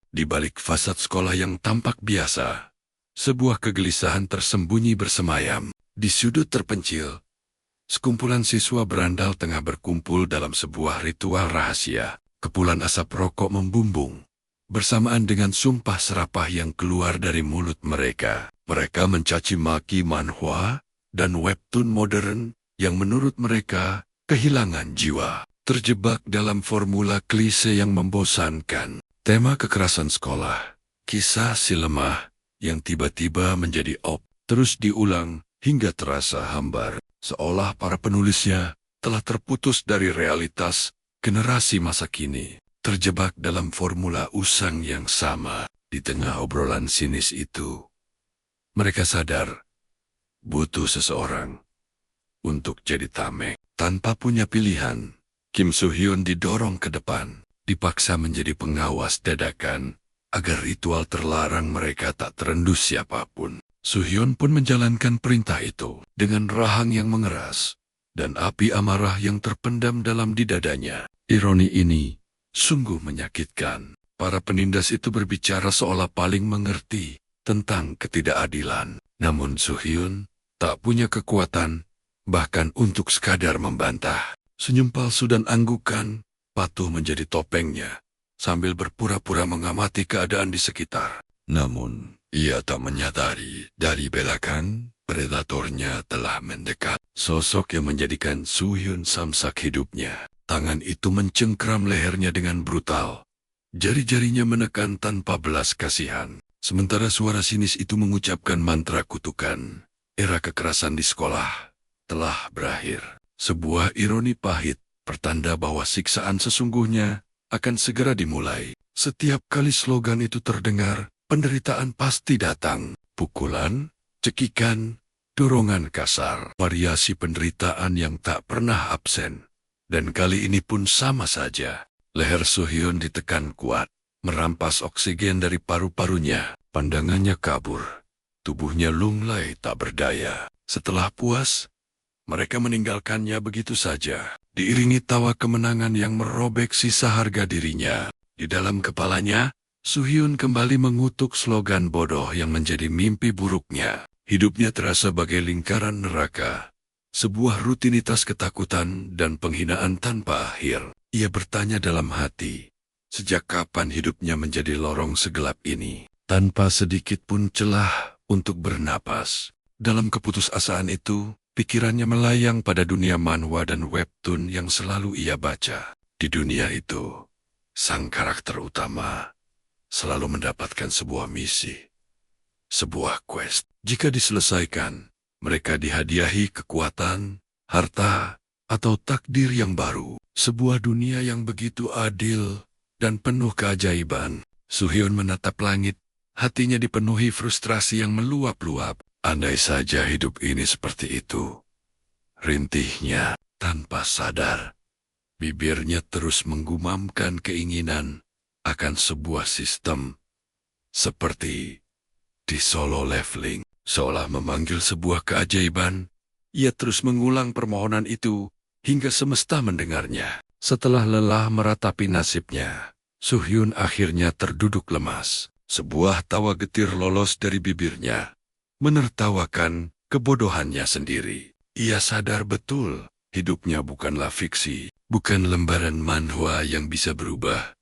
Di balik fasad sekolah yang tampak biasa, sebuah kegelisahan tersembunyi bersemayam. Di sudut terpencil, sekumpulan siswa berandal tengah berkumpul dalam sebuah ritual rahasia. Kepulan asap rokok membumbung, bersamaan dengan sumpah serapah yang keluar dari mulut mereka. Mereka mencaci maki manhwa dan webtoon modern yang menurut mereka kehilangan jiwa. Terjebak dalam formula klise yang membosankan. Tema kekerasan sekolah, kisah si lemah yang tiba-tiba menjadi terus diulang hingga terasa hambar. Seolah para penulisnya telah terputus dari realitas. Generasi masa kini terjebak dalam formula usang yang sama. Di tengah obrolan sinis itu, mereka sadar butuh seseorang untuk jadi tameng. Tanpa punya pilihan, Kim Soo-hyun didorong ke depan, dipaksa menjadi pengawas dadakan agar ritual terlarang mereka tak terendus siapapun. Soo-hyun pun menjalankan perintah itu dengan rahang yang mengeras dan api amarah yang terpendam dalam di dadanya. Ironi ini sungguh menyakitkan. Para penindas itu berbicara seolah paling mengerti tentang ketidakadilan. Namun Soo-hyun tak punya kekuatan bahkan untuk sekadar membantah. Senyum palsu dan anggukan patuh menjadi topengnya sambil berpura-pura mengamati keadaan di sekitar. Namun ia tak menyadari dari belakang predatornya telah mendekat. Sosok yang menjadikan Soo-hyun samsak hidupnya. Tangan itu mencengkram lehernya dengan brutal. Jari-jarinya menekan tanpa belas kasihan. Sementara suara sinis itu mengucapkan mantra kutukan. Era kekerasan di sekolah telah berakhir. Sebuah ironi pahit, pertanda bahwa siksaan sesungguhnya akan segera dimulai. Setiap kali slogan itu terdengar, penderitaan pasti datang. Pukulan, cekikan, dorongan kasar, variasi penderitaan yang tak pernah absen. Dan kali ini pun sama saja. Leher Soo-hyun ditekan kuat, merampas oksigen dari paru-parunya. Pandangannya kabur, tubuhnya lunglai tak berdaya. Setelah puas, mereka meninggalkannya begitu saja. Diiringi tawa kemenangan yang merobek sisa harga dirinya. Di dalam kepalanya, Soo-hyun kembali mengutuk slogan bodoh yang menjadi mimpi buruknya. Hidupnya terasa bagai lingkaran neraka. Sebuah rutinitas ketakutan dan penghinaan tanpa akhir. Ia bertanya dalam hati, sejak kapan hidupnya menjadi lorong segelap ini? Tanpa sedikit pun celah untuk bernapas. Dalam keputusasaan itu, pikirannya melayang pada dunia manhwa dan webtoon yang selalu ia baca. Di dunia itu, sang karakter utama selalu mendapatkan sebuah misi, sebuah quest. Jika diselesaikan, mereka dihadiahi kekuatan, harta, atau takdir yang baru. Sebuah dunia yang begitu adil dan penuh keajaiban. Soo-hyun menatap langit, hatinya dipenuhi frustrasi yang meluap-luap. Andai saja hidup ini seperti itu. Rintihnya tanpa sadar. Bibirnya terus menggumamkan keinginan akan sebuah sistem. Seperti di Solo Leveling. Seolah memanggil sebuah keajaiban, ia terus mengulang permohonan itu hingga semesta mendengarnya. Setelah lelah meratapi nasibnya, Soo-hyun akhirnya terduduk lemas. Sebuah tawa getir lolos dari bibirnya, menertawakan kebodohannya sendiri. Ia sadar betul, hidupnya bukanlah fiksi, bukan lembaran manhwa yang bisa berubah,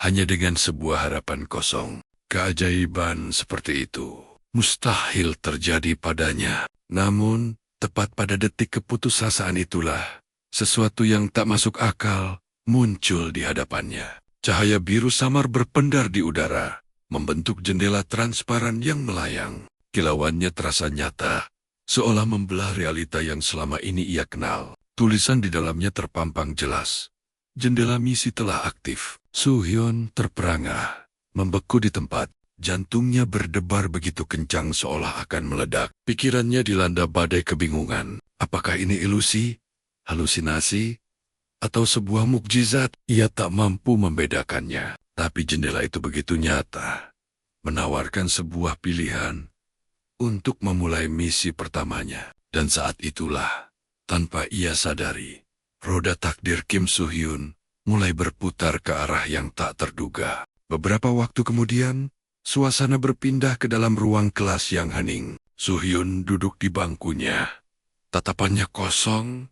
hanya dengan sebuah harapan kosong. Keajaiban seperti itu mustahil terjadi padanya. Namun, tepat pada detik keputusasaan itulah, sesuatu yang tak masuk akal muncul di hadapannya. Cahaya biru samar berpendar di udara, membentuk jendela transparan yang melayang. Kilauannya terasa nyata, seolah membelah realita yang selama ini ia kenal. Tulisan di dalamnya terpampang jelas. Jendela misi telah aktif. Soo-hyun terperangah, membeku di tempat. Jantungnya berdebar begitu kencang seolah akan meledak. Pikirannya dilanda badai kebingungan. Apakah ini ilusi, halusinasi, atau sebuah mukjizat? Ia tak mampu membedakannya. Tapi jendela itu begitu nyata, menawarkan sebuah pilihan untuk memulai misi pertamanya. Dan saat itulah, tanpa ia sadari, roda takdir Kim Soo-hyun mulai berputar ke arah yang tak terduga. Beberapa waktu kemudian, suasana berpindah ke dalam ruang kelas yang hening. Suhyun duduk di bangkunya. Tatapannya kosong,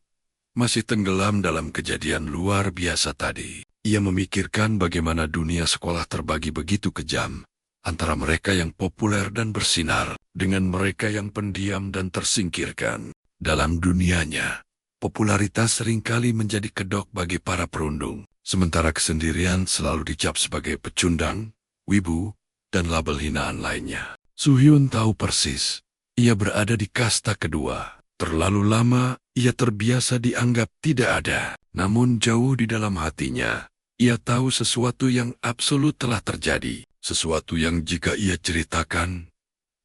masih tenggelam dalam kejadian luar biasa tadi. Ia memikirkan bagaimana dunia sekolah terbagi begitu kejam, antara mereka yang populer dan bersinar, dengan mereka yang pendiam dan tersingkirkan. Dalam dunianya, popularitas seringkali menjadi kedok bagi para perundung, sementara kesendirian selalu dicap sebagai pecundang, wibu, dan label hinaan lainnya. Suhyun tahu persis, ia berada di kasta kedua. Terlalu lama, ia terbiasa dianggap tidak ada. Namun jauh di dalam hatinya, ia tahu sesuatu yang absolut telah terjadi. Sesuatu yang jika ia ceritakan,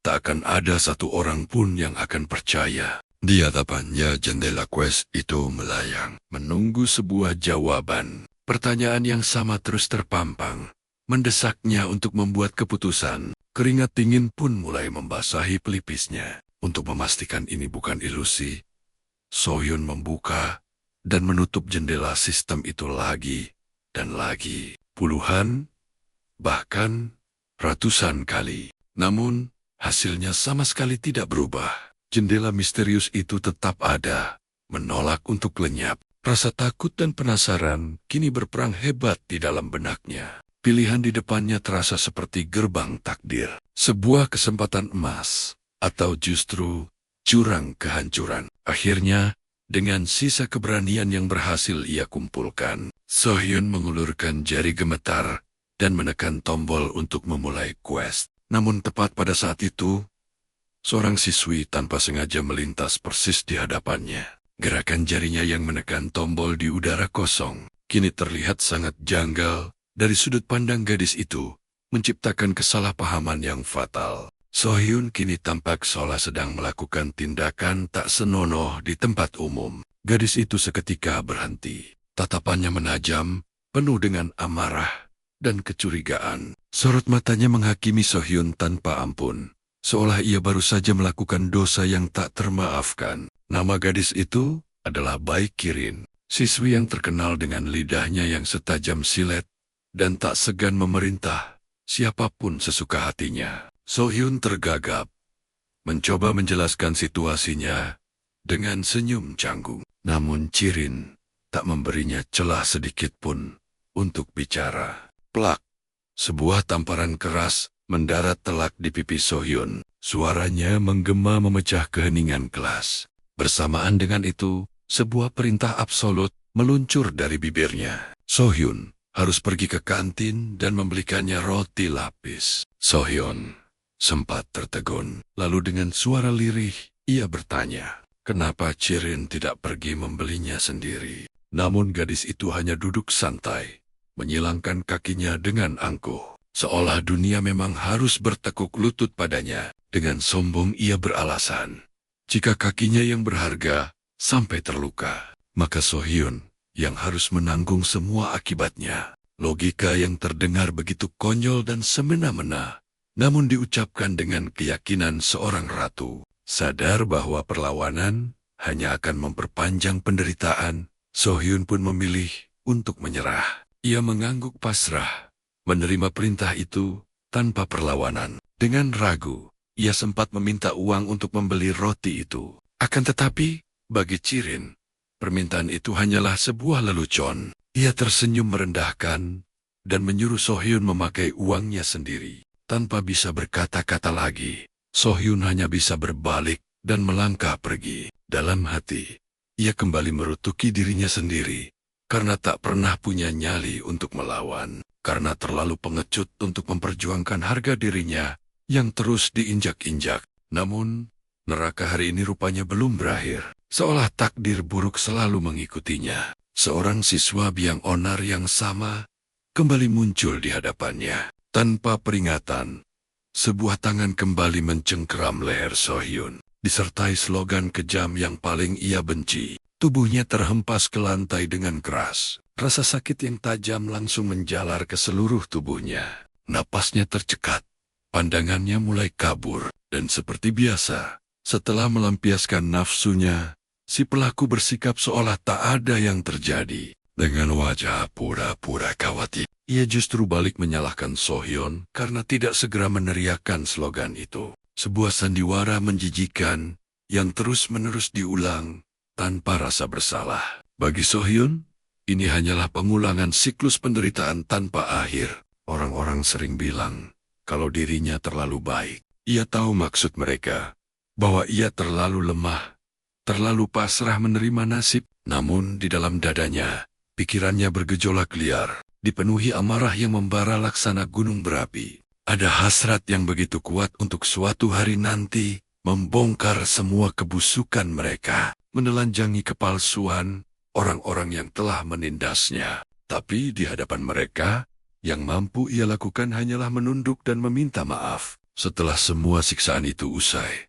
tak akan ada satu orang pun yang akan percaya. Di hadapannya jendela quest itu melayang, menunggu sebuah jawaban. Pertanyaan yang sama terus terpampang, mendesaknya untuk membuat keputusan. Keringat dingin pun mulai membasahi pelipisnya. Untuk memastikan ini bukan ilusi, Sohyun membuka dan menutup jendela sistem itu lagi dan lagi. Puluhan, bahkan ratusan kali. Namun, hasilnya sama sekali tidak berubah. Jendela misterius itu tetap ada, menolak untuk lenyap. Rasa takut dan penasaran kini berperang hebat di dalam benaknya. Pilihan di depannya terasa seperti gerbang takdir. Sebuah kesempatan emas, atau justru jurang kehancuran. Akhirnya, dengan sisa keberanian yang berhasil ia kumpulkan, Sohyun mengulurkan jari gemetar dan menekan tombol untuk memulai quest. Namun tepat pada saat itu, seorang siswi tanpa sengaja melintas persis di hadapannya. Gerakan jarinya yang menekan tombol di udara kosong kini terlihat sangat janggal dari sudut pandang gadis itu, menciptakan kesalahpahaman yang fatal. Sohyun kini tampak seolah sedang melakukan tindakan tak senonoh di tempat umum. Gadis itu seketika berhenti. Tatapannya menajam, penuh dengan amarah dan kecurigaan. Sorot matanya menghakimi Sohyun tanpa ampun, seolah ia baru saja melakukan dosa yang tak termaafkan. Nama gadis itu adalah Baik Kirin, siswi yang terkenal dengan lidahnya yang setajam silet dan tak segan memerintah siapapun sesuka hatinya. Sohyun tergagap, mencoba menjelaskan situasinya dengan senyum canggung. Namun Kirin tak memberinya celah sedikit pun untuk bicara. Plak! Sebuah tamparan keras mendarat telak di pipi Sohyun. Suaranya menggema memecah keheningan kelas. Bersamaan dengan itu, sebuah perintah absolut meluncur dari bibirnya. Sohyun harus pergi ke kantin dan membelikannya roti lapis. Sohyun sempat tertegun. Lalu dengan suara lirih, ia bertanya, kenapa Kirin tidak pergi membelinya sendiri? Namun gadis itu hanya duduk santai, menyilangkan kakinya dengan angkuh. Seolah dunia memang harus bertekuk lutut padanya. Dengan sombong ia beralasan, jika kakinya yang berharga sampai terluka, maka Sohyun yang harus menanggung semua akibatnya. Logika yang terdengar begitu konyol dan semena-mena, namun diucapkan dengan keyakinan seorang ratu. Sadar bahwa perlawanan hanya akan memperpanjang penderitaan, Sohyun pun memilih untuk menyerah. Ia mengangguk pasrah, menerima perintah itu tanpa perlawanan. Dengan ragu, ia sempat meminta uang untuk membeli roti itu. Akan tetapi, bagi Kirin, permintaan itu hanyalah sebuah lelucon. Ia tersenyum merendahkan dan menyuruh Sohyun memakai uangnya sendiri. Tanpa bisa berkata-kata lagi, Sohyun hanya bisa berbalik dan melangkah pergi. Dalam hati, ia kembali merutuki dirinya sendiri, karena tak pernah punya nyali untuk melawan, karena terlalu pengecut untuk memperjuangkan harga dirinya yang terus diinjak-injak. Namun, neraka hari ini rupanya belum berakhir. Seolah takdir buruk selalu mengikutinya. Seorang siswa biang onar yang sama kembali muncul di hadapannya. Tanpa peringatan, sebuah tangan kembali mencengkeram leher Sohyun, disertai slogan kejam yang paling ia benci. Tubuhnya terhempas ke lantai dengan keras. Rasa sakit yang tajam langsung menjalar ke seluruh tubuhnya. Napasnya tercekat, pandangannya mulai kabur, dan seperti biasa, setelah melampiaskan nafsunya, si pelaku bersikap seolah tak ada yang terjadi. Dengan wajah pura-pura khawatir, ia justru balik menyalahkan Sohyun karena tidak segera meneriakkan slogan itu. Sebuah sandiwara menjijikan yang terus-menerus diulang tanpa rasa bersalah. Bagi Sohyun, ini hanyalah pengulangan siklus penderitaan tanpa akhir. Orang-orang sering bilang kalau dirinya terlalu baik. Ia tahu maksud mereka, bahwa ia terlalu lemah, terlalu pasrah menerima nasib. Namun di dalam dadanya, pikirannya bergejolak liar, dipenuhi amarah yang membara laksana gunung berapi. Ada hasrat yang begitu kuat untuk suatu hari nanti membongkar semua kebusukan mereka, menelanjangi kepalsuan orang-orang yang telah menindasnya. Tapi di hadapan mereka, yang mampu ia lakukan hanyalah menunduk dan meminta maaf. Setelah semua siksaan itu usai,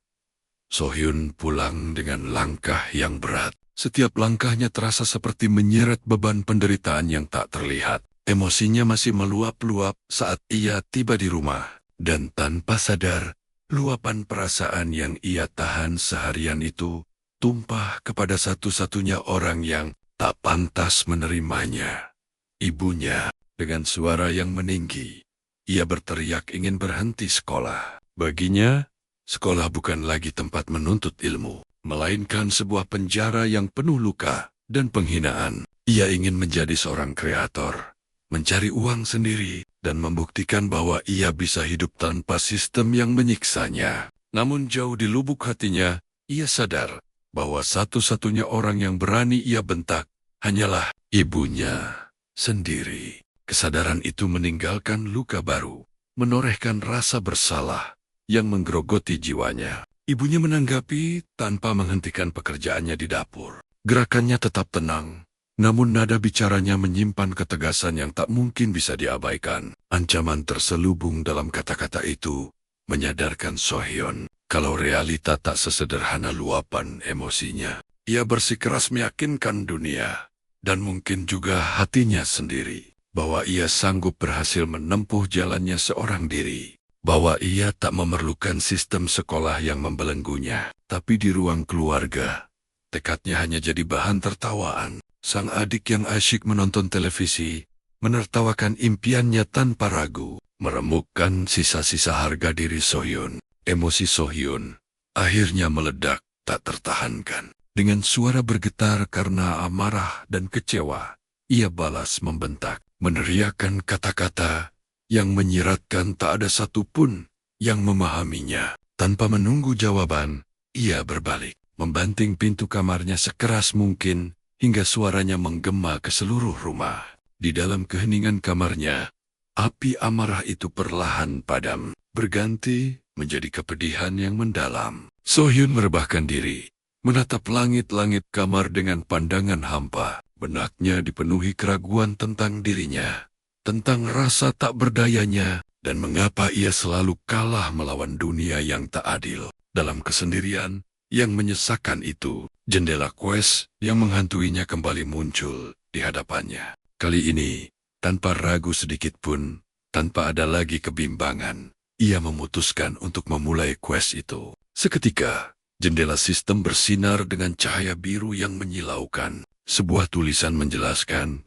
Sohyun pulang dengan langkah yang berat. Setiap langkahnya terasa seperti menyeret beban penderitaan yang tak terlihat. Emosinya masih meluap-luap saat ia tiba di rumah. Dan tanpa sadar, luapan perasaan yang ia tahan seharian itu tumpah kepada satu-satunya orang yang tak pantas menerimanya. Ibunya. Dengan suara yang meninggi, ia berteriak ingin berhenti sekolah. Baginya, sekolah bukan lagi tempat menuntut ilmu, melainkan sebuah penjara yang penuh luka dan penghinaan. Ia ingin menjadi seorang kreator, mencari uang sendiri, dan membuktikan bahwa ia bisa hidup tanpa sistem yang menyiksanya. Namun jauh di lubuk hatinya, ia sadar bahwa satu-satunya orang yang berani ia bentak hanyalah ibunya sendiri. Kesadaran itu meninggalkan luka baru, menorehkan rasa bersalah yang menggerogoti jiwanya. Ibunya menanggapi tanpa menghentikan pekerjaannya di dapur. Gerakannya tetap tenang, namun nada bicaranya menyimpan ketegasan yang tak mungkin bisa diabaikan. Ancaman terselubung dalam kata-kata itu menyadarkan Sohyun kalau realita tak sesederhana luapan emosinya. Ia bersikeras meyakinkan dunia, dan mungkin juga hatinya sendiri, bahwa ia sanggup berhasil menempuh jalannya seorang diri, bahwa ia tak memerlukan sistem sekolah yang membelenggunya. Tapi di ruang keluarga, tekadnya hanya jadi bahan tertawaan. Sang adik yang asyik menonton televisi, menertawakan impiannya tanpa ragu, meremukkan sisa-sisa harga diri Sohyun. Emosi Sohyun akhirnya meledak tak tertahankan. Dengan suara bergetar karena amarah dan kecewa, ia balas membentak, meneriakkan kata-kata yang menyiratkan tak ada satupun yang memahaminya. Tanpa menunggu jawaban, ia berbalik, membanting pintu kamarnya sekeras mungkin hingga suaranya menggema ke seluruh rumah. Di dalam keheningan kamarnya, api amarah itu perlahan padam, berganti menjadi kepedihan yang mendalam. Sohyun merebahkan diri, menatap langit-langit kamar dengan pandangan hampa. Benaknya dipenuhi keraguan tentang dirinya, tentang rasa tak berdayanya, dan mengapa ia selalu kalah melawan dunia yang tak adil. Dalam kesendirian yang menyesakkan itu, jendela Quest yang menghantuinya kembali muncul di hadapannya. Kali ini, tanpa ragu sedikit pun, tanpa ada lagi kebimbangan, ia memutuskan untuk memulai quest itu. Seketika, jendela sistem bersinar dengan cahaya biru yang menyilaukan. Sebuah tulisan menjelaskan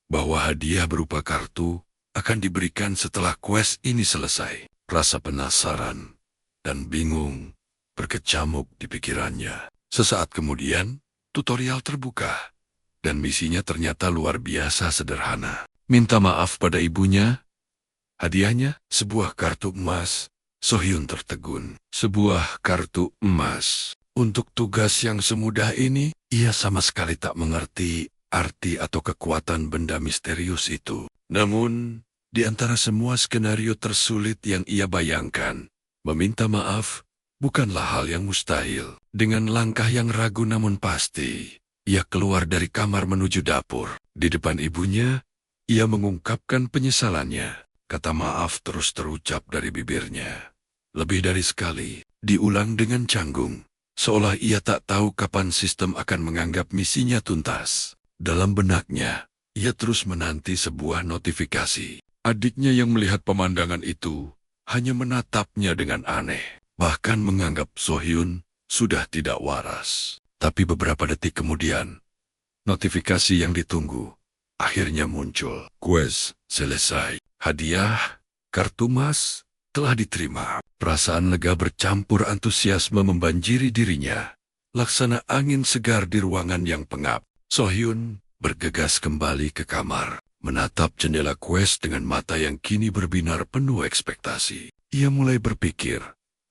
bahwa hadiah berupa kartu akan diberikan setelah quest ini selesai. Rasa penasaran dan bingung berkecamuk di pikirannya. Sesaat kemudian, tutorial terbuka, dan misinya ternyata luar biasa sederhana. Minta maaf pada ibunya. Hadiahnya, sebuah kartu emas. Sohyun tertegun. Sebuah kartu emas. Untuk tugas yang semudah ini, ia sama sekali tak mengerti arti atau kekuatan benda misterius itu. Namun, di antara semua skenario tersulit yang ia bayangkan, meminta maaf bukanlah hal yang mustahil. Dengan langkah yang ragu namun pasti, ia keluar dari kamar menuju dapur. Di depan ibunya, ia mengungkapkan penyesalannya. Kata maaf terus terucap dari bibirnya. Lebih dari sekali, diulang dengan canggung. Seolah ia tak tahu kapan sistem akan menganggap misinya tuntas. Dalam benaknya, ia terus menanti sebuah notifikasi. Adiknya yang melihat pemandangan itu hanya menatapnya dengan aneh, bahkan menganggap Sohyun sudah tidak waras. Tapi beberapa detik kemudian, notifikasi yang ditunggu akhirnya muncul. Quest selesai. Hadiah, kartu emas, telah diterima. Perasaan lega bercampur antusiasme membanjiri dirinya. Laksana angin segar di ruangan yang pengap. So-hyun bergegas kembali ke kamar, menatap jendela Quest dengan mata yang kini berbinar penuh ekspektasi. Ia mulai berpikir,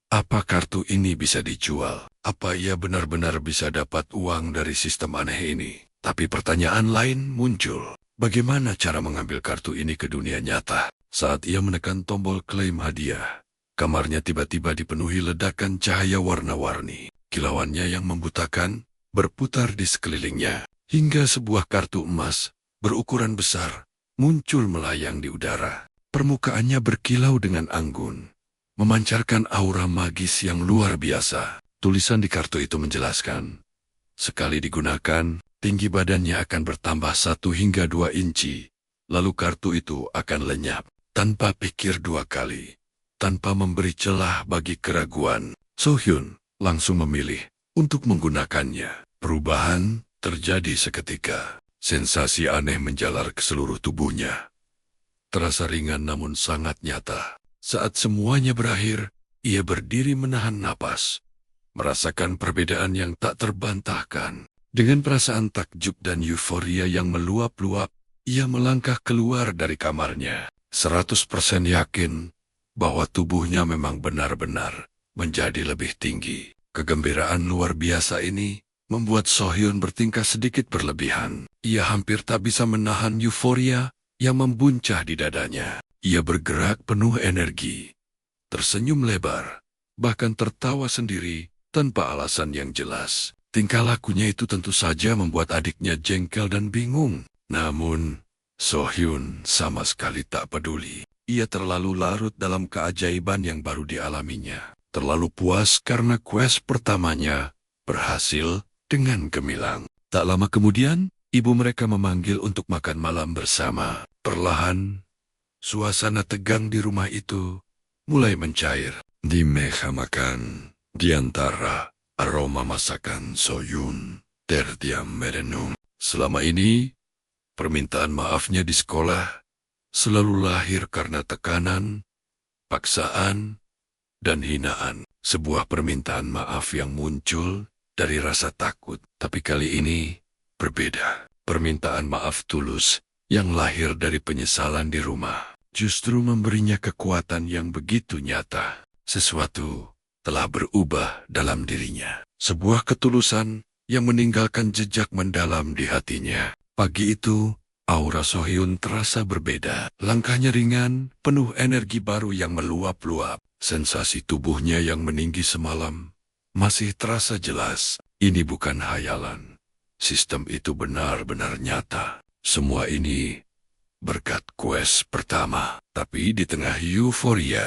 apa kartu ini bisa dijual? Apa ia benar-benar bisa dapat uang dari sistem aneh ini? Tapi pertanyaan lain muncul. Bagaimana cara mengambil kartu ini ke dunia nyata? Saat ia menekan tombol klaim hadiah, kamarnya tiba-tiba dipenuhi ledakan cahaya warna-warni. Kilauannya yang membutakan berputar di sekelilingnya, hingga sebuah kartu emas berukuran besar muncul melayang di udara. Permukaannya berkilau dengan anggun, memancarkan aura magis yang luar biasa. Tulisan di kartu itu menjelaskan, sekali digunakan, tinggi badannya akan bertambah 1 hingga 2 inci. Lalu kartu itu akan lenyap. Tanpa pikir 2 kali, tanpa memberi celah bagi keraguan, So-hyun langsung memilih untuk menggunakannya. Perubahan terjadi seketika. Sensasi aneh menjalar ke seluruh tubuhnya. Terasa ringan namun sangat nyata. Saat semuanya berakhir, ia berdiri menahan napas, merasakan perbedaan yang tak terbantahkan. Dengan perasaan takjub dan euforia yang meluap-luap, ia melangkah keluar dari kamarnya. 100% yakin bahwa tubuhnya memang benar-benar menjadi lebih tinggi. Kegembiraan luar biasa ini membuat So-hyun bertingkah sedikit berlebihan. Ia hampir tak bisa menahan euforia yang membuncah di dadanya. Ia bergerak penuh energi, tersenyum lebar, bahkan tertawa sendiri tanpa alasan yang jelas. Tingkah lakunya itu tentu saja membuat adiknya jengkel dan bingung. Namun, So-hyun sama sekali tak peduli. Ia terlalu larut dalam keajaiban yang baru dialaminya. Terlalu puas karena quest pertamanya berhasil dengan gemilang. Tak lama kemudian, ibu mereka memanggil untuk makan malam bersama. Perlahan, suasana tegang di rumah itu mulai mencair. Di meja makan, di antara aroma masakan So-hyun terdiam merenung. Selama ini, permintaan maafnya di sekolah selalu lahir karena tekanan, paksaan, dan hinaan. Sebuah permintaan maaf yang muncul dari rasa takut. Tapi kali ini berbeda. Permintaan maaf tulus yang lahir dari penyesalan di rumah justru memberinya kekuatan yang begitu nyata. Sesuatu telah berubah dalam dirinya. Sebuah ketulusan yang meninggalkan jejak mendalam di hatinya. Pagi itu, aura So-hyun terasa berbeda. Langkahnya ringan, penuh energi baru yang meluap-luap. Sensasi tubuhnya yang meninggi semalam masih terasa jelas. Ini bukan hayalan. Sistem itu benar-benar nyata. Semua ini berkat quest pertama. Tapi di tengah euforia,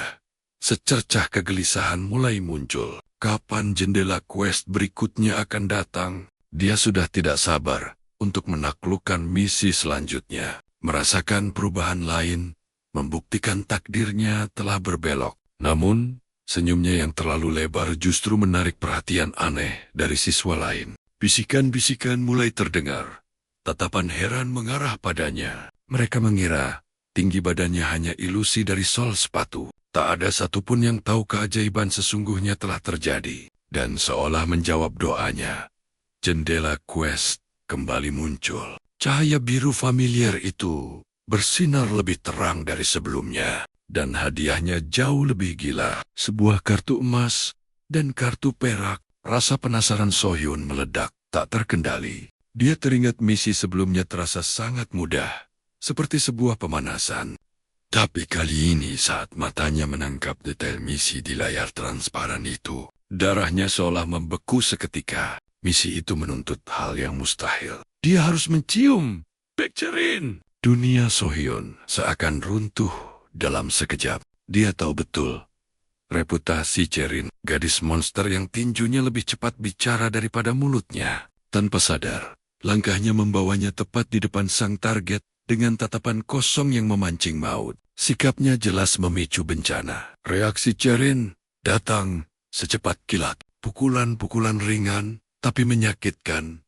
secercah kegelisahan mulai muncul. Kapan jendela quest berikutnya akan datang? Dia sudah tidak sabar untuk menaklukkan misi selanjutnya. Merasakan perubahan lain, membuktikan takdirnya telah berbelok. Namun, senyumnya yang terlalu lebar justru menarik perhatian aneh dari siswa lain. Bisikan-bisikan mulai terdengar. Tatapan heran mengarah padanya. Mereka mengira tinggi badannya hanya ilusi dari sol sepatu. Tak ada satupun yang tahu keajaiban sesungguhnya telah terjadi. Dan seolah menjawab doanya, jendela quest kembali muncul. Cahaya biru familiar itu bersinar lebih terang dari sebelumnya. Dan hadiahnya jauh lebih gila. Sebuah kartu emas dan kartu perak. Rasa penasaran So-hyun meledak, tak terkendali. Dia teringat misi sebelumnya terasa sangat mudah, seperti sebuah pemanasan. Tapi kali ini saat matanya menangkap detail misi di layar transparan itu, darahnya seolah membeku seketika. Misi itu menuntut hal yang mustahil. Dia harus mencium Baekjerin. Dunia So-hyun seakan runtuh dalam sekejap. Dia tahu betul reputasi Jerin, gadis monster yang tinjunya lebih cepat bicara daripada mulutnya. Tanpa sadar, langkahnya membawanya tepat di depan sang target dengan tatapan kosong yang memancing maut. Sikapnya jelas memicu bencana. Reaksi Jerin datang secepat kilat. Pukulan-pukulan ringan tapi menyakitkan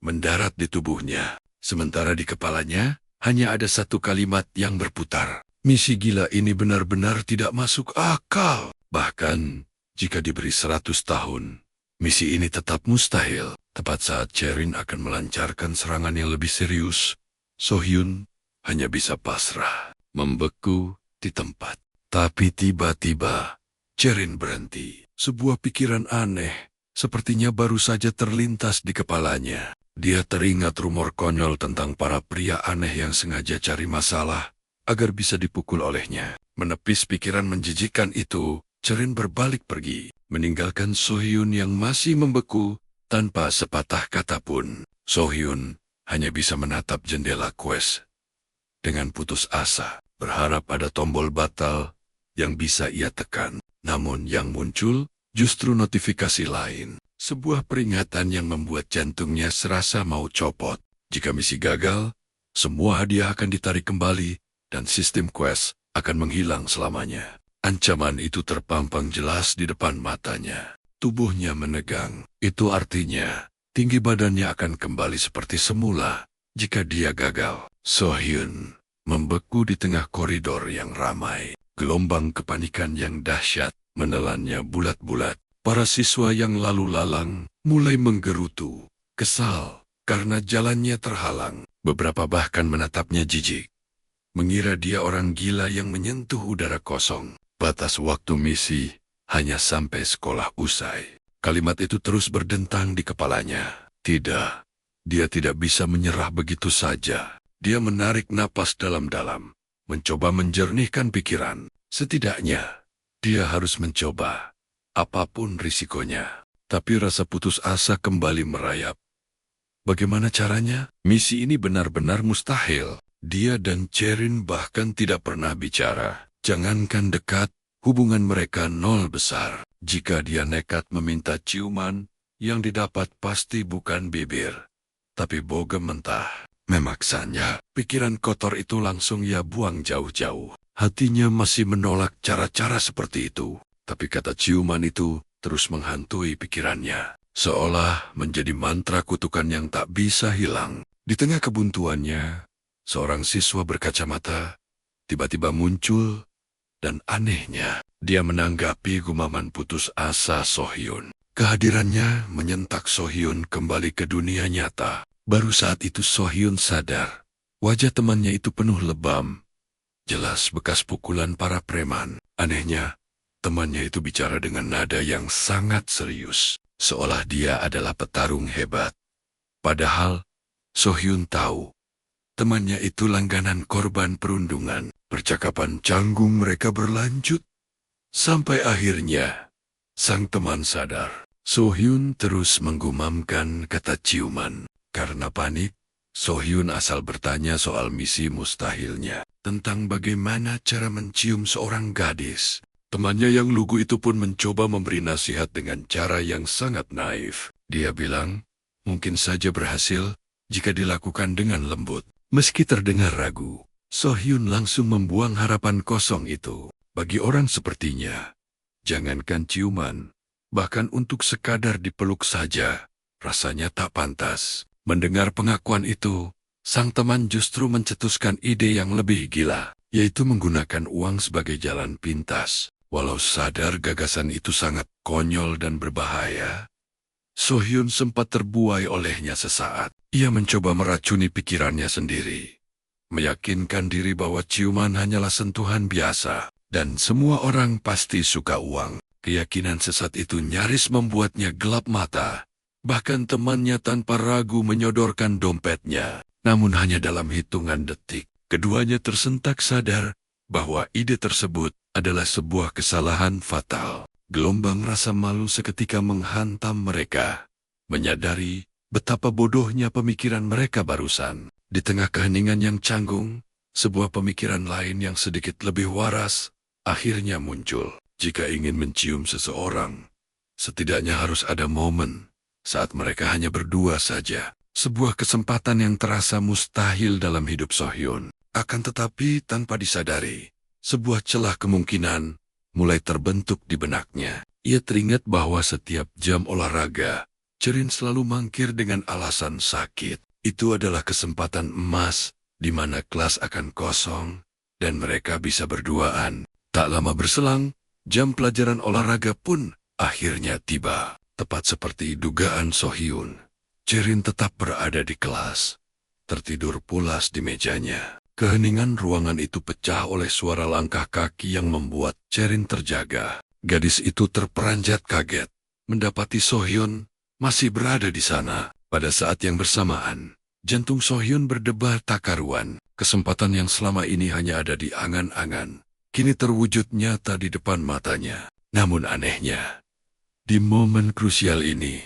mendarat di tubuhnya. Sementara di kepalanya, hanya ada satu kalimat yang berputar. Misi gila ini benar-benar tidak masuk akal. Bahkan, jika diberi 100 tahun, misi ini tetap mustahil. Tepat saat Cherin akan melancarkan serangan yang lebih serius, So-hyun hanya bisa pasrah, membeku di tempat. Tapi tiba-tiba, Cherin berhenti. Sebuah pikiran aneh, sepertinya baru saja terlintas di kepalanya. Dia teringat rumor konyol tentang para pria aneh yang sengaja cari masalah agar bisa dipukul olehnya. Menepis pikiran menjijikan itu, Cherin berbalik pergi, meninggalkan So-hyun yang masih membeku tanpa sepatah kata pun. So-hyun hanya bisa menatap jendela kues dengan putus asa, berharap ada tombol batal yang bisa ia tekan. Namun yang muncul justru notifikasi lain. Sebuah peringatan yang membuat jantungnya serasa mau copot. Jika misi gagal, semua hadiah akan ditarik kembali dan sistem quest akan menghilang selamanya. Ancaman itu terpampang jelas di depan matanya. Tubuhnya menegang. Itu artinya tinggi badannya akan kembali seperti semula jika dia gagal. So-hyun membeku di tengah koridor yang ramai. Gelombang kepanikan yang dahsyat menelannya bulat-bulat. Para siswa yang lalu lalang mulai menggerutu, kesal karena jalannya terhalang. Beberapa bahkan menatapnya jijik, mengira dia orang gila yang menyentuh udara kosong. Batas waktu misi hanya sampai sekolah usai. Kalimat itu terus berdentang di kepalanya. Tidak, dia tidak bisa menyerah begitu saja. Dia menarik napas dalam-dalam, mencoba menjernihkan pikiran. Setidaknya, dia harus mencoba, apapun risikonya. Tapi rasa putus asa kembali merayap. Bagaimana caranya? Misi ini benar-benar mustahil. Dia dan Cherin bahkan tidak pernah bicara. Jangankan dekat, hubungan mereka nol besar. Jika dia nekat meminta ciuman, yang didapat pasti bukan bibir, tapi bogem mentah. Memaksanya, pikiran kotor itu langsung ia buang jauh-jauh. Hatinya masih menolak cara-cara seperti itu, tapi kata ciuman itu terus menghantui pikirannya, seolah menjadi mantra kutukan yang tak bisa hilang. Di tengah kebuntuannya, seorang siswa berkacamata tiba-tiba muncul, dan anehnya, dia menanggapi gumaman putus asa So-hyun. Kehadirannya menyentak So-hyun kembali ke dunia nyata. Baru saat itu So-hyun sadar, wajah temannya itu penuh lebam. Jelas bekas pukulan para preman. Anehnya, temannya itu bicara dengan nada yang sangat serius, seolah dia adalah petarung hebat. Padahal, So-hyun tahu, temannya itu langganan korban perundungan. Percakapan canggung mereka berlanjut, sampai akhirnya, sang teman sadar. So-hyun terus menggumamkan kata ciuman. Karena panik, So-hyun asal bertanya soal misi mustahilnya, tentang bagaimana cara mencium seorang gadis. Temannya yang lugu itu pun mencoba memberi nasihat dengan cara yang sangat naif. Dia bilang, mungkin saja berhasil jika dilakukan dengan lembut. Meski terdengar ragu, So-hyun langsung membuang harapan kosong itu. Bagi orang sepertinya, jangankan ciuman, bahkan untuk sekadar dipeluk saja, rasanya tak pantas. Mendengar pengakuan itu, sang teman justru mencetuskan ide yang lebih gila, yaitu menggunakan uang sebagai jalan pintas. Walau sadar gagasan itu sangat konyol dan berbahaya, So-hyun sempat terbuai olehnya sesaat. Ia mencoba meracuni pikirannya sendiri, meyakinkan diri bahwa ciuman hanyalah sentuhan biasa, dan semua orang pasti suka uang. Keyakinan sesat itu nyaris membuatnya gelap mata. Bahkan temannya tanpa ragu menyodorkan dompetnya. Namun hanya dalam hitungan detik, keduanya tersentak sadar bahwa ide tersebut adalah sebuah kesalahan fatal. Gelombang rasa malu seketika menghantam mereka. Menyadari betapa bodohnya pemikiran mereka barusan. Di tengah keheningan yang canggung, sebuah pemikiran lain yang sedikit lebih waras akhirnya muncul. Jika ingin mencium seseorang, setidaknya harus ada momen saat mereka hanya berdua saja. Sebuah kesempatan yang terasa mustahil dalam hidup So-hyun. Akan tetapi tanpa disadari, sebuah celah kemungkinan mulai terbentuk di benaknya. Ia teringat bahwa setiap jam olahraga, Cherin selalu mangkir dengan alasan sakit. Itu adalah kesempatan emas di mana kelas akan kosong dan mereka bisa berduaan. Tak lama berselang, jam pelajaran olahraga pun akhirnya tiba. Tepat seperti dugaan Sohyun, Cherin tetap berada di kelas, tertidur pulas di mejanya. Keheningan ruangan itu pecah oleh suara langkah kaki yang membuat Cherin terjaga. Gadis itu terperanjat kaget mendapati Sohyun masih berada di sana. Pada saat yang bersamaan, jantung Sohyun berdebar tak karuan. Kesempatan yang selama ini hanya ada di angan-angan, kini terwujud nyata di depan matanya. Namun anehnya, di momen krusial ini,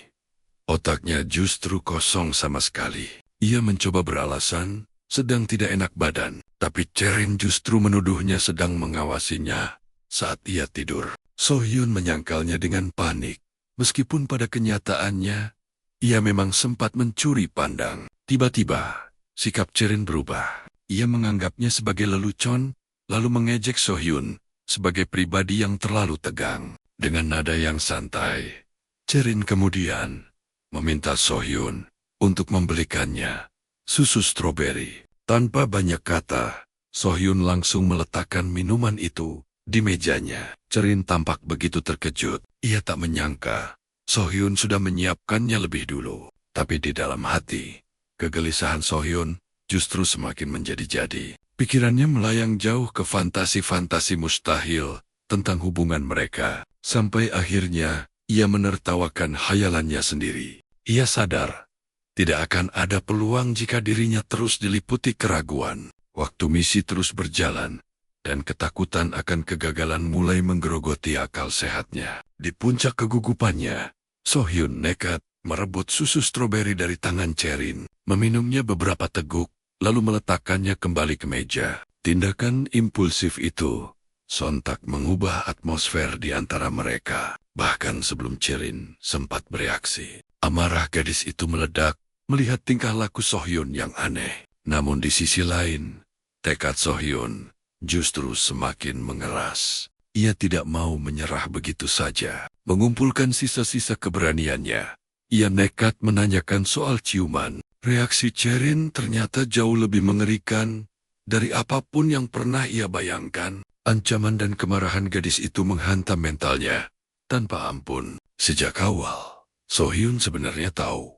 otaknya justru kosong sama sekali. Ia mencoba beralasan sedang tidak enak badan, tapi Cherin justru menuduhnya sedang mengawasinya saat ia tidur. Sohyun menyangkalnya dengan panik, meskipun pada kenyataannya, ia memang sempat mencuri pandang. Tiba-tiba, sikap Cherin berubah. Ia menganggapnya sebagai lelucon, lalu mengejek Sohyun sebagai pribadi yang terlalu tegang. Dengan nada yang santai, Cherin kemudian meminta Sohyun untuk membelikannya susu stroberi. Tanpa banyak kata, Sohyun langsung meletakkan minuman itu di mejanya. Cherin tampak begitu terkejut. Ia tak menyangka Sohyun sudah menyiapkannya lebih dulu. Tapi di dalam hati, kegelisahan Sohyun justru semakin menjadi-jadi. Pikirannya melayang jauh ke fantasi-fantasi mustahil tentang hubungan mereka. Sampai akhirnya, ia menertawakan hayalannya sendiri. Ia sadar, tidak akan ada peluang jika dirinya terus diliputi keraguan. Waktu misi terus berjalan, dan ketakutan akan kegagalan mulai menggerogoti akal sehatnya. Di puncak kegugupannya, Sohyun nekat merebut susu stroberi dari tangan Cherin, meminumnya beberapa teguk, lalu meletakkannya kembali ke meja. Tindakan impulsif itu sontak mengubah atmosfer di antara mereka. Bahkan sebelum Cherin sempat bereaksi, amarah gadis itu meledak melihat tingkah laku Sohyun yang aneh. Namun di sisi lain, tekad Sohyun justru semakin mengeras. Ia tidak mau menyerah begitu saja. Mengumpulkan sisa-sisa keberaniannya, ia nekat menanyakan soal ciuman. Reaksi Cherin ternyata jauh lebih mengerikan dari apapun yang pernah ia bayangkan. Ancaman dan kemarahan gadis itu menghantam mentalnya tanpa ampun. Sejak awal, Sohyun sebenarnya tahu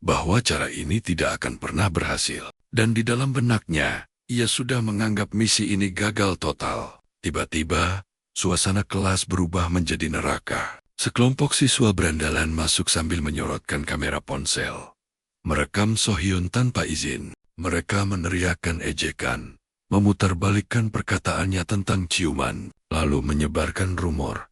bahwa cara ini tidak akan pernah berhasil. Dan di dalam benaknya, ia sudah menganggap misi ini gagal total. Tiba-tiba, suasana kelas berubah menjadi neraka. Sekelompok siswa berandalan masuk sambil menyorotkan kamera ponsel, merekam Sohyun tanpa izin. Mereka meneriakkan ejekan, memutarbalikkan perkataannya tentang ciuman, lalu menyebarkan rumor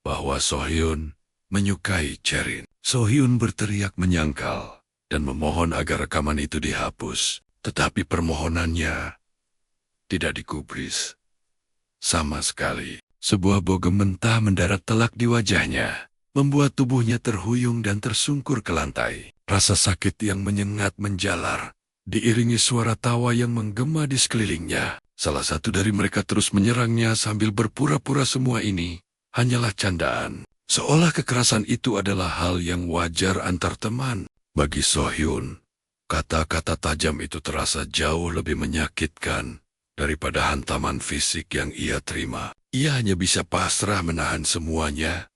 bahwa Sohyun menyukai Cherin. Sohyun berteriak menyangkal dan memohon agar rekaman itu dihapus. Tetapi permohonannya tidak digubris sama sekali. Sebuah bogem mentah mendarat telak di wajahnya, membuat tubuhnya terhuyung dan tersungkur ke lantai. Rasa sakit yang menyengat menjalar, diiringi suara tawa yang menggema di sekelilingnya. Salah satu dari mereka terus menyerangnya sambil berpura-pura semua ini hanyalah candaan. Seolah kekerasan itu adalah hal yang wajar antar teman. Bagi Sohyun, kata-kata tajam itu terasa jauh lebih menyakitkan daripada hantaman fisik yang ia terima. Ia hanya bisa pasrah menahan semuanya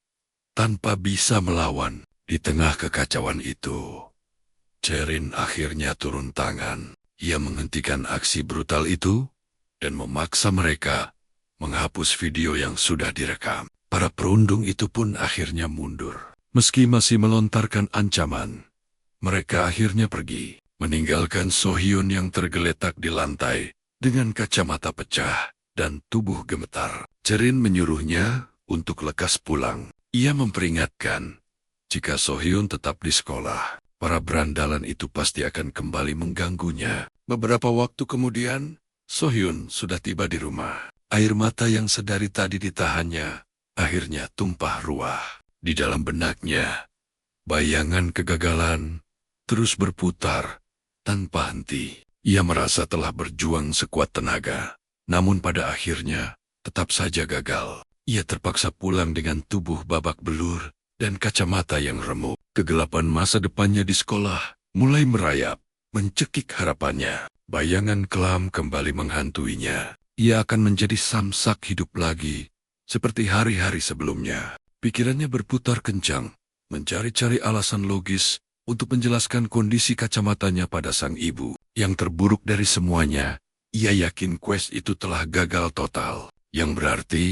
tanpa bisa melawan. Di tengah kekacauan itu, Cherin akhirnya turun tangan. Ia menghentikan aksi brutal itu dan memaksa mereka menghapus video yang sudah direkam. Para perundung itu pun akhirnya mundur. Meski masih melontarkan ancaman, mereka akhirnya pergi, meninggalkan Sohyun yang tergeletak di lantai dengan kacamata pecah dan tubuh gemetar. Cherin menyuruhnya untuk lekas pulang. Ia memperingatkan, jika Sohyun tetap di sekolah, para berandalan itu pasti akan kembali mengganggunya. Beberapa waktu kemudian, Sohyun sudah tiba di rumah. Air mata yang sedari tadi ditahannya akhirnya tumpah ruah. Di dalam benaknya, bayangan kegagalan terus berputar tanpa henti. Ia merasa telah berjuang sekuat tenaga, namun pada akhirnya tetap saja gagal. Ia terpaksa pulang dengan tubuh babak belur dan kacamata yang remuk. Kegelapan masa depannya di sekolah mulai merayap. mencekik harapannya. Bayangan kelam kembali menghantuinya. Ia akan menjadi samsak hidup lagi, seperti hari-hari sebelumnya. Pikirannya berputar kencang, mencari-cari alasan logis untuk menjelaskan kondisi kacamatanya pada sang ibu. Yang terburuk dari semuanya, ia yakin quest itu telah gagal total. Yang berarti,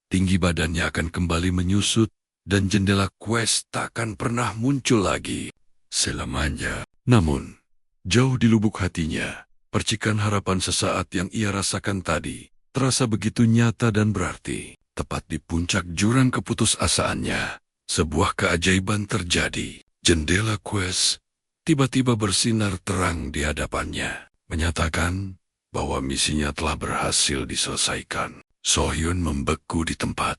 tinggi badannya akan kembali menyusut, dan jendela quest takkan pernah muncul lagi selamanya. Namun, jauh di lubuk hatinya, percikan harapan sesaat yang ia rasakan tadi terasa begitu nyata dan berarti. Tepat di puncak jurang keputusasaannya, sebuah keajaiban terjadi. Jendela quest tiba-tiba bersinar terang di hadapannya, menyatakan bahwa misinya telah berhasil diselesaikan. So-hyun membeku di tempat.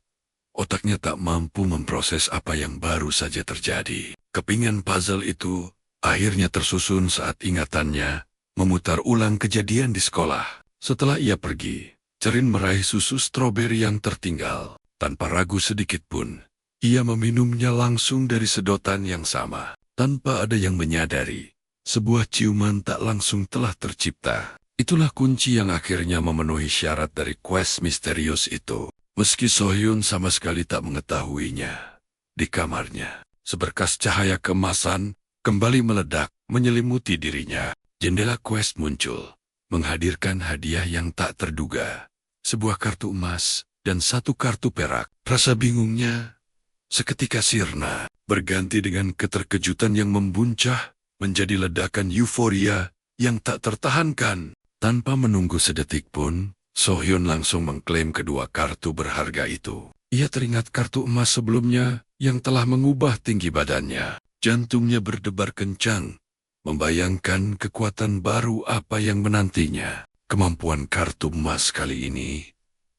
Otaknya tak mampu memproses apa yang baru saja terjadi. Kepingan puzzle itu akhirnya tersusun saat ingatannya memutar ulang kejadian di sekolah. Setelah ia pergi, Cerin meraih susu stroberi yang tertinggal. Tanpa ragu sedikit pun, ia meminumnya langsung dari sedotan yang sama. Tanpa ada yang menyadari, sebuah ciuman tak langsung telah tercipta. Itulah kunci yang akhirnya memenuhi syarat dari quest misterius itu. Meski So-hyun sama sekali tak mengetahuinya. Di kamarnya, seberkas cahaya keemasan kembali meledak, menyelimuti dirinya. Jendela quest muncul, menghadirkan hadiah yang tak terduga. Sebuah kartu emas dan satu kartu perak. Rasa bingungnya seketika sirna, berganti dengan keterkejutan yang membuncah, menjadi ledakan euforia yang tak tertahankan. Tanpa menunggu sedetik pun, So-hyun langsung mengklaim kedua kartu berharga itu. Ia teringat kartu emas sebelumnya yang telah mengubah tinggi badannya. Jantungnya berdebar kencang, membayangkan kekuatan baru apa yang menantinya. Kemampuan kartu emas kali ini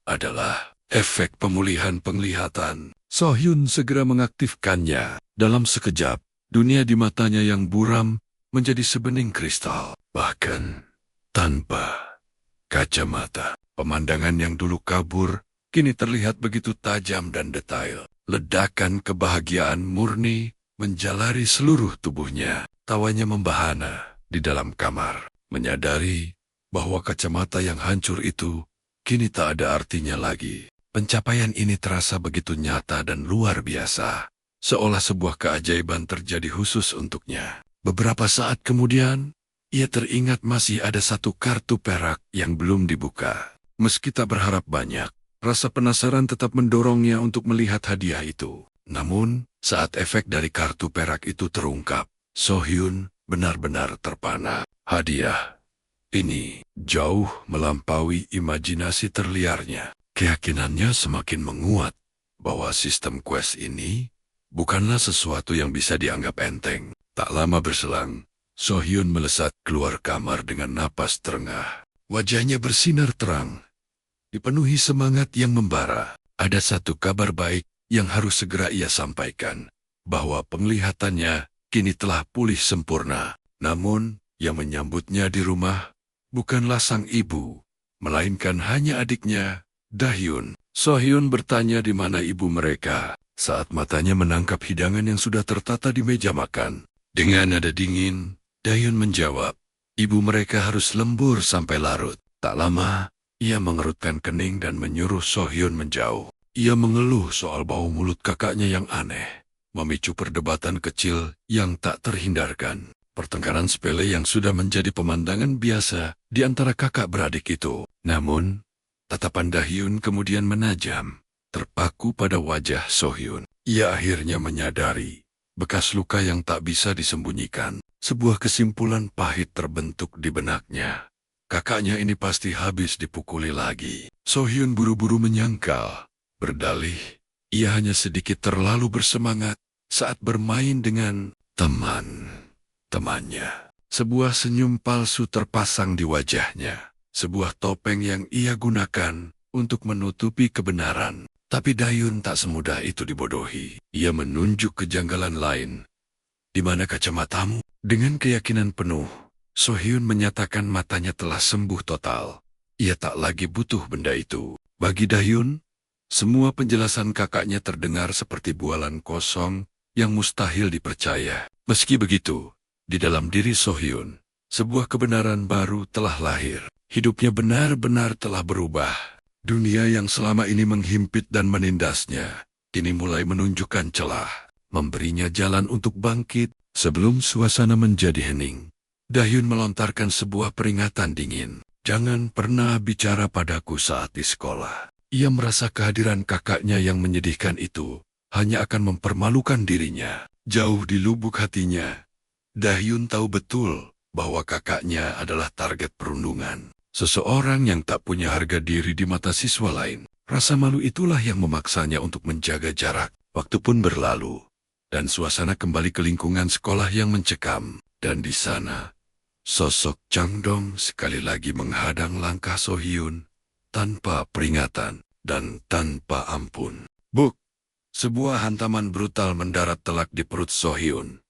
adalah efek pemulihan penglihatan. So-hyun segera mengaktifkannya. Dalam sekejap, dunia di matanya yang buram menjadi sebening kristal. Bahkan tanpa kacamata, pemandangan yang dulu kabur kini terlihat begitu tajam dan detail. Ledakan kebahagiaan murni menjalari seluruh tubuhnya. Tawanya membahana di dalam kamar, menyadari bahwa kacamata yang hancur itu kini tak ada artinya lagi. Pencapaian ini terasa begitu nyata dan luar biasa, seolah sebuah keajaiban terjadi khusus untuknya. Beberapa saat kemudian, ia teringat masih ada satu kartu perak yang belum dibuka. Meski tak berharap banyak, rasa penasaran tetap mendorongnya untuk melihat hadiah itu. Namun, saat efek dari kartu perak itu terungkap, So-hyun benar-benar terpana. Hadiah ini jauh melampaui imajinasi terliarnya. Keyakinannya semakin menguat bahwa sistem quest ini bukanlah sesuatu yang bisa dianggap enteng. Tak lama berselang, So-hyun melesat keluar kamar dengan napas terengah. Wajahnya bersinar terang, dipenuhi semangat yang membara. Ada satu kabar baik yang harus segera ia sampaikan, bahwa penglihatannya kini telah pulih sempurna. Namun, yang menyambutnya di rumah bukanlah sang ibu, melainkan hanya adiknya, Dahyun. So-hyun bertanya di mana ibu mereka, saat matanya menangkap hidangan yang sudah tertata di meja makan. Dengan nada dingin, Dahyun menjawab, ibu mereka harus lembur sampai larut. Tak lama, ia mengerutkan kening dan menyuruh So-hyun menjauh. Ia mengeluh soal bau mulut kakaknya yang aneh, memicu perdebatan kecil yang tak terhindarkan. Pertengkaran sepele yang sudah menjadi pemandangan biasa di antara kakak beradik itu. Namun, tatapan Dahyun kemudian menajam, terpaku pada wajah So-hyun. Ia akhirnya menyadari bekas luka yang tak bisa disembunyikan. Sebuah kesimpulan pahit terbentuk di benaknya. Kakaknya ini pasti habis dipukuli lagi. So-hyun buru-buru menyangkal, berdalih, ia hanya sedikit terlalu bersemangat saat bermain dengan temannya. Sebuah senyum palsu terpasang di wajahnya, sebuah topeng yang ia gunakan untuk menutupi kebenaran. Tapi Dahyun tak semudah itu dibodohi. Ia menunjuk kejanggalan lain. Di mana kacamatamu? Dengan keyakinan penuh, So-hyun menyatakan matanya telah sembuh total. Ia tak lagi butuh benda itu. Bagi Dahyun, semua penjelasan kakaknya terdengar seperti bualan kosong yang mustahil dipercaya. Meski begitu, di dalam diri So-hyun, Sebuah kebenaran baru telah lahir. Hidupnya benar-benar telah berubah. Dunia yang selama ini menghimpit dan menindasnya, kini mulai menunjukkan celah, memberinya jalan untuk bangkit sebelum suasana menjadi hening. Dahyun melontarkan sebuah peringatan dingin. Jangan pernah bicara padaku saat di sekolah. Ia merasa kehadiran kakaknya yang menyedihkan itu hanya akan mempermalukan dirinya. Jauh di lubuk hatinya, Dahyun tahu betul bahwa kakaknya adalah target perundungan. Seseorang yang tak punya harga diri di mata siswa lain. Rasa malu itulah yang memaksanya untuk menjaga jarak. Waktu pun berlalu, dan suasana kembali ke lingkungan sekolah yang mencekam. Dan di sana, sosok Changdong sekali lagi menghadang langkah Sohyun tanpa peringatan dan tanpa ampun. Buk! Sebuah hantaman brutal mendarat telak di perut Sohyun,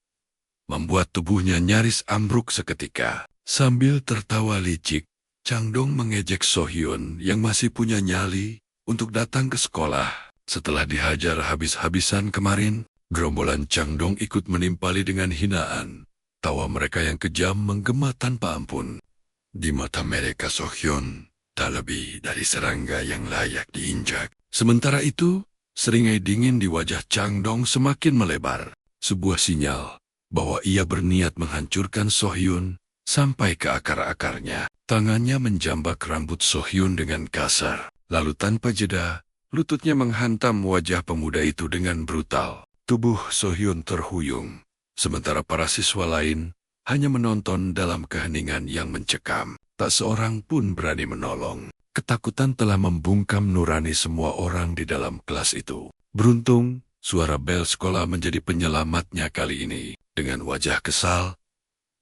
membuat tubuhnya nyaris ambruk seketika. Sambil tertawa licik, Changdong mengejek Sohyun yang masih punya nyali untuk datang ke sekolah. Setelah dihajar habis-habisan kemarin, gerombolan Changdong ikut menimpali dengan hinaan. Tawa mereka yang kejam menggema tanpa ampun. Di mata mereka Sohyun tak lebih dari serangga yang layak diinjak. Sementara itu, seringai dingin di wajah Changdong semakin melebar. Sebuah sinyal bahwa ia berniat menghancurkan Sohyun sampai ke akar-akarnya. Tangannya menjambak rambut Sohyun dengan kasar. Lalu tanpa jeda, lututnya menghantam wajah pemuda itu dengan brutal. Tubuh Sohyun terhuyung. Sementara para siswa lain hanya menonton dalam keheningan yang mencekam. Tak seorang pun berani menolong. Ketakutan telah membungkam nurani semua orang di dalam kelas itu. Beruntung, suara bel sekolah menjadi penyelamatnya kali ini. Dengan wajah kesal,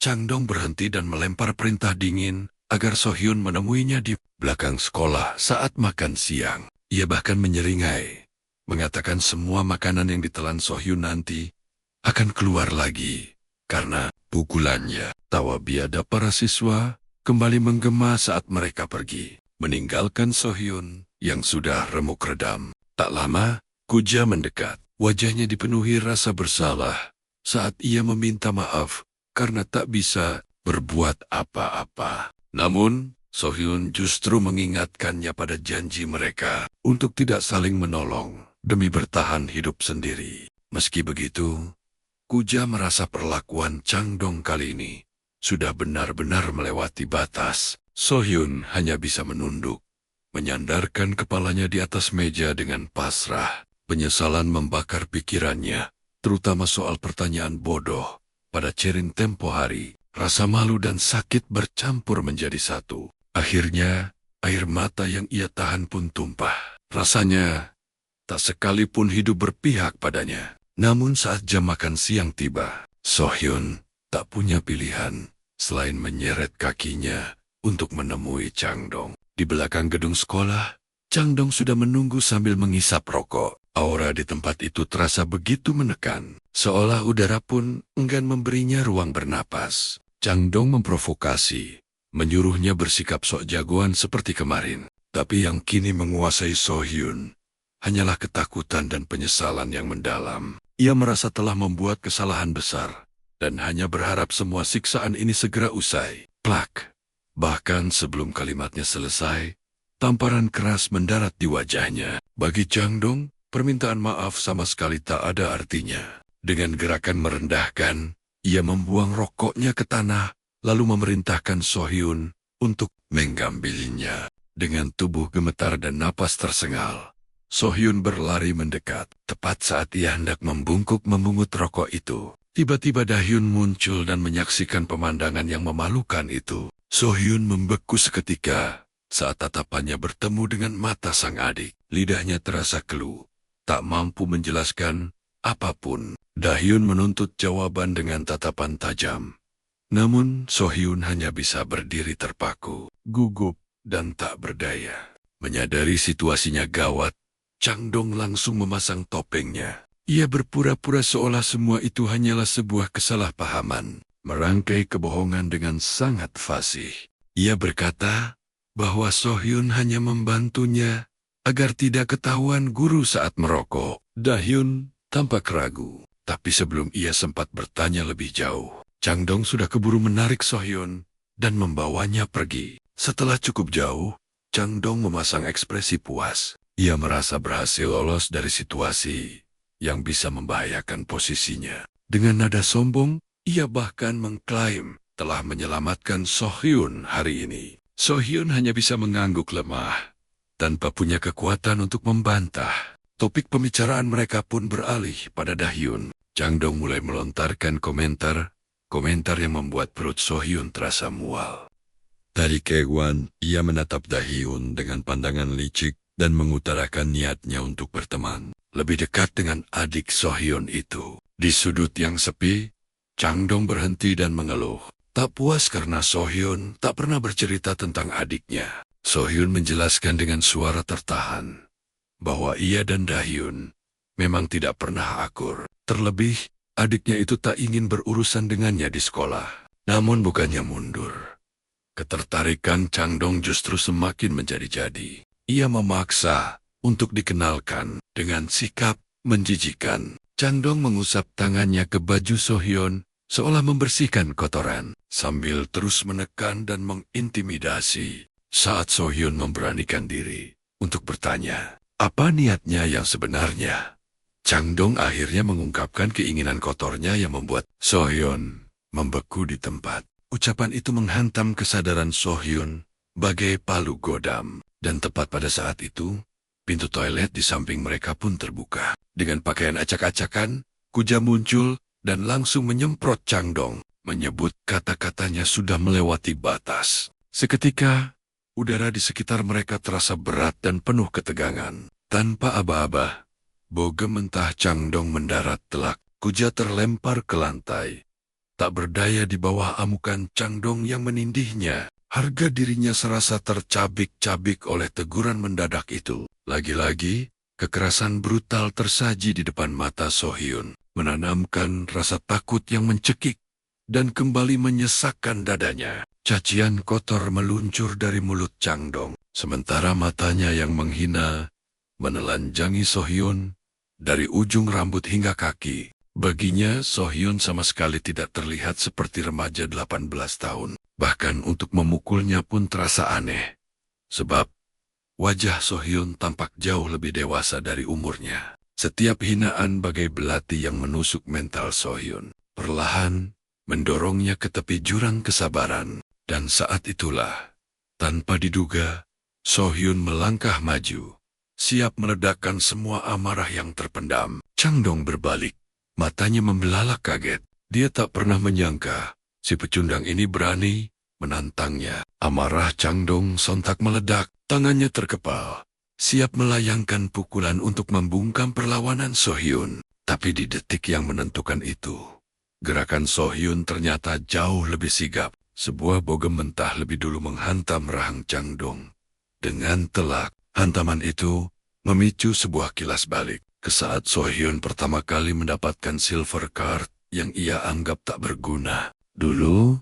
Changdong berhenti dan melempar perintah dingin agar Sohyun menemuinya di belakang sekolah saat makan siang. Ia bahkan menyeringai, mengatakan semua makanan yang ditelan Sohyun nanti akan keluar lagi karena pukulannya. Tawa biadab para siswa kembali menggema saat mereka pergi, meninggalkan Sohyun yang sudah remuk redam. Tak lama, Kuja mendekat. Wajahnya dipenuhi rasa bersalah saat ia meminta maaf karena tak bisa berbuat apa-apa. Namun, Sohyun justru mengingatkannya pada janji mereka untuk tidak saling menolong demi bertahan hidup sendiri. Meski begitu, Kuja merasa perlakuan Changdong kali ini sudah benar-benar melewati batas. Sohyun hanya bisa menunduk, menyandarkan kepalanya di atas meja dengan pasrah. Penyesalan membakar pikirannya, terutama soal pertanyaan bodoh pada Cherin tempo hari. Rasa malu dan sakit bercampur menjadi satu. Akhirnya, air mata yang ia tahan pun tumpah. Rasanya tak sekalipun hidup berpihak padanya. Namun saat jam makan siang tiba, Sohyun tak punya pilihan selain menyeret kakinya untuk menemui Changdong. Di belakang gedung sekolah, Changdong sudah menunggu sambil mengisap rokok. Aura di tempat itu terasa begitu menekan, seolah udara pun enggan memberinya ruang bernapas. Changdong memprovokasi, menyuruhnya bersikap sok jagoan seperti kemarin. Tapi yang kini menguasai Sohyun hanyalah ketakutan dan penyesalan yang mendalam. Ia merasa telah membuat kesalahan besar dan hanya berharap semua siksaan ini segera usai. Plak! Bahkan sebelum kalimatnya selesai, tamparan keras mendarat di wajahnya. Bagi Changdong, permintaan maaf sama sekali tak ada artinya. Dengan gerakan merendahkan, ia membuang rokoknya ke tanah, lalu memerintahkan Sohyun untuk mengambilnya. Dengan tubuh gemetar dan napas tersengal, Sohyun berlari mendekat. Tepat saat ia hendak membungkuk memungut rokok itu, tiba-tiba Dahyun muncul dan menyaksikan pemandangan yang memalukan itu. Sohyun membeku seketika saat tatapannya bertemu dengan mata sang adik. Lidahnya terasa keluh, tak mampu menjelaskan apapun. Dahyun menuntut jawaban dengan tatapan tajam. Namun Sohyun hanya bisa berdiri terpaku, gugup, dan tak berdaya. Menyadari situasinya gawat, Changdong langsung memasang topengnya. Ia berpura-pura seolah semua itu hanyalah sebuah kesalahpahaman, merangkai kebohongan dengan sangat fasih. Ia berkata bahwa Sohyun hanya membantunya agar tidak ketahuan guru saat merokok. Dahyun tampak ragu, tapi sebelum ia sempat bertanya lebih jauh, Changdong sudah keburu menarik Sohyun dan membawanya pergi. Setelah cukup jauh, Chang Dong memasang ekspresi puas. Ia merasa berhasil lolos dari situasi yang bisa membahayakan posisinya. Dengan nada sombong, ia bahkan mengklaim telah menyelamatkan So-hyun hari ini. So-hyun hanya bisa mengangguk lemah, tanpa punya kekuatan untuk membantah. Topik pembicaraan mereka pun beralih pada Da-hyun. Chang Dong mulai melontarkan komentar yang membuat perut So-hyun terasa mual. Dari kejauhan, ia menatap Da-hyun dengan pandangan licik dan mengutarakan niatnya untuk berteman lebih dekat dengan adik So-hyun itu. Di sudut yang sepi, Chang Dong berhenti dan mengeluh. Tak puas karena So-hyun tak pernah bercerita tentang adiknya. So-hyun menjelaskan dengan suara tertahan bahwa ia dan Da-hyun memang tidak pernah akur. Terlebih, adiknya itu tak ingin berurusan dengannya di sekolah. Namun bukannya mundur. Ketertarikan Chang Dong justru semakin menjadi-jadi. Ia memaksa untuk dikenalkan dengan sikap menjijikan. Chang Dong mengusap tangannya ke baju So-hyun seolah membersihkan kotoran, sambil terus menekan dan mengintimidasi. Saat So-hyun memberanikan diri untuk bertanya, apa niatnya yang sebenarnya? Chang Dong akhirnya mengungkapkan keinginan kotornya yang membuat So-hyun membeku di tempat. Ucapan itu menghantam kesadaran So-hyun bagai palu godam. Dan tepat pada saat itu, pintu toilet di samping mereka pun terbuka. Dengan pakaian acak-acakan, Kuja muncul dan langsung menyemprot Chang Dong, menyebut kata-katanya sudah melewati batas. Seketika, udara di sekitar mereka terasa berat dan penuh ketegangan. Tanpa aba-aba, bogem mentah Chang Dong mendarat telak. Kuja terlempar ke lantai. Tak berdaya di bawah amukan Chang Dong yang menindihnya. Harga dirinya serasa tercabik-cabik oleh teguran mendadak itu. Lagi-lagi, kekerasan brutal tersaji di depan mata So-hyun, menanamkan rasa takut yang mencekik dan kembali menyesakkan dadanya. Cacian kotor meluncur dari mulut Chang Dong, sementara matanya yang menghina menelanjangi So-hyun dari ujung rambut hingga kaki. Baginya, So-hyun sama sekali tidak terlihat seperti remaja 18 tahun. Bahkan untuk memukulnya pun terasa aneh. Sebab, wajah So-hyun tampak jauh lebih dewasa dari umurnya. Setiap hinaan bagai belati yang menusuk mental So-hyun, perlahan mendorongnya ke tepi jurang kesabaran. Dan saat itulah, tanpa diduga, So-hyun melangkah maju, siap meledakkan semua amarah yang terpendam. Chang Dong berbalik. Matanya membelalak kaget. Dia tak pernah menyangka si pecundang ini berani menantangnya. Amarah Chang Dong sontak meledak. Tangannya terkepal, siap melayangkan pukulan untuk membungkam perlawanan So-hyun. Tapi di detik yang menentukan itu, gerakan So-hyun ternyata jauh lebih sigap. Sebuah bogem mentah lebih dulu menghantam rahang Chang Dong. Dengan telak, hantaman itu memicu sebuah kilas balik. Ke saat So-hyun pertama kali mendapatkan silver card yang ia anggap tak berguna. Dulu,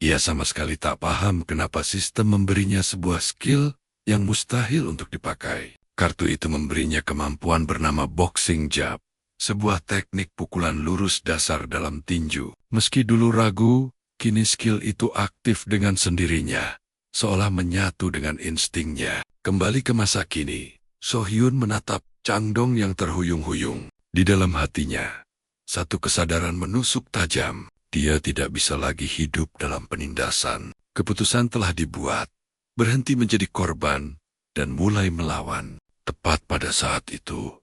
ia sama sekali tak paham kenapa sistem memberinya sebuah skill yang mustahil untuk dipakai. Kartu itu memberinya kemampuan bernama boxing jab, sebuah teknik pukulan lurus dasar dalam tinju. Meski dulu ragu, kini skill itu aktif dengan sendirinya, seolah menyatu dengan instingnya. Kembali ke masa kini, So-hyun menatap Chang Dong yang terhuyung-huyung. Di dalam hatinya, satu kesadaran menusuk tajam. Dia tidak bisa lagi hidup dalam penindasan. Keputusan telah dibuat, berhenti menjadi korban, dan mulai melawan. Tepat pada saat itu,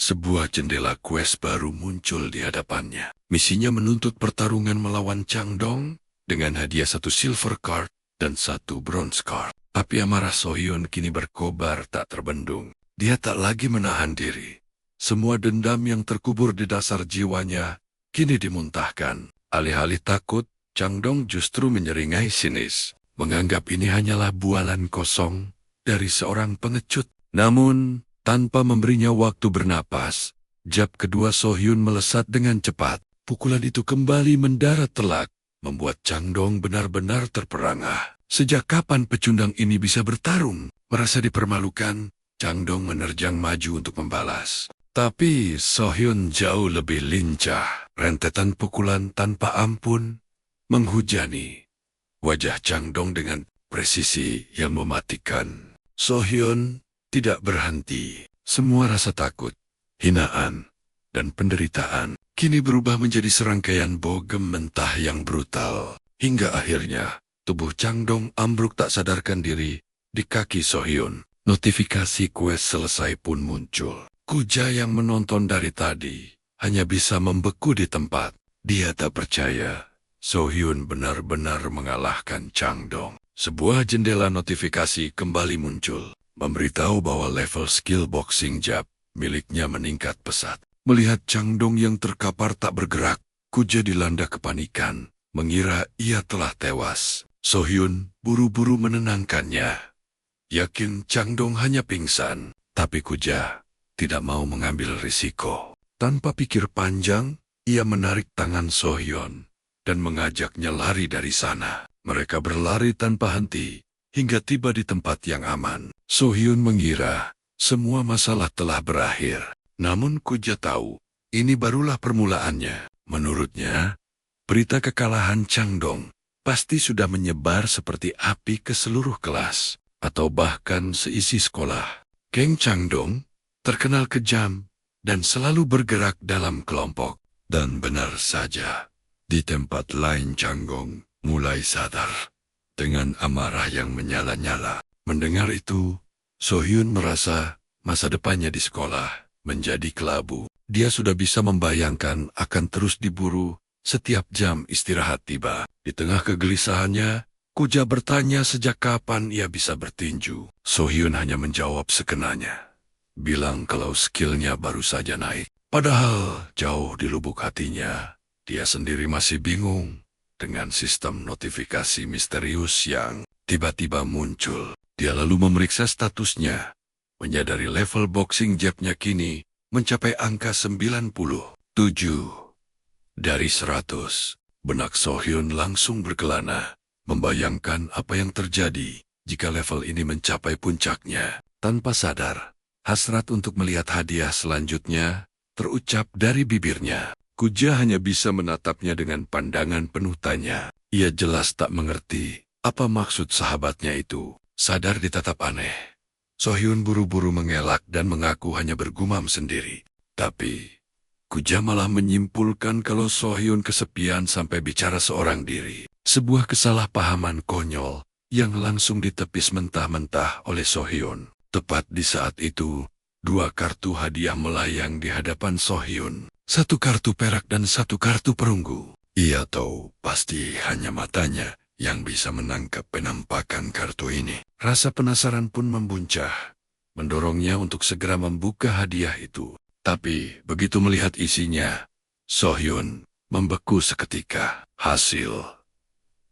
sebuah jendela quest baru muncul di hadapannya. Misinya menuntut pertarungan melawan Chang Dong dengan hadiah 1 silver card dan 1 bronze card. Api amarah So-hyun kini berkobar tak terbendung. Dia tak lagi menahan diri. Semua dendam yang terkubur di dasar jiwanya kini dimuntahkan. Alih-alih takut, Chang Dong justru menyeringai sinis, menganggap ini hanyalah bualan kosong dari seorang pengecut. Namun, tanpa memberinya waktu bernapas, jab kedua So-hyun melesat dengan cepat. Pukulan itu kembali mendarat telak, membuat Chang Dong benar-benar terperangah. Sejak kapan pecundang ini bisa bertarung? Merasa dipermalukan, Chang Dong menerjang maju untuk membalas. Tapi So-hyun jauh lebih lincah. Rentetan pukulan tanpa ampun menghujani wajah Changdong dengan presisi yang mematikan. Sohyun tidak berhenti. Semua rasa takut, hinaan, dan penderitaan kini berubah menjadi serangkaian bogem mentah yang brutal. Hingga akhirnya, tubuh Changdong ambruk tak sadarkan diri di kaki Sohyun. Notifikasi quest selesai pun muncul. Kuja yang menonton dari tadi hanya bisa membeku di tempat. Dia tak percaya Sohyun benar-benar mengalahkan Changdong. Sebuah jendela notifikasi kembali muncul, memberitahu bahwa level skill boxing jab miliknya meningkat pesat. Melihat Changdong yang terkapar tak bergerak, Kuja dilanda kepanikan, mengira ia telah tewas. Sohyun buru-buru menenangkannya. Yakin Changdong hanya pingsan, tapi Kuja tidak mau mengambil risiko. Tanpa pikir panjang, ia menarik tangan Sohyun dan mengajaknya lari dari sana. Mereka berlari tanpa henti hingga tiba di tempat yang aman. Sohyun mengira semua masalah telah berakhir. Namun Kuja tahu, ini barulah permulaannya. Menurutnya, berita kekalahan Changdong pasti sudah menyebar seperti api ke seluruh kelas, atau bahkan seisi sekolah. Geng Changdong terkenal kejam dan selalu bergerak dalam kelompok. Dan benar saja, di tempat lain Changdong mulai sadar dengan amarah yang menyala-nyala. Mendengar itu, Sohyun merasa masa depannya di sekolah menjadi kelabu. Dia sudah bisa membayangkan akan terus diburu setiap jam istirahat tiba. Di tengah kegelisahannya, Kuja bertanya sejak kapan ia bisa bertinju. Sohyun hanya menjawab sekenanya, bilang kalau skillnya baru saja naik. Padahal jauh di lubuk hatinya, dia sendiri masih bingung dengan sistem notifikasi misterius yang tiba-tiba muncul. Dia lalu memeriksa statusnya, menyadari level boxing jabnya kini mencapai angka 97 dari 100. Benak Sohyun langsung berkelana, membayangkan apa yang terjadi jika level ini mencapai puncaknya. Tanpa sadar, hasrat untuk melihat hadiah selanjutnya terucap dari bibirnya. Kuja hanya bisa menatapnya dengan pandangan penuh tanya. Ia jelas tak mengerti apa maksud sahabatnya itu. Sadar ditatap aneh, Sohyun buru-buru mengelak dan mengaku hanya bergumam sendiri. Tapi Kuja malah menyimpulkan kalau Sohyun kesepian sampai bicara seorang diri. Sebuah kesalahpahaman konyol yang langsung ditepis mentah-mentah oleh Sohyun. Tepat di saat itu, 2 kartu hadiah melayang di hadapan Sohyun. 1 kartu perak dan 1 kartu perunggu. Ia tahu pasti hanya matanya yang bisa menangkap penampakan kartu ini. Rasa penasaran pun membuncah, mendorongnya untuk segera membuka hadiah itu. Tapi begitu melihat isinya, Sohyun membeku seketika. Hasil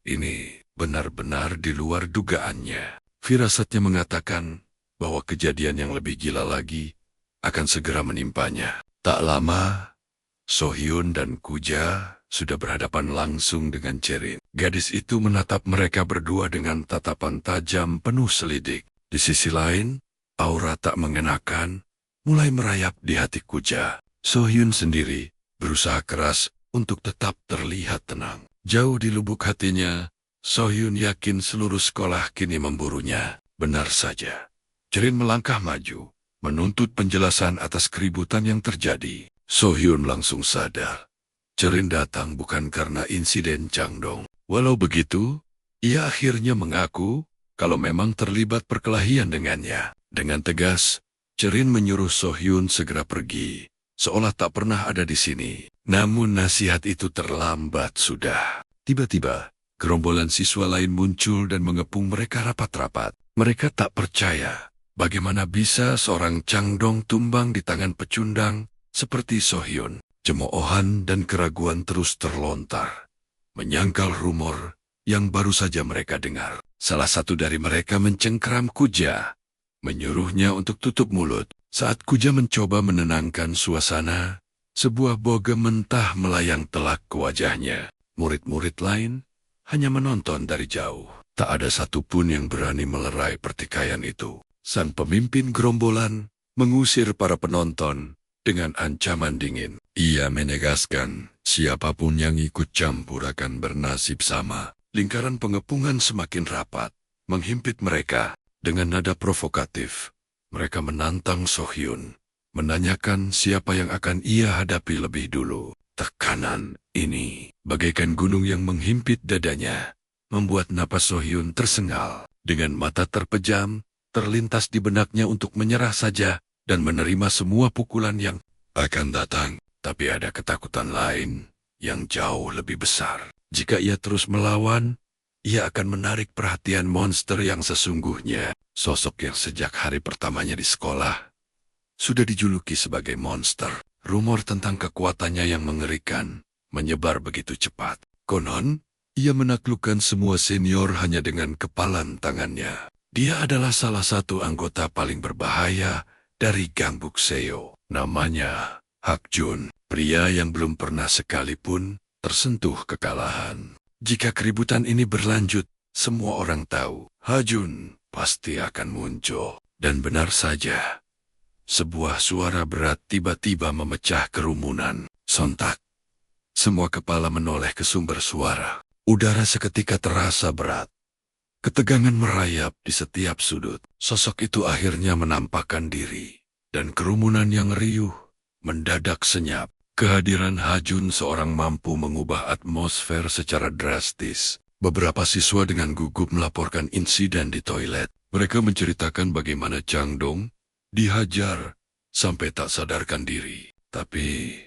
ini benar-benar di luar dugaannya. Firasatnya mengatakan bahwa kejadian yang lebih gila lagi akan segera menimpanya. Tak lama, Sohyun dan Kuja sudah berhadapan langsung dengan Cherin. Gadis itu menatap mereka berdua dengan tatapan tajam penuh selidik. Di sisi lain, aura tak mengenakan mulai merayap di hati Kuja. Sohyun sendiri berusaha keras untuk tetap terlihat tenang. Jauh di lubuk hatinya, Sohyun yakin seluruh sekolah kini memburunya. Benar saja, Cherin melangkah maju, menuntut penjelasan atas keributan yang terjadi. Sohyun langsung sadar, Cherin datang bukan karena insiden Changdong. Walau begitu, ia akhirnya mengaku kalau memang terlibat perkelahian dengannya. Dengan tegas, Cherin menyuruh Sohyun segera pergi, seolah tak pernah ada di sini. Namun nasihat itu terlambat sudah. Tiba-tiba, gerombolan siswa lain muncul dan mengepung mereka rapat-rapat. Mereka tak percaya bagaimana bisa seorang Changdong tumbang di tangan pecundang seperti Sohyun. Cemoohan dan keraguan terus terlontar, menyangkal rumor yang baru saja mereka dengar. Salah satu dari mereka mencengkeram Kuja, menyuruhnya untuk tutup mulut. Saat Kuja mencoba menenangkan suasana, sebuah bogem mentah melayang telak ke wajahnya. Murid-murid lain hanya menonton dari jauh. Tak ada satupun yang berani melerai pertikaian itu. Sang pemimpin gerombolan mengusir para penonton dengan ancaman dingin. Ia menegaskan siapapun yang ikut campur akan bernasib sama. Lingkaran pengepungan semakin rapat, menghimpit mereka. Dengan nada provokatif, mereka menantang Sohyun, menanyakan siapa yang akan ia hadapi lebih dulu. Tekanan ini, bagaikan gunung yang menghimpit dadanya, membuat napas Sohyun tersengal. Dengan mata terpejam, terlintas di benaknya untuk menyerah saja dan menerima semua pukulan yang akan datang. Tapi ada ketakutan lain yang jauh lebih besar. Jika ia terus melawan, ia akan menarik perhatian monster yang sesungguhnya. Sosok yang sejak hari pertamanya di sekolah sudah dijuluki sebagai monster. Rumor tentang kekuatannya yang mengerikan menyebar begitu cepat. Konon, ia menaklukkan semua senior hanya dengan kepalan tangannya. Dia adalah salah satu anggota paling berbahaya dari Gang Bukseo. Namanya Hakjun, pria yang belum pernah sekalipun tersentuh kekalahan. Jika keributan ini berlanjut, semua orang tahu Hakjun pasti akan muncul. Dan benar saja, sebuah suara berat tiba-tiba memecah kerumunan. Sontak, semua kepala menoleh ke sumber suara. Udara seketika terasa berat. Ketegangan merayap di setiap sudut. Sosok itu akhirnya menampakkan diri. Dan kerumunan yang riuh mendadak senyap. Kehadiran Hakjun seorang mampu mengubah atmosfer secara drastis. Beberapa siswa dengan gugup melaporkan insiden di toilet. Mereka menceritakan bagaimana Changdong dihajar sampai tak sadarkan diri. Tapi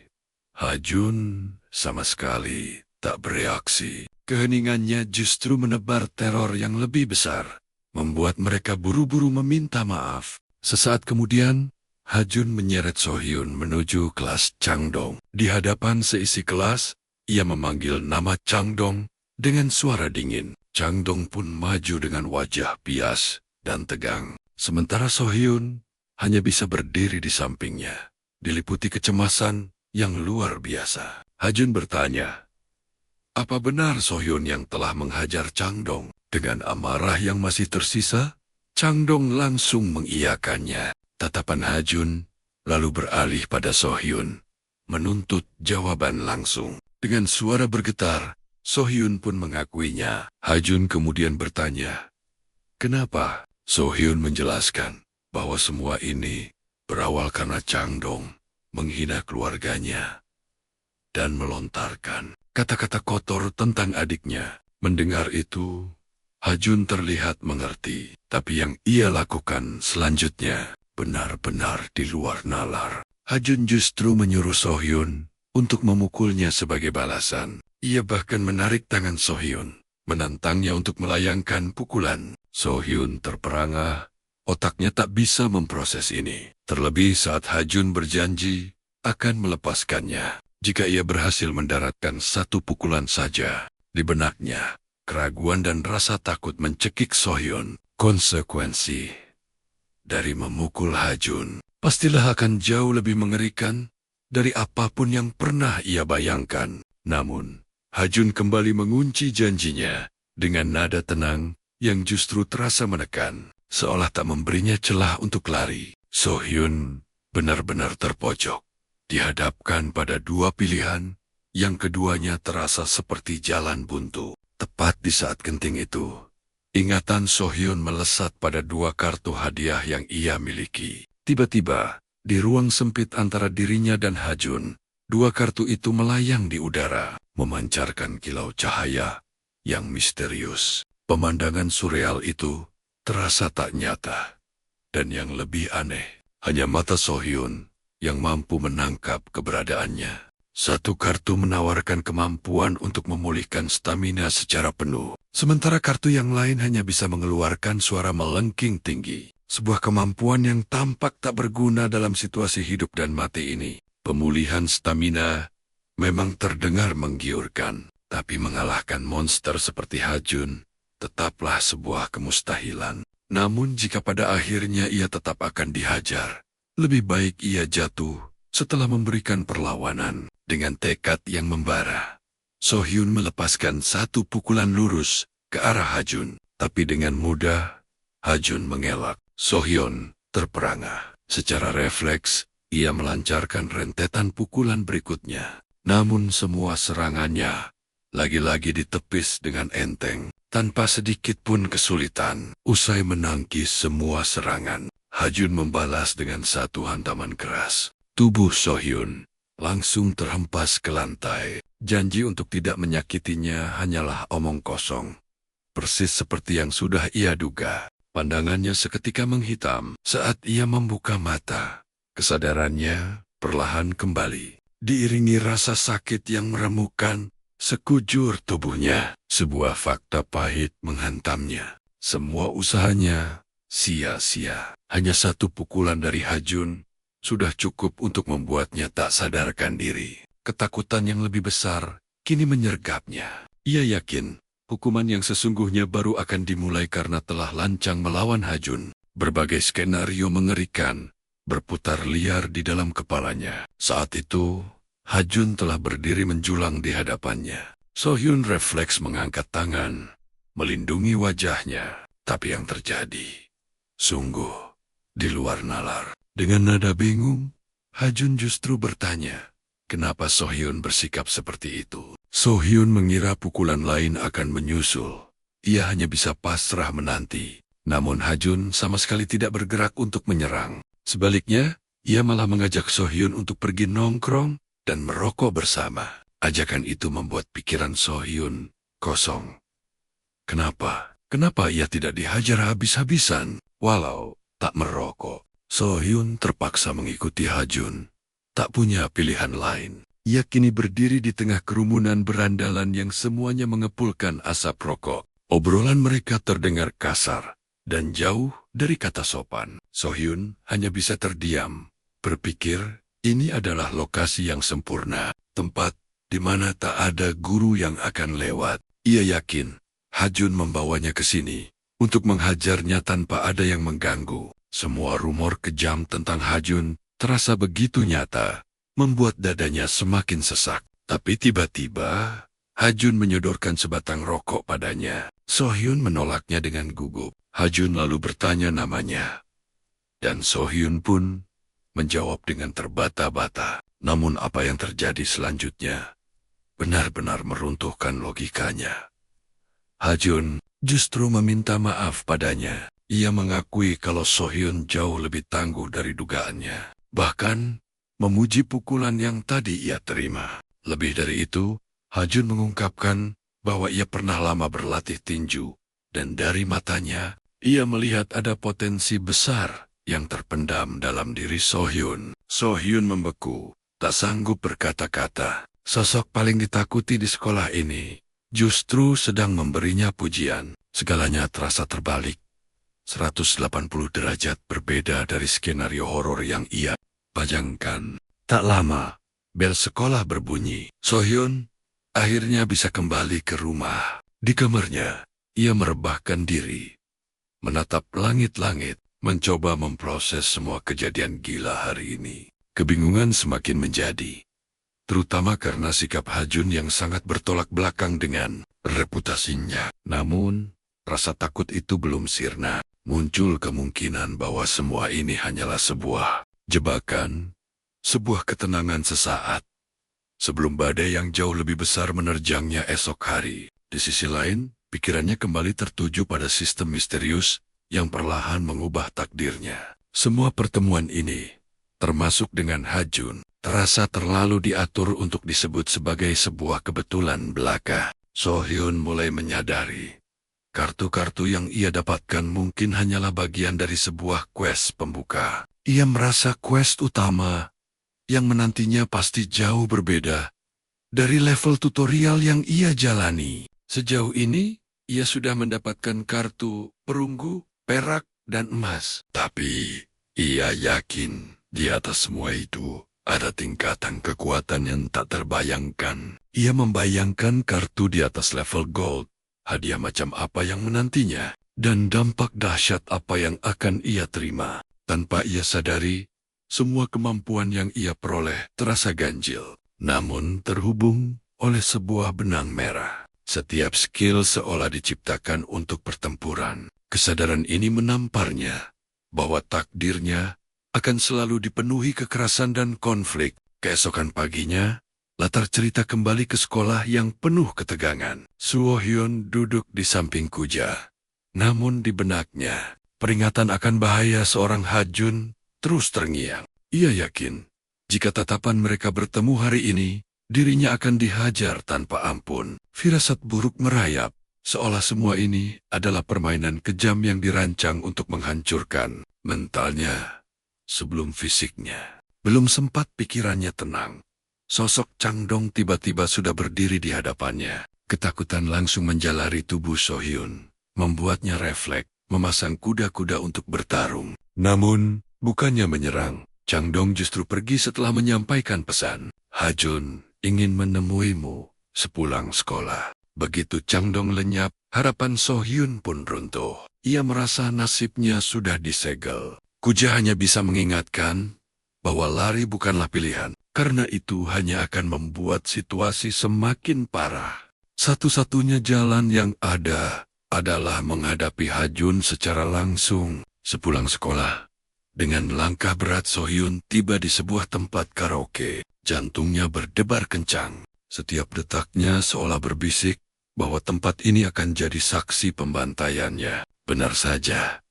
Hakjun sama sekali tak bereaksi. Keheningannya justru menebar teror yang lebih besar, membuat mereka buru-buru meminta maaf. Sesaat kemudian, Hakjun menyeret Sohyun menuju kelas Changdong. Di hadapan seisi kelas, ia memanggil nama Changdong dengan suara dingin. Changdong pun maju dengan wajah bias dan tegang. Sementara Sohyun hanya bisa berdiri di sampingnya, diliputi kecemasan yang luar biasa. Hakjun bertanya, "Apa benar Sohyun yang telah menghajar Changdong?" Dengan amarah yang masih tersisa, Changdong langsung mengiyakannya. Tatapan Hakjun lalu beralih pada Sohyun, menuntut jawaban langsung. Dengan suara bergetar, Sohyun pun mengakuinya. Hakjun kemudian bertanya, "Kenapa?" Sohyun menjelaskan bahwa semua ini berawal karena Changdong menghina keluarganya dan melontarkan kata-kata kotor tentang adiknya. Mendengar itu, Hakjun terlihat mengerti, tapi yang ia lakukan selanjutnya benar-benar di luar nalar. Hakjun justru menyuruh Sohyun untuk memukulnya sebagai balasan. Ia bahkan menarik tangan Sohyun, menantangnya untuk melayangkan pukulan. Sohyun terperangah, otaknya tak bisa memproses ini. Terlebih saat Hakjun berjanji akan melepaskannya jika ia berhasil mendaratkan satu pukulan saja. Di benaknya, keraguan dan rasa takut mencekik Sohyun. Konsekuensi dari memukul Hakjun pastilah akan jauh lebih mengerikan dari apapun yang pernah ia bayangkan. Namun, Hakjun kembali mengunci janjinya dengan nada tenang yang justru terasa menekan, seolah tak memberinya celah untuk lari. Sohyun benar-benar terpojok, dihadapkan pada dua pilihan yang keduanya terasa seperti jalan buntu. Tepat di saat genting itu, ingatan Sohyun melesat pada dua kartu hadiah yang ia miliki. Tiba-tiba, di ruang sempit antara dirinya dan Hakjun, dua kartu itu melayang di udara, memancarkan kilau cahaya yang misterius. Pemandangan surreal itu terasa tak nyata. Dan yang lebih aneh, hanya mata Sohyun yang mampu menangkap keberadaannya. Satu kartu menawarkan kemampuan untuk memulihkan stamina secara penuh. Sementara kartu yang lain hanya bisa mengeluarkan suara melengking tinggi. Sebuah kemampuan yang tampak tak berguna dalam situasi hidup dan mati ini. Pemulihan stamina memang terdengar menggiurkan. Tapi mengalahkan monster seperti Hakjun tetaplah sebuah kemustahilan. Namun jika pada akhirnya ia tetap akan dihajar, lebih baik ia jatuh setelah memberikan perlawanan. Dengan tekad yang membara, Sohyun melepaskan satu pukulan lurus ke arah Hakjun. Tapi dengan mudah, Hakjun mengelak. Sohyun terperangah. Secara refleks, ia melancarkan rentetan pukulan berikutnya. Namun semua serangannya lagi-lagi ditepis dengan enteng, tanpa sedikit pun kesulitan. Usai menangkis semua serangan, Hajun membalas dengan satu hantaman keras. Tubuh Sohyun langsung terhempas ke lantai. Janji untuk tidak menyakitinya hanyalah omong kosong. Persis seperti yang sudah ia duga. Pandangannya seketika menghitam saat ia membuka mata. Kesadarannya perlahan kembali, diiringi rasa sakit yang meremukkan sekujur tubuhnya. Sebuah fakta pahit menghantamnya. Semua usahanya sia-sia. Hanya satu pukulan dari Hajun sudah cukup untuk membuatnya tak sadarkan diri. Ketakutan yang lebih besar kini menyergapnya. Ia yakin hukuman yang sesungguhnya baru akan dimulai karena telah lancang melawan Hajun. Berbagai skenario mengerikan berputar liar di dalam kepalanya. Saat itu, Hajun telah berdiri menjulang di hadapannya. Sohyun refleks mengangkat tangan, melindungi wajahnya. Tapi yang terjadi sungguh di luar nalar. Dengan nada bingung, Hajun justru bertanya, kenapa Sohyun bersikap seperti itu? Sohyun mengira pukulan lain akan menyusul. Ia hanya bisa pasrah menanti. Namun Hajun sama sekali tidak bergerak untuk menyerang. Sebaliknya, ia malah mengajak Sohyun untuk pergi nongkrong dan merokok bersama. Ajakan itu membuat pikiran Sohyun kosong. Kenapa? Kenapa ia tidak dihajar habis-habisan walau tak merokok? Sohyun terpaksa mengikuti Hajun. Tak punya pilihan lain. Ia kini berdiri di tengah kerumunan berandalan yang semuanya mengepulkan asap rokok. Obrolan mereka terdengar kasar dan jauh dari kata sopan. Sohyun hanya bisa terdiam, berpikir ini adalah lokasi yang sempurna, tempat di mana tak ada guru yang akan lewat. Ia yakin Hajun membawanya ke sini untuk menghajarnya tanpa ada yang mengganggu. Semua rumor kejam tentang Hajun terasa begitu nyata, membuat dadanya semakin sesak. Tapi tiba-tiba, Hajun menyodorkan sebatang rokok padanya. Sohyun menolaknya dengan gugup. Hajun lalu bertanya namanya. Dan Sohyun pun menjawab dengan terbata-bata. Namun apa yang terjadi selanjutnya benar-benar meruntuhkan logikanya. Hajun justru meminta maaf padanya. Ia mengakui kalau Sohyun jauh lebih tangguh dari dugaannya. Bahkan, memuji pukulan yang tadi ia terima. Lebih dari itu, Hajun mengungkapkan bahwa ia pernah lama berlatih tinju. Dan dari matanya, ia melihat ada potensi besar yang terpendam dalam diri Sohyun. Sohyun membeku, tak sanggup berkata-kata. Sosok paling ditakuti di sekolah ini justru sedang memberinya pujian. Segalanya terasa terbalik. 180 derajat berbeda dari skenario horor yang ia bayangkan. Tak lama, bel sekolah berbunyi. Sohyun akhirnya bisa kembali ke rumah. Di kamarnya, ia merebahkan diri, menatap langit-langit, mencoba memproses semua kejadian gila hari ini. Kebingungan semakin menjadi, terutama karena sikap Hajun yang sangat bertolak belakang dengan reputasinya. Namun, rasa takut itu belum sirna. Muncul kemungkinan bahwa semua ini hanyalah sebuah jebakan, sebuah ketenangan sesaat, sebelum badai yang jauh lebih besar menerjangnya esok hari. Di sisi lain, pikirannya kembali tertuju pada sistem misterius yang perlahan mengubah takdirnya. Semua pertemuan ini, termasuk dengan Hajun, terasa terlalu diatur untuk disebut sebagai sebuah kebetulan belaka. Sohyun mulai menyadari kartu-kartu yang ia dapatkan mungkin hanyalah bagian dari sebuah quest pembuka. Ia merasa quest utama yang menantinya pasti jauh berbeda dari level tutorial yang ia jalani. Sejauh ini, ia sudah mendapatkan kartu perunggu, perak, dan emas. Tapi, ia yakin di atas semua itu ada tingkatan kekuatan yang tak terbayangkan. Ia membayangkan kartu di atas level gold. Hadiah macam apa yang menantinya, dan dampak dahsyat apa yang akan ia terima. Tanpa ia sadari, semua kemampuan yang ia peroleh terasa ganjil, namun terhubung oleh sebuah benang merah. Setiap skill seolah diciptakan untuk pertempuran. Kesadaran ini menamparnya bahwa takdirnya akan selalu dipenuhi kekerasan dan konflik. Keesokan paginya, Latar cerita kembali ke sekolah yang penuh ketegangan. Suo Hyun duduk di samping Kuja. Namun di benaknya, peringatan akan bahaya seorang Hajun terus terngiang. Ia yakin, jika tatapan mereka bertemu hari ini, dirinya akan dihajar tanpa ampun. Firasat buruk merayap, seolah semua ini adalah permainan kejam yang dirancang untuk menghancurkan mentalnya sebelum fisiknya. Belum sempat pikirannya tenang, sosok Changdong tiba-tiba sudah berdiri di hadapannya. Ketakutan langsung menjalari tubuh So Hyun, membuatnya refleks, memasang kuda-kuda untuk bertarung. Namun, bukannya menyerang, Changdong justru pergi setelah menyampaikan pesan. Hajun ingin menemuimu sepulang sekolah. Begitu Changdong lenyap, harapan So Hyun pun runtuh. Ia merasa nasibnya sudah disegel. Kuja hanya bisa mengingatkan bahwa lari bukanlah pilihan, karena itu hanya akan membuat situasi semakin parah. Satu-satunya jalan yang ada adalah menghadapi Hajun secara langsung. Sepulang sekolah, dengan langkah berat So Hyun tiba di sebuah tempat karaoke. Jantungnya berdebar kencang. Setiap detaknya seolah berbisik bahwa tempat ini akan jadi saksi pembantaiannya. Benar saja,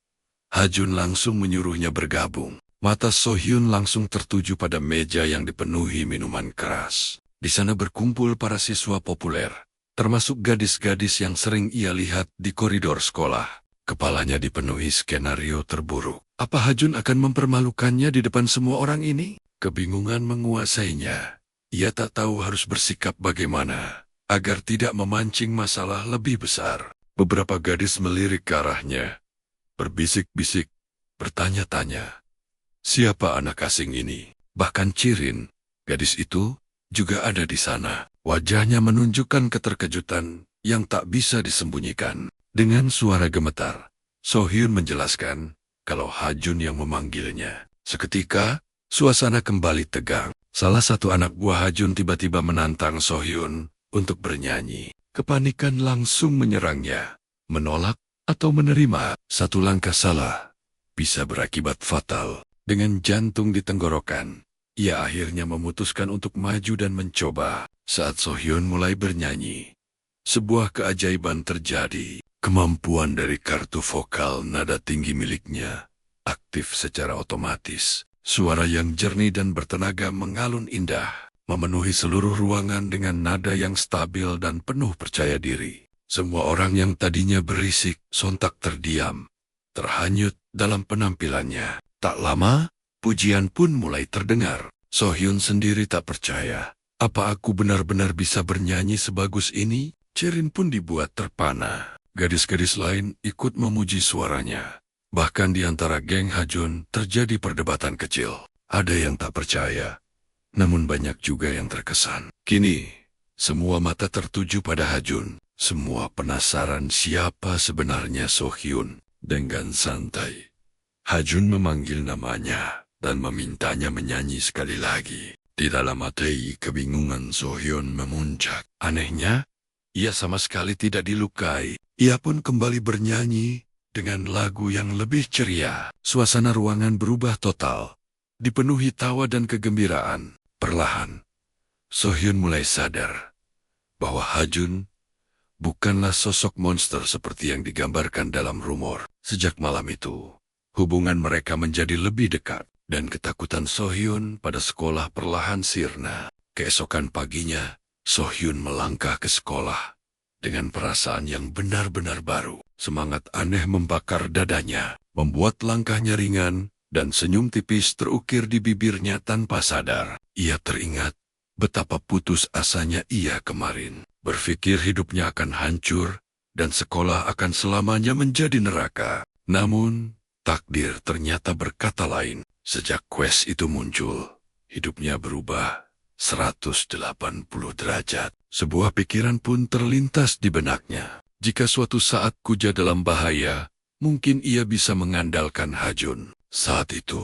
Hajun langsung menyuruhnya bergabung. Mata So Hyun langsung tertuju pada meja yang dipenuhi minuman keras. Di sana berkumpul para siswa populer, termasuk gadis-gadis yang sering ia lihat di koridor sekolah. Kepalanya dipenuhi skenario terburuk. Apa Hajun akan mempermalukannya di depan semua orang ini? Kebingungan menguasainya. Ia tak tahu harus bersikap bagaimana agar tidak memancing masalah lebih besar. Beberapa gadis melirik ke arahnya, berbisik-bisik, bertanya-tanya, siapa anak asing ini? Bahkan Cirin, gadis itu, juga ada di sana. Wajahnya menunjukkan keterkejutan yang tak bisa disembunyikan. Dengan suara gemetar, So Hyun menjelaskan kalau Hajun yang memanggilnya. Seketika, suasana kembali tegang. Salah satu anak buah Hajun tiba-tiba menantang So Hyun untuk bernyanyi. Kepanikan langsung menyerangnya. Menolak atau menerima satu langkah salah bisa berakibat fatal. Dengan jantung di tenggorokan, ia akhirnya memutuskan untuk maju dan mencoba. Saat So Hyun mulai bernyanyi, sebuah keajaiban terjadi. Kemampuan dari kartu vokal nada tinggi miliknya aktif secara otomatis. Suara yang jernih dan bertenaga mengalun indah, memenuhi seluruh ruangan dengan nada yang stabil dan penuh percaya diri. Semua orang yang tadinya berisik sontak terdiam, terhanyut dalam penampilannya. Tak lama, pujian pun mulai terdengar. So Hyun sendiri tak percaya. Apa aku benar-benar bisa bernyanyi sebagus ini? Cirin pun dibuat terpana. Gadis-gadis lain ikut memuji suaranya. Bahkan di antara geng Hajun terjadi perdebatan kecil. Ada yang tak percaya, namun banyak juga yang terkesan. Kini, semua mata tertuju pada Hajun. Semua penasaran siapa sebenarnya So Hyun. Dengan santai, Hajun memanggil namanya dan memintanya menyanyi sekali lagi. Di dalam hati, kebingungan So Hyun memuncak. Anehnya, ia sama sekali tidak dilukai. Ia pun kembali bernyanyi dengan lagu yang lebih ceria. Suasana ruangan berubah total, dipenuhi tawa dan kegembiraan. Perlahan, So Hyun mulai sadar bahwa Hajun bukanlah sosok monster seperti yang digambarkan dalam rumor. Sejak malam itu, hubungan mereka menjadi lebih dekat, dan ketakutan So Hyun pada sekolah perlahan sirna. Keesokan paginya, So Hyun melangkah ke sekolah dengan perasaan yang benar-benar baru. Semangat aneh membakar dadanya, membuat langkahnya ringan, dan senyum tipis terukir di bibirnya tanpa sadar. Ia teringat betapa putus asanya ia kemarin. Berpikir hidupnya akan hancur, dan sekolah akan selamanya menjadi neraka. Namun, takdir ternyata berkata lain. Sejak quest itu muncul, hidupnya berubah 180 derajat. Sebuah pikiran pun terlintas di benaknya. Jika suatu saat Kuja dalam bahaya, mungkin ia bisa mengandalkan Hajun. Saat itu,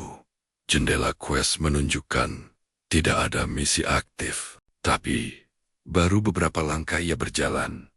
jendela quest menunjukkan tidak ada misi aktif. Tapi, baru beberapa langkah ia berjalan,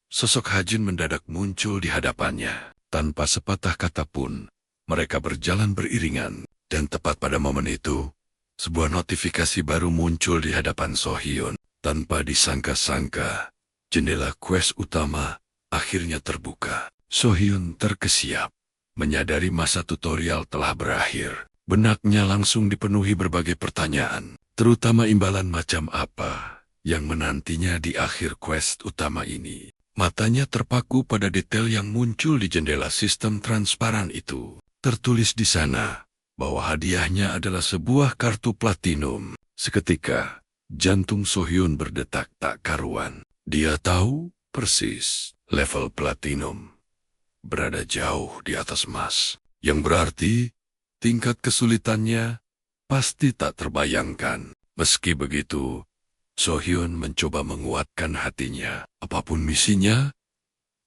sosok Hajun mendadak muncul di hadapannya. Tanpa sepatah kata pun, mereka berjalan beriringan. Dan tepat pada momen itu, sebuah notifikasi baru muncul di hadapan So Hyun. Tanpa disangka-sangka, jendela quest utama akhirnya terbuka. So-hyun terkesiap, menyadari masa tutorial telah berakhir. Benaknya langsung dipenuhi berbagai pertanyaan, terutama imbalan macam apa yang menantinya di akhir quest utama ini. Matanya terpaku pada detail yang muncul di jendela sistem transparan itu. Tertulis di sana bahwa hadiahnya adalah sebuah kartu platinum. Seketika, jantung So-hyun berdetak tak karuan. Dia tahu persis level platinum berada jauh di atas emas, yang berarti tingkat kesulitannya pasti tak terbayangkan. Meski begitu, So-hyun mencoba menguatkan hatinya. Apapun misinya,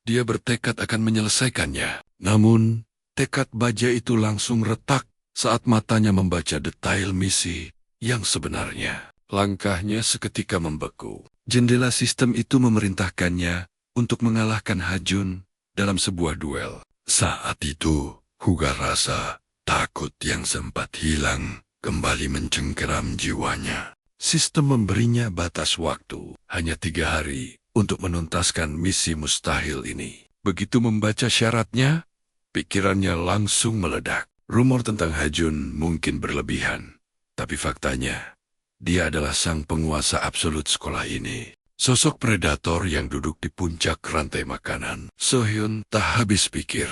dia bertekad akan menyelesaikannya. Namun, tekad baja itu langsung retak saat matanya membaca detail misi yang sebenarnya. Langkahnya seketika membeku. Jendela sistem itu memerintahkannya untuk mengalahkan Hajun dalam sebuah duel. Saat itu, Huga rasa takut yang sempat hilang kembali mencengkeram jiwanya. Sistem memberinya batas waktu, hanya 3 hari, untuk menuntaskan misi mustahil ini. Begitu membaca syaratnya, pikirannya langsung meledak. Rumor tentang Hajun mungkin berlebihan, tapi faktanya, dia adalah sang penguasa absolut sekolah ini. Sosok predator yang duduk di puncak rantai makanan. So-hyun tak habis pikir,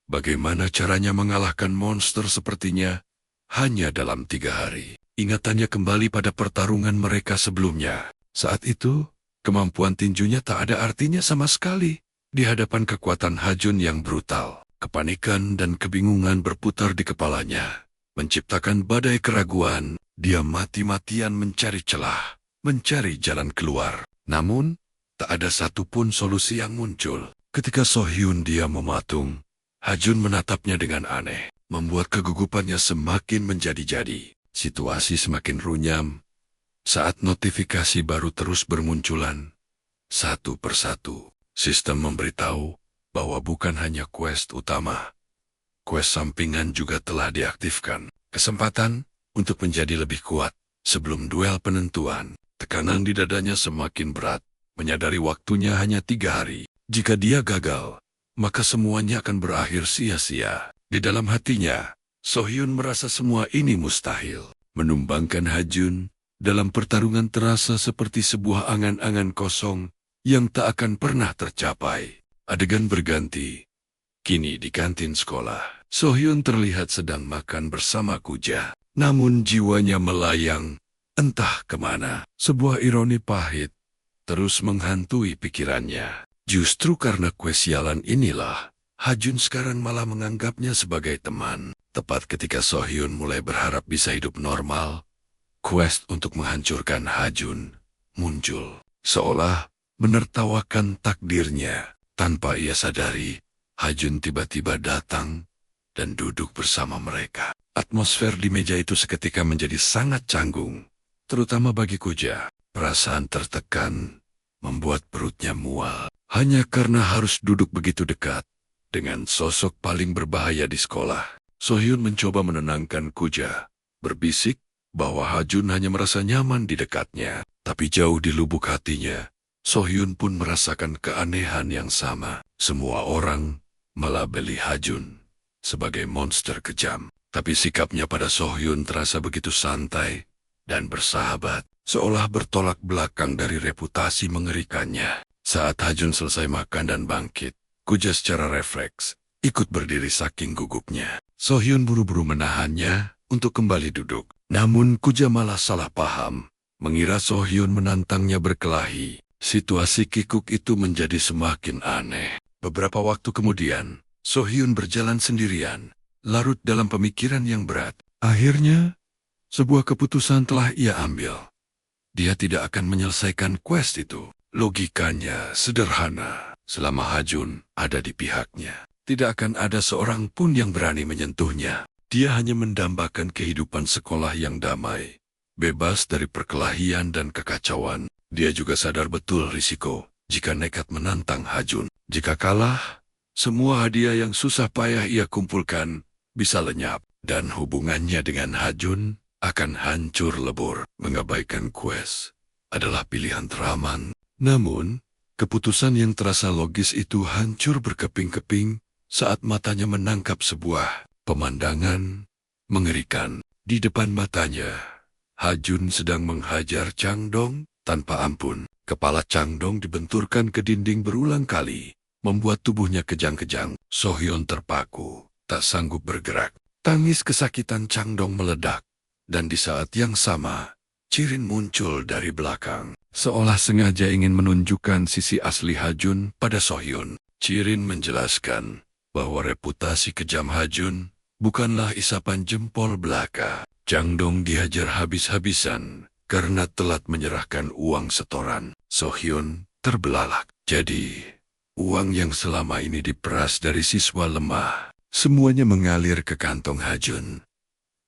bagaimana caranya mengalahkan monster sepertinya hanya dalam 3 hari. Ingatannya kembali pada pertarungan mereka sebelumnya. Saat itu, kemampuan tinjunya tak ada artinya sama sekali di hadapan kekuatan Hajun yang brutal. Kepanikan dan kebingungan berputar di kepalanya, menciptakan badai keraguan. Dia mati-matian mencari celah, mencari jalan keluar. Namun, tak ada satupun solusi yang muncul. Ketika So-hyun diam mematung, Hajun menatapnya dengan aneh, membuat kegugupannya semakin menjadi-jadi. Situasi semakin runyam saat notifikasi baru terus bermunculan. Satu persatu, sistem memberitahu bahwa bukan hanya quest utama, quest sampingan juga telah diaktifkan. Kesempatan untuk menjadi lebih kuat sebelum duel penentuan. Tekanan di dadanya semakin berat, menyadari waktunya hanya 3 hari. Jika dia gagal, maka semuanya akan berakhir sia-sia. Di dalam hatinya, So-hyun merasa semua ini mustahil. Menumbangkan Hajun dalam pertarungan terasa seperti sebuah angan-angan kosong yang tak akan pernah tercapai. Adegan berganti. Kini di kantin sekolah, So-hyun terlihat sedang makan bersama Kuja. Namun jiwanya melayang, entah kemana. Sebuah ironi pahit terus menghantui pikirannya. Justru karena kesialan inilah, Hajun sekarang malah menganggapnya sebagai teman. Tepat ketika So-hyun mulai berharap bisa hidup normal, quest untuk menghancurkan Hajun muncul. Seolah menertawakan takdirnya. Tanpa ia sadari, Hajun tiba-tiba datang dan duduk bersama mereka. Atmosfer di meja itu seketika menjadi sangat canggung, terutama bagi Kuja. Perasaan tertekan membuat perutnya mual, hanya karena harus duduk begitu dekat dengan sosok paling berbahaya di sekolah. So-hyun mencoba menenangkan Kuja, berbisik bahwa Hajun hanya merasa nyaman di dekatnya. Tapi jauh di lubuk hatinya, So-hyun pun merasakan keanehan yang sama. Semua orang melabeli Hajun sebagai monster kejam. Tapi sikapnya pada So-hyun terasa begitu santai dan bersahabat, seolah bertolak belakang dari reputasi mengerikannya. Saat Hajun selesai makan dan bangkit, Kuja secara refleks ikut berdiri saking gugupnya. So-hyun buru-buru menahannya untuk kembali duduk. Namun Kuja malah salah paham, mengira So-hyun menantangnya berkelahi. Situasi kikuk itu menjadi semakin aneh. Beberapa waktu kemudian, So-hyun berjalan sendirian, larut dalam pemikiran yang berat. Akhirnya, sebuah keputusan telah ia ambil. Dia tidak akan menyelesaikan quest itu. Logikanya sederhana. Selama Hajun ada di pihaknya, tidak akan ada seorang pun yang berani menyentuhnya. Dia hanya mendambakan kehidupan sekolah yang damai, bebas dari perkelahian dan kekacauan. Dia juga sadar betul risiko jika nekat menantang Hajun. Jika kalah, semua hadiah yang susah payah ia kumpulkan bisa lenyap, dan hubungannya dengan Hajun akan hancur lebur. Mengabaikan quest adalah pilihan teraman. Namun, keputusan yang terasa logis itu hancur berkeping-keping saat matanya menangkap sebuah pemandangan mengerikan. Di depan matanya, Hajun sedang menghajar Changdong tanpa ampun. Kepala Changdong dibenturkan ke dinding berulang kali, membuat tubuhnya kejang-kejang. Sohyun terpaku, tak sanggup bergerak. Tangis kesakitan Changdong meledak, dan di saat yang sama, Cirin muncul dari belakang, seolah sengaja ingin menunjukkan sisi asli Hajun pada Sohyun. Cirin menjelaskan bahwa reputasi kejam Hajun bukanlah isapan jempol belaka. Changdong dihajar habis-habisan karena telat menyerahkan uang setoran. Sohyun terbelalak. Jadi, uang yang selama ini diperas dari siswa lemah, semuanya mengalir ke kantong Hajun.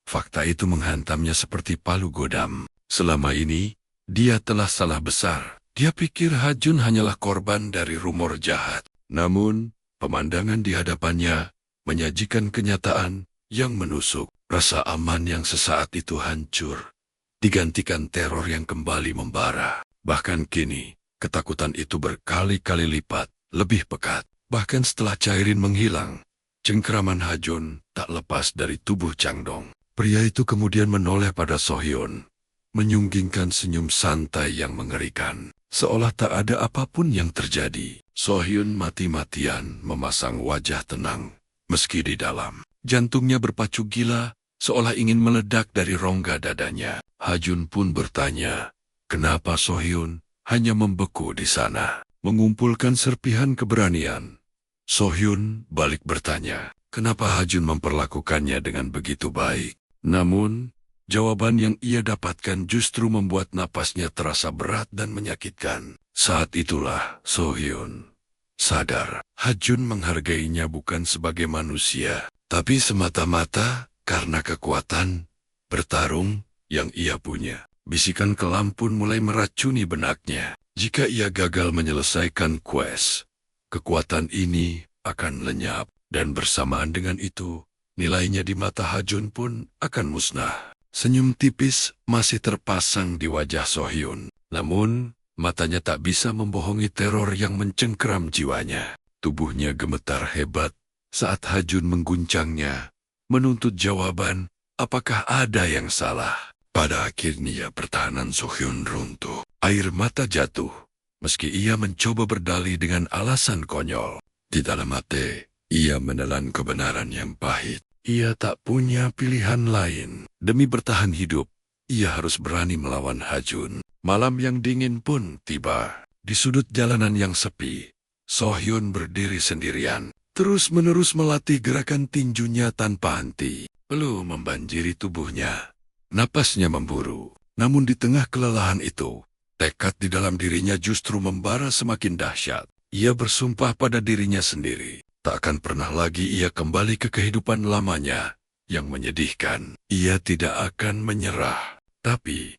Fakta itu menghantamnya seperti palu godam. Selama ini, dia telah salah besar. Dia pikir Hajun hanyalah korban dari rumor jahat. Namun, pemandangan di hadapannya menyajikan kenyataan yang menusuk. Rasa aman yang sesaat itu hancur, digantikan teror yang kembali membara. Bahkan kini, ketakutan itu berkali-kali lipat, lebih pekat. Bahkan setelah cairin menghilang, cengkeraman Hajun tak lepas dari tubuh Changdong. Pria itu kemudian menoleh pada Sohyun, menyunggingkan senyum santai yang mengerikan, seolah tak ada apapun yang terjadi. Sohyun mati-matian memasang wajah tenang, meski di dalam jantungnya berpacu gila, seolah ingin meledak dari rongga dadanya. Hajun pun bertanya, kenapa Sohyun hanya membeku di sana, mengumpulkan serpihan keberanian. Sohyun balik bertanya, kenapa Hajun memperlakukannya dengan begitu baik. Namun, jawaban yang ia dapatkan justru membuat napasnya terasa berat dan menyakitkan. Saat itulah Sohyun sadar, Hajun menghargainya bukan sebagai manusia, tapi semata-mata karena kekuatan bertarung yang ia punya. Bisikan kelam pun mulai meracuni benaknya. Jika ia gagal menyelesaikan quest, kekuatan ini akan lenyap, dan bersamaan dengan itu, nilainya di mata Hajun pun akan musnah. Senyum tipis masih terpasang di wajah Sohyun, namun matanya tak bisa membohongi teror yang mencengkeram jiwanya. Tubuhnya gemetar hebat saat Hajun mengguncangnya, menuntut jawaban, apakah ada yang salah. Pada akhirnya pertahanan Sohyun runtuh. Air mata jatuh, meski ia mencoba berdalih dengan alasan konyol. Di dalam hati, ia menelan kebenaran yang pahit. Ia tak punya pilihan lain. Demi bertahan hidup, ia harus berani melawan Hajun. Malam yang dingin pun tiba. Di sudut jalanan yang sepi, Sohyun berdiri sendirian, terus-menerus melatih gerakan tinjunya tanpa henti. Peluh membanjiri tubuhnya, napasnya memburu. Namun di tengah kelelahan itu, tekad di dalam dirinya justru membara semakin dahsyat. Ia bersumpah pada dirinya sendiri, tak akan pernah lagi ia kembali ke kehidupan lamanya yang menyedihkan. Ia tidak akan menyerah. Tapi,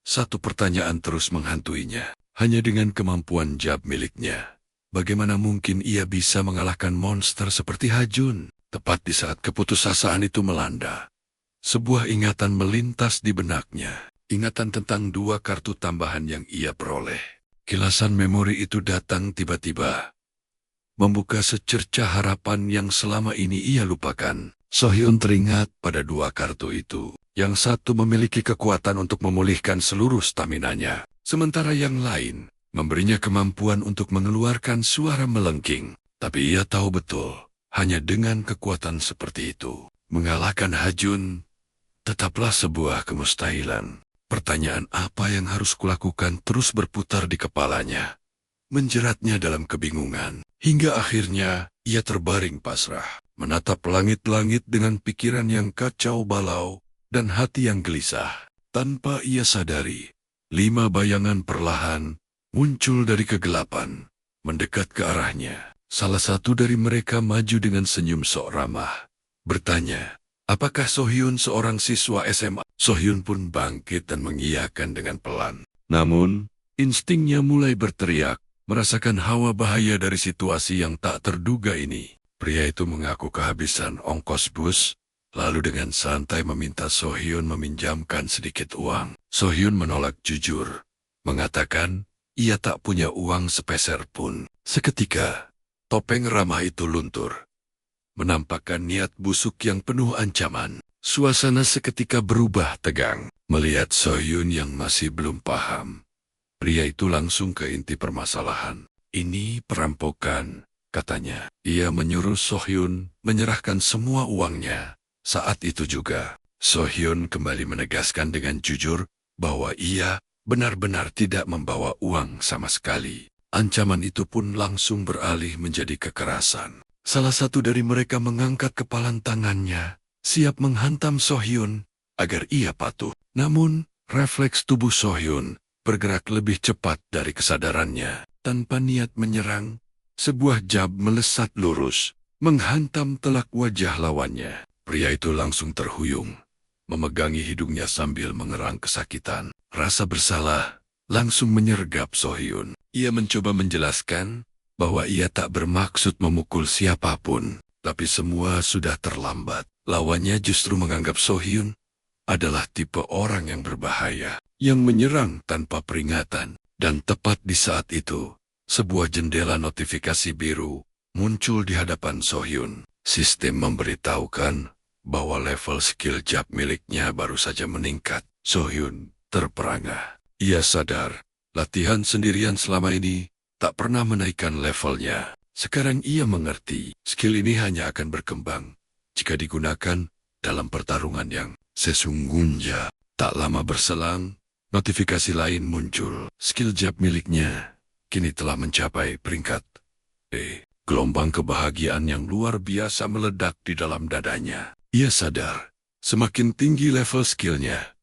satu pertanyaan terus menghantuinya. Hanya dengan kemampuan jab miliknya, bagaimana mungkin ia bisa mengalahkan monster seperti Hajun? Tepat di saat keputusasaan itu melanda, sebuah ingatan melintas di benaknya. Ingatan tentang 2 kartu tambahan yang ia peroleh. Kilasan memori itu datang tiba-tiba, membuka secercah harapan yang selama ini ia lupakan. Sohyun teringat pada 2 kartu itu. Yang satu memiliki kekuatan untuk memulihkan seluruh staminanya, sementara yang lain memberinya kemampuan untuk mengeluarkan suara melengking. Tapi ia tahu betul, hanya dengan kekuatan seperti itu, mengalahkan Hajun tetaplah sebuah kemustahilan. Pertanyaan apa yang harus kulakukan terus berputar di kepalanya, menjeratnya dalam kebingungan. Hingga akhirnya, ia terbaring pasrah, menatap langit-langit dengan pikiran yang kacau balau dan hati yang gelisah. Tanpa ia sadari, 5 bayangan perlahan muncul dari kegelapan, mendekat ke arahnya. Salah satu dari mereka maju dengan senyum sok ramah, bertanya, apakah Sohyun seorang siswa SMA? Sohyun pun bangkit dan mengiyakan dengan pelan. Namun, instingnya mulai berteriak, merasakan hawa bahaya dari situasi yang tak terduga ini. Pria itu mengaku kehabisan ongkos bus, lalu dengan santai meminta Sohyun meminjamkan sedikit uang. Sohyun menolak jujur, mengatakan ia tak punya uang sepeser pun. Seketika, topeng ramah itu luntur, menampakkan niat busuk yang penuh ancaman. Suasana seketika berubah tegang. Melihat Sohyun yang masih belum paham, pria itu langsung ke inti permasalahan. Ini perampokan, katanya. Ia menyuruh Sohyun menyerahkan semua uangnya. Saat itu juga, Sohyun kembali menegaskan dengan jujur bahwa ia benar-benar tidak membawa uang sama sekali. Ancaman itu pun langsung beralih menjadi kekerasan. Salah satu dari mereka mengangkat kepalan tangannya, siap menghantam Sohyun agar ia patuh. Namun, refleks tubuh Sohyun bergerak lebih cepat dari kesadarannya. Tanpa niat menyerang, sebuah jab melesat lurus, menghantam telak wajah lawannya. Pria itu langsung terhuyung, memegangi hidungnya sambil mengerang kesakitan. Rasa bersalah langsung menyergap Sohyun. Ia mencoba menjelaskan bahwa ia tak bermaksud memukul siapapun, tapi semua sudah terlambat. Lawannya justru menganggap Sohyun adalah tipe orang yang berbahaya, yang menyerang tanpa peringatan. Dan tepat di saat itu, sebuah jendela notifikasi biru muncul di hadapan Sohyun. Sistem memberitahukan bahwa level skill jab miliknya baru saja meningkat. Sohyun terperangah. Ia sadar, latihan sendirian selama ini tak pernah menaikkan levelnya. Sekarang ia mengerti, skill ini hanya akan berkembang jika digunakan dalam pertarungan yang sesungguhnya. Tak lama berselang, notifikasi lain muncul. Skill jab miliknya kini telah mencapai peringkat E. Gelombang kebahagiaan yang luar biasa meledak di dalam dadanya. Ia sadar, semakin tinggi level skillnya,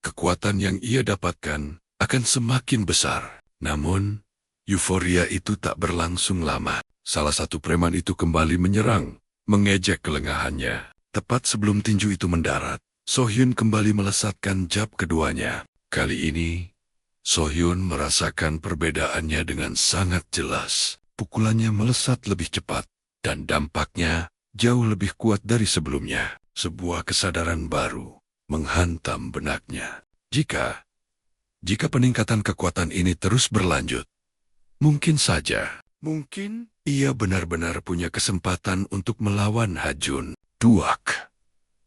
kekuatan yang ia dapatkan akan semakin besar. Namun, euforia itu tak berlangsung lama. Salah satu preman itu kembali menyerang, mengejek kelengahannya. Tepat sebelum tinju itu mendarat, Sohyun kembali melesatkan jab keduanya. Kali ini, Sohyun merasakan perbedaannya dengan sangat jelas. Pukulannya melesat lebih cepat, dan dampaknya jauh lebih kuat dari sebelumnya. Sebuah kesadaran baru menghantam benaknya. Jika peningkatan kekuatan ini terus berlanjut, mungkin ia benar-benar punya kesempatan untuk melawan Hajun. Duak.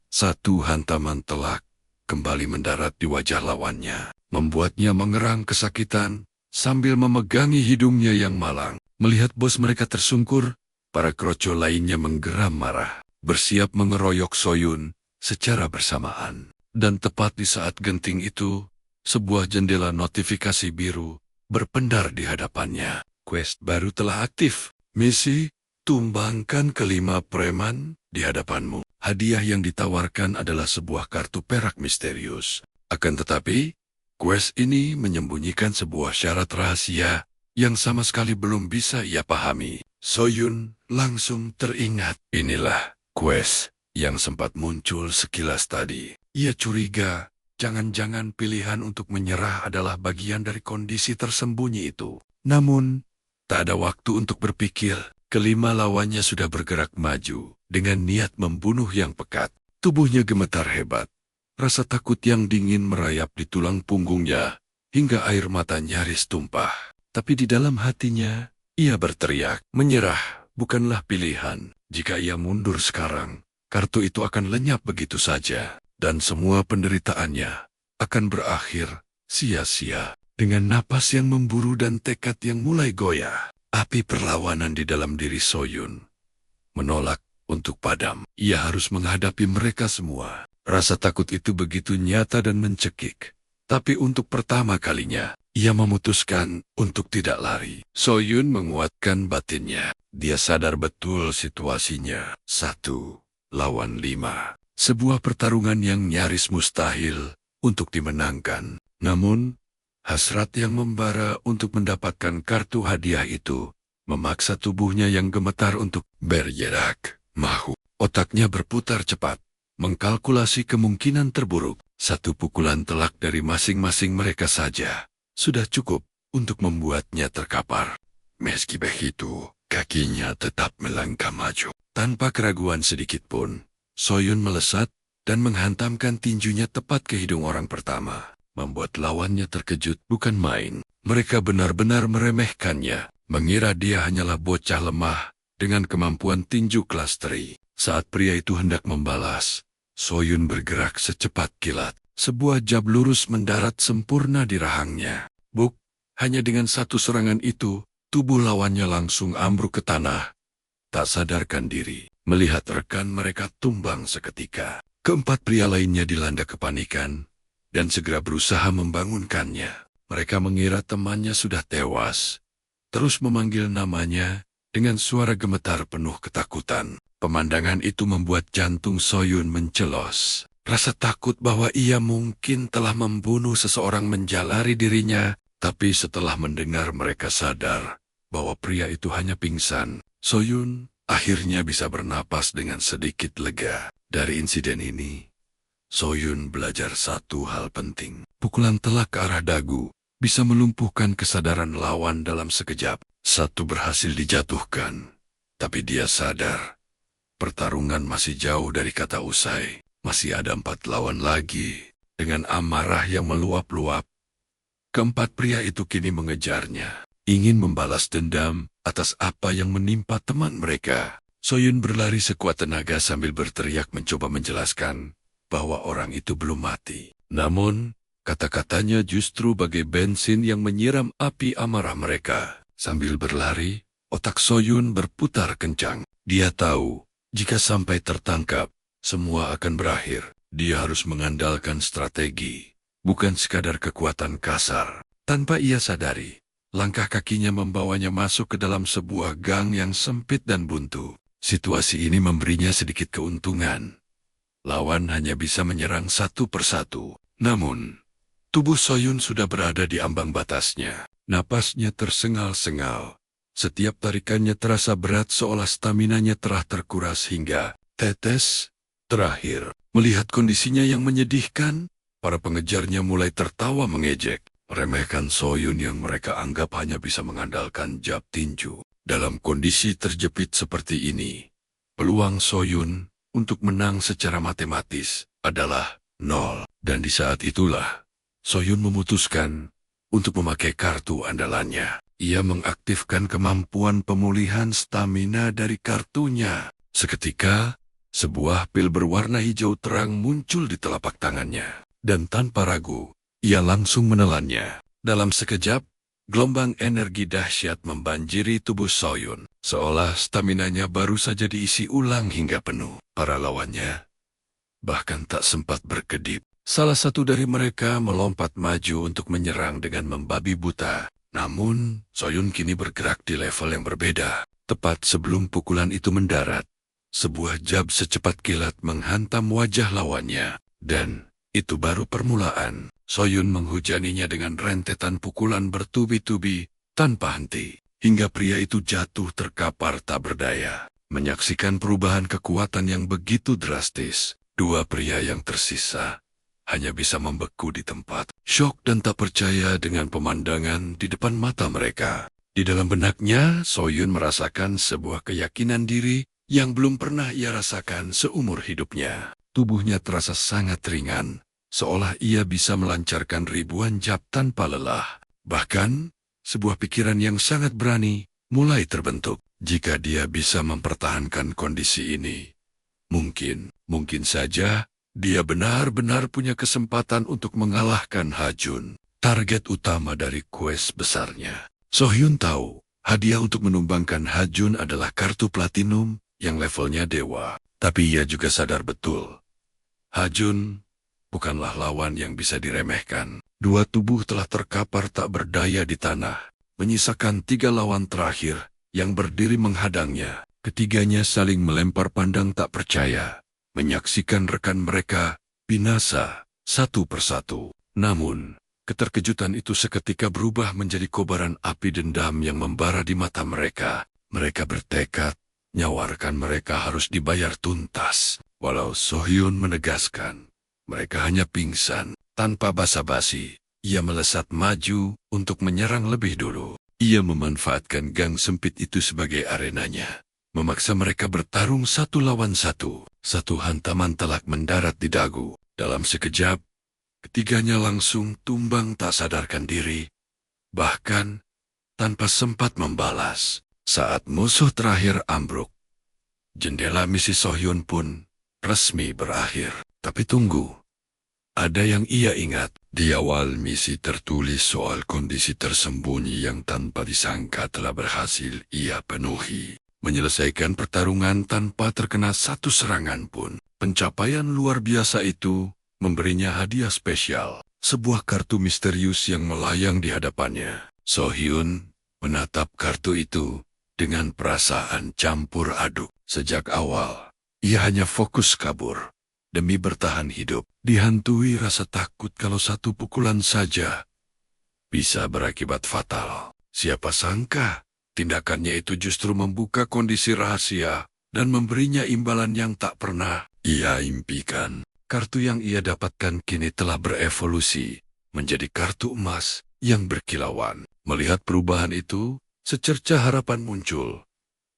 Satu hantaman telak kembali mendarat di wajah lawannya, membuatnya mengerang kesakitan sambil memegangi hidungnya yang malang. Melihat bos mereka tersungkur, para kroco lainnya menggeram marah, bersiap mengeroyok Sohyun secara bersamaan. Dan tepat di saat genting itu, sebuah jendela notifikasi biru berpendar di hadapannya. Quest baru telah aktif. Misi, tumbangkan kelima preman di hadapanmu. Hadiah yang ditawarkan adalah sebuah kartu perak misterius. Akan tetapi, quest ini menyembunyikan sebuah syarat rahasia yang sama sekali belum bisa ia pahami. Sohyun langsung teringat. Inilah quest yang sempat muncul sekilas tadi. Ia curiga, jangan-jangan pilihan untuk menyerah adalah bagian dari kondisi tersembunyi itu. Namun, tak ada waktu untuk berpikir. Kelima lawannya sudah bergerak maju dengan niat membunuh yang pekat. Tubuhnya gemetar hebat. Rasa takut yang dingin merayap di tulang punggungnya hingga air mata nyaris tumpah. Tapi di dalam hatinya, ia berteriak, menyerah bukanlah pilihan. Jika ia mundur sekarang, kartu itu akan lenyap begitu saja. Dan semua penderitaannya akan berakhir sia-sia. Dengan napas yang memburu dan tekad yang mulai goyah, api perlawanan di dalam diri Sohyun menolak untuk padam. Ia harus menghadapi mereka semua. Rasa takut itu begitu nyata dan mencekik. Tapi untuk pertama kalinya, ia memutuskan untuk tidak lari. Sohyun menguatkan batinnya. Dia sadar betul situasinya. 1 lawan 5. Sebuah pertarungan yang nyaris mustahil untuk dimenangkan. Namun, hasrat yang membara untuk mendapatkan kartu hadiah itu memaksa tubuhnya yang gemetar untuk bergerak. Mahu. Otaknya berputar cepat, mengkalkulasi kemungkinan terburuk. Satu pukulan telak dari masing-masing mereka saja sudah cukup untuk membuatnya terkapar. Meski begitu, kakinya tetap melangkah maju. Tanpa keraguan sedikitpun, Sohyun melesat dan menghantamkan tinjunya tepat ke hidung orang pertama. membuat lawannya terkejut bukan main. Mereka benar-benar meremehkannya, mengira dia hanyalah bocah lemah dengan kemampuan tinju kelas teri. Saat pria itu hendak membalas, Soyun bergerak secepat kilat. Sebuah jab lurus mendarat sempurna di rahangnya. Buk, hanya dengan satu serangan itu, tubuh lawannya langsung ambruk ke tanah. Tak sadarkan diri, melihat rekan mereka tumbang seketika. Keempat pria lainnya dilanda kepanikan dan segera berusaha membangunkannya. Mereka mengira temannya sudah tewas, terus memanggil namanya dengan suara gemetar penuh ketakutan. Pemandangan itu membuat jantung Soyun mencelos. Rasa takut bahwa ia mungkin telah membunuh seseorang menjalari dirinya, tapi setelah mendengar mereka sadar bahwa pria itu hanya pingsan, Soyun akhirnya bisa bernapas dengan sedikit lega. Dari insiden ini, Soyun belajar satu hal penting. Pukulan telak ke arah dagu bisa melumpuhkan kesadaran lawan dalam sekejap. Satu berhasil dijatuhkan, tapi dia sadar pertarungan masih jauh dari kata usai. Masih ada 4 lawan lagi. Dengan amarah yang meluap-luap, keempat pria itu kini mengejarnya, ingin membalas dendam atas apa yang menimpa teman mereka. Soyun berlari sekuat tenaga sambil berteriak mencoba menjelaskan bahwa orang itu belum mati. Namun, kata-katanya justru bagai bensin yang menyiram api amarah mereka. Sambil berlari, otak Soyun berputar kencang. Dia tahu, jika sampai tertangkap, semua akan berakhir. Dia harus mengandalkan strategi, bukan sekadar kekuatan kasar. Tanpa ia sadari, langkah kakinya membawanya masuk ke dalam sebuah gang yang sempit dan buntu. Situasi ini memberinya sedikit keuntungan. Lawan hanya bisa menyerang satu persatu. Namun, tubuh Soyun sudah berada di ambang batasnya. Napasnya tersengal-sengal. Setiap tarikannya terasa berat seolah staminanya telah terkuras hingga tetes terakhir. Melihat kondisinya yang menyedihkan, para pengejarnya mulai tertawa mengejek, meremehkan Soyun yang mereka anggap hanya bisa mengandalkan jab tinju. Dalam kondisi terjepit seperti ini, peluang Soyun untuk menang secara matematis adalah 0. Dan di saat itulah, Soyun memutuskan untuk memakai kartu andalannya. Ia mengaktifkan kemampuan pemulihan stamina dari kartunya. Seketika, sebuah pil berwarna hijau terang muncul di telapak tangannya. Dan tanpa ragu, ia langsung menelannya. Dalam sekejap, gelombang energi dahsyat membanjiri tubuh Soyun. Seolah staminanya baru saja diisi ulang hingga penuh. Para lawannya bahkan tak sempat berkedip. Salah satu dari mereka melompat maju untuk menyerang dengan membabi buta. Namun, Soyun kini bergerak di level yang berbeda. Tepat sebelum pukulan itu mendarat, sebuah jab secepat kilat menghantam wajah lawannya. Dan itu baru permulaan. Soyun menghujaninya dengan rentetan pukulan bertubi-tubi tanpa henti, hingga pria itu jatuh terkapar tak berdaya. Menyaksikan perubahan kekuatan yang begitu drastis, dua pria yang tersisa hanya bisa membeku di tempat, syok dan tak percaya dengan pemandangan di depan mata mereka. Di dalam benaknya, Soyun merasakan sebuah keyakinan diri yang belum pernah ia rasakan seumur hidupnya. Tubuhnya terasa sangat ringan, seolah ia bisa melancarkan ribuan jab tanpa lelah. Bahkan, sebuah pikiran yang sangat berani mulai terbentuk. Jika dia bisa mempertahankan kondisi ini, mungkin saja dia benar-benar punya kesempatan untuk mengalahkan Hajun, target utama dari quest besarnya. Sohyun tahu, hadiah untuk menumbangkan Hajun adalah kartu platinum yang levelnya dewa. Tapi ia juga sadar betul, Hajun bukanlah lawan yang bisa diremehkan. Dua tubuh telah terkapar tak berdaya di tanah, menyisakan 3 lawan terakhir yang berdiri menghadangnya. Ketiganya saling melempar pandang tak percaya, menyaksikan rekan mereka binasa satu persatu. Namun, keterkejutan itu seketika berubah menjadi kobaran api dendam yang membara di mata mereka. Mereka bertekad, nyawa rekan mereka harus dibayar tuntas. Walau Sohyun menegaskan, mereka hanya pingsan. Tanpa basa-basi, ia melesat maju untuk menyerang lebih dulu. Ia memanfaatkan gang sempit itu sebagai arenanya, memaksa mereka bertarung 1 lawan 1. Satu hantaman telak mendarat di dagu. Dalam sekejap, Ketiganya langsung tumbang tak sadarkan diri, bahkan tanpa sempat membalas. Saat musuh terakhir ambruk, jendela misi Sohyun pun resmi berakhir. Tapi tunggu, ada yang ia ingat. Di awal misi tertulis soal kondisi tersembunyi yang tanpa disangka telah berhasil ia penuhi. Menyelesaikan pertarungan tanpa terkena satu serangan pun. Pencapaian luar biasa itu memberinya hadiah spesial. Sebuah kartu misterius yang melayang di hadapannya. Sohyun menatap kartu itu dengan perasaan campur aduk. Sejak awal, ia hanya fokus kabur demi bertahan hidup. Dihantui rasa takut kalau satu pukulan saja bisa berakibat fatal. Siapa sangka tindakannya itu justru membuka kondisi rahasia dan memberinya imbalan yang tak pernah ia impikan. Kartu yang ia dapatkan kini telah berevolusi menjadi kartu emas yang berkilauan. Melihat perubahan itu, secercah harapan muncul.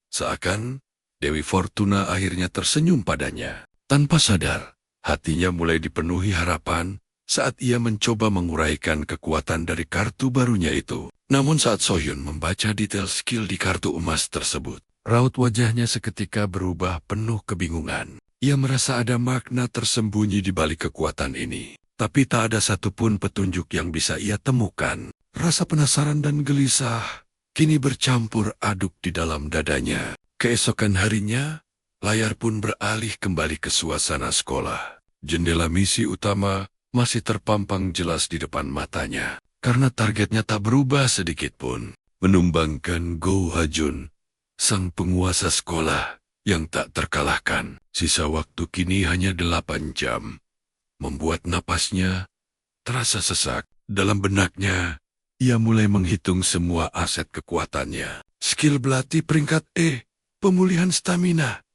Seakan Dewi Fortuna akhirnya tersenyum padanya. Tanpa sadar, hatinya mulai dipenuhi harapan saat ia mencoba menguraikan kekuatan dari kartu barunya itu. Namun saat Sohyun membaca detail skill di kartu emas tersebut, raut wajahnya seketika berubah penuh kebingungan. Ia merasa ada makna tersembunyi di balik kekuatan ini. Tapi tak ada satupun petunjuk yang bisa ia temukan. Rasa penasaran dan gelisah kini bercampur aduk di dalam dadanya. Keesokan harinya, layar pun beralih kembali ke suasana sekolah. Jendela misi utama masih terpampang jelas di depan matanya. Karena targetnya tak berubah sedikit pun. Menumbangkan Go Ha-jun, sang penguasa sekolah yang tak terkalahkan. Sisa waktu kini hanya 8 jam. Membuat napasnya terasa sesak. Dalam benaknya, ia mulai menghitung semua aset kekuatannya. Skill belati peringkat E, pemulihan stamina,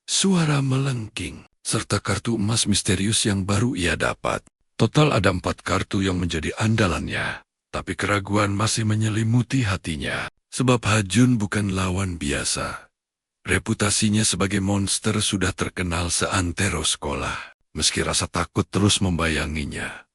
suara melengking, serta kartu emas misterius yang baru ia dapat. Total ada 4 kartu yang menjadi andalannya. Tapi keraguan masih menyelimuti hatinya. Sebab Ha-jun bukan lawan biasa. Reputasinya sebagai monster sudah terkenal seantero sekolah. Meski rasa takut terus membayanginya,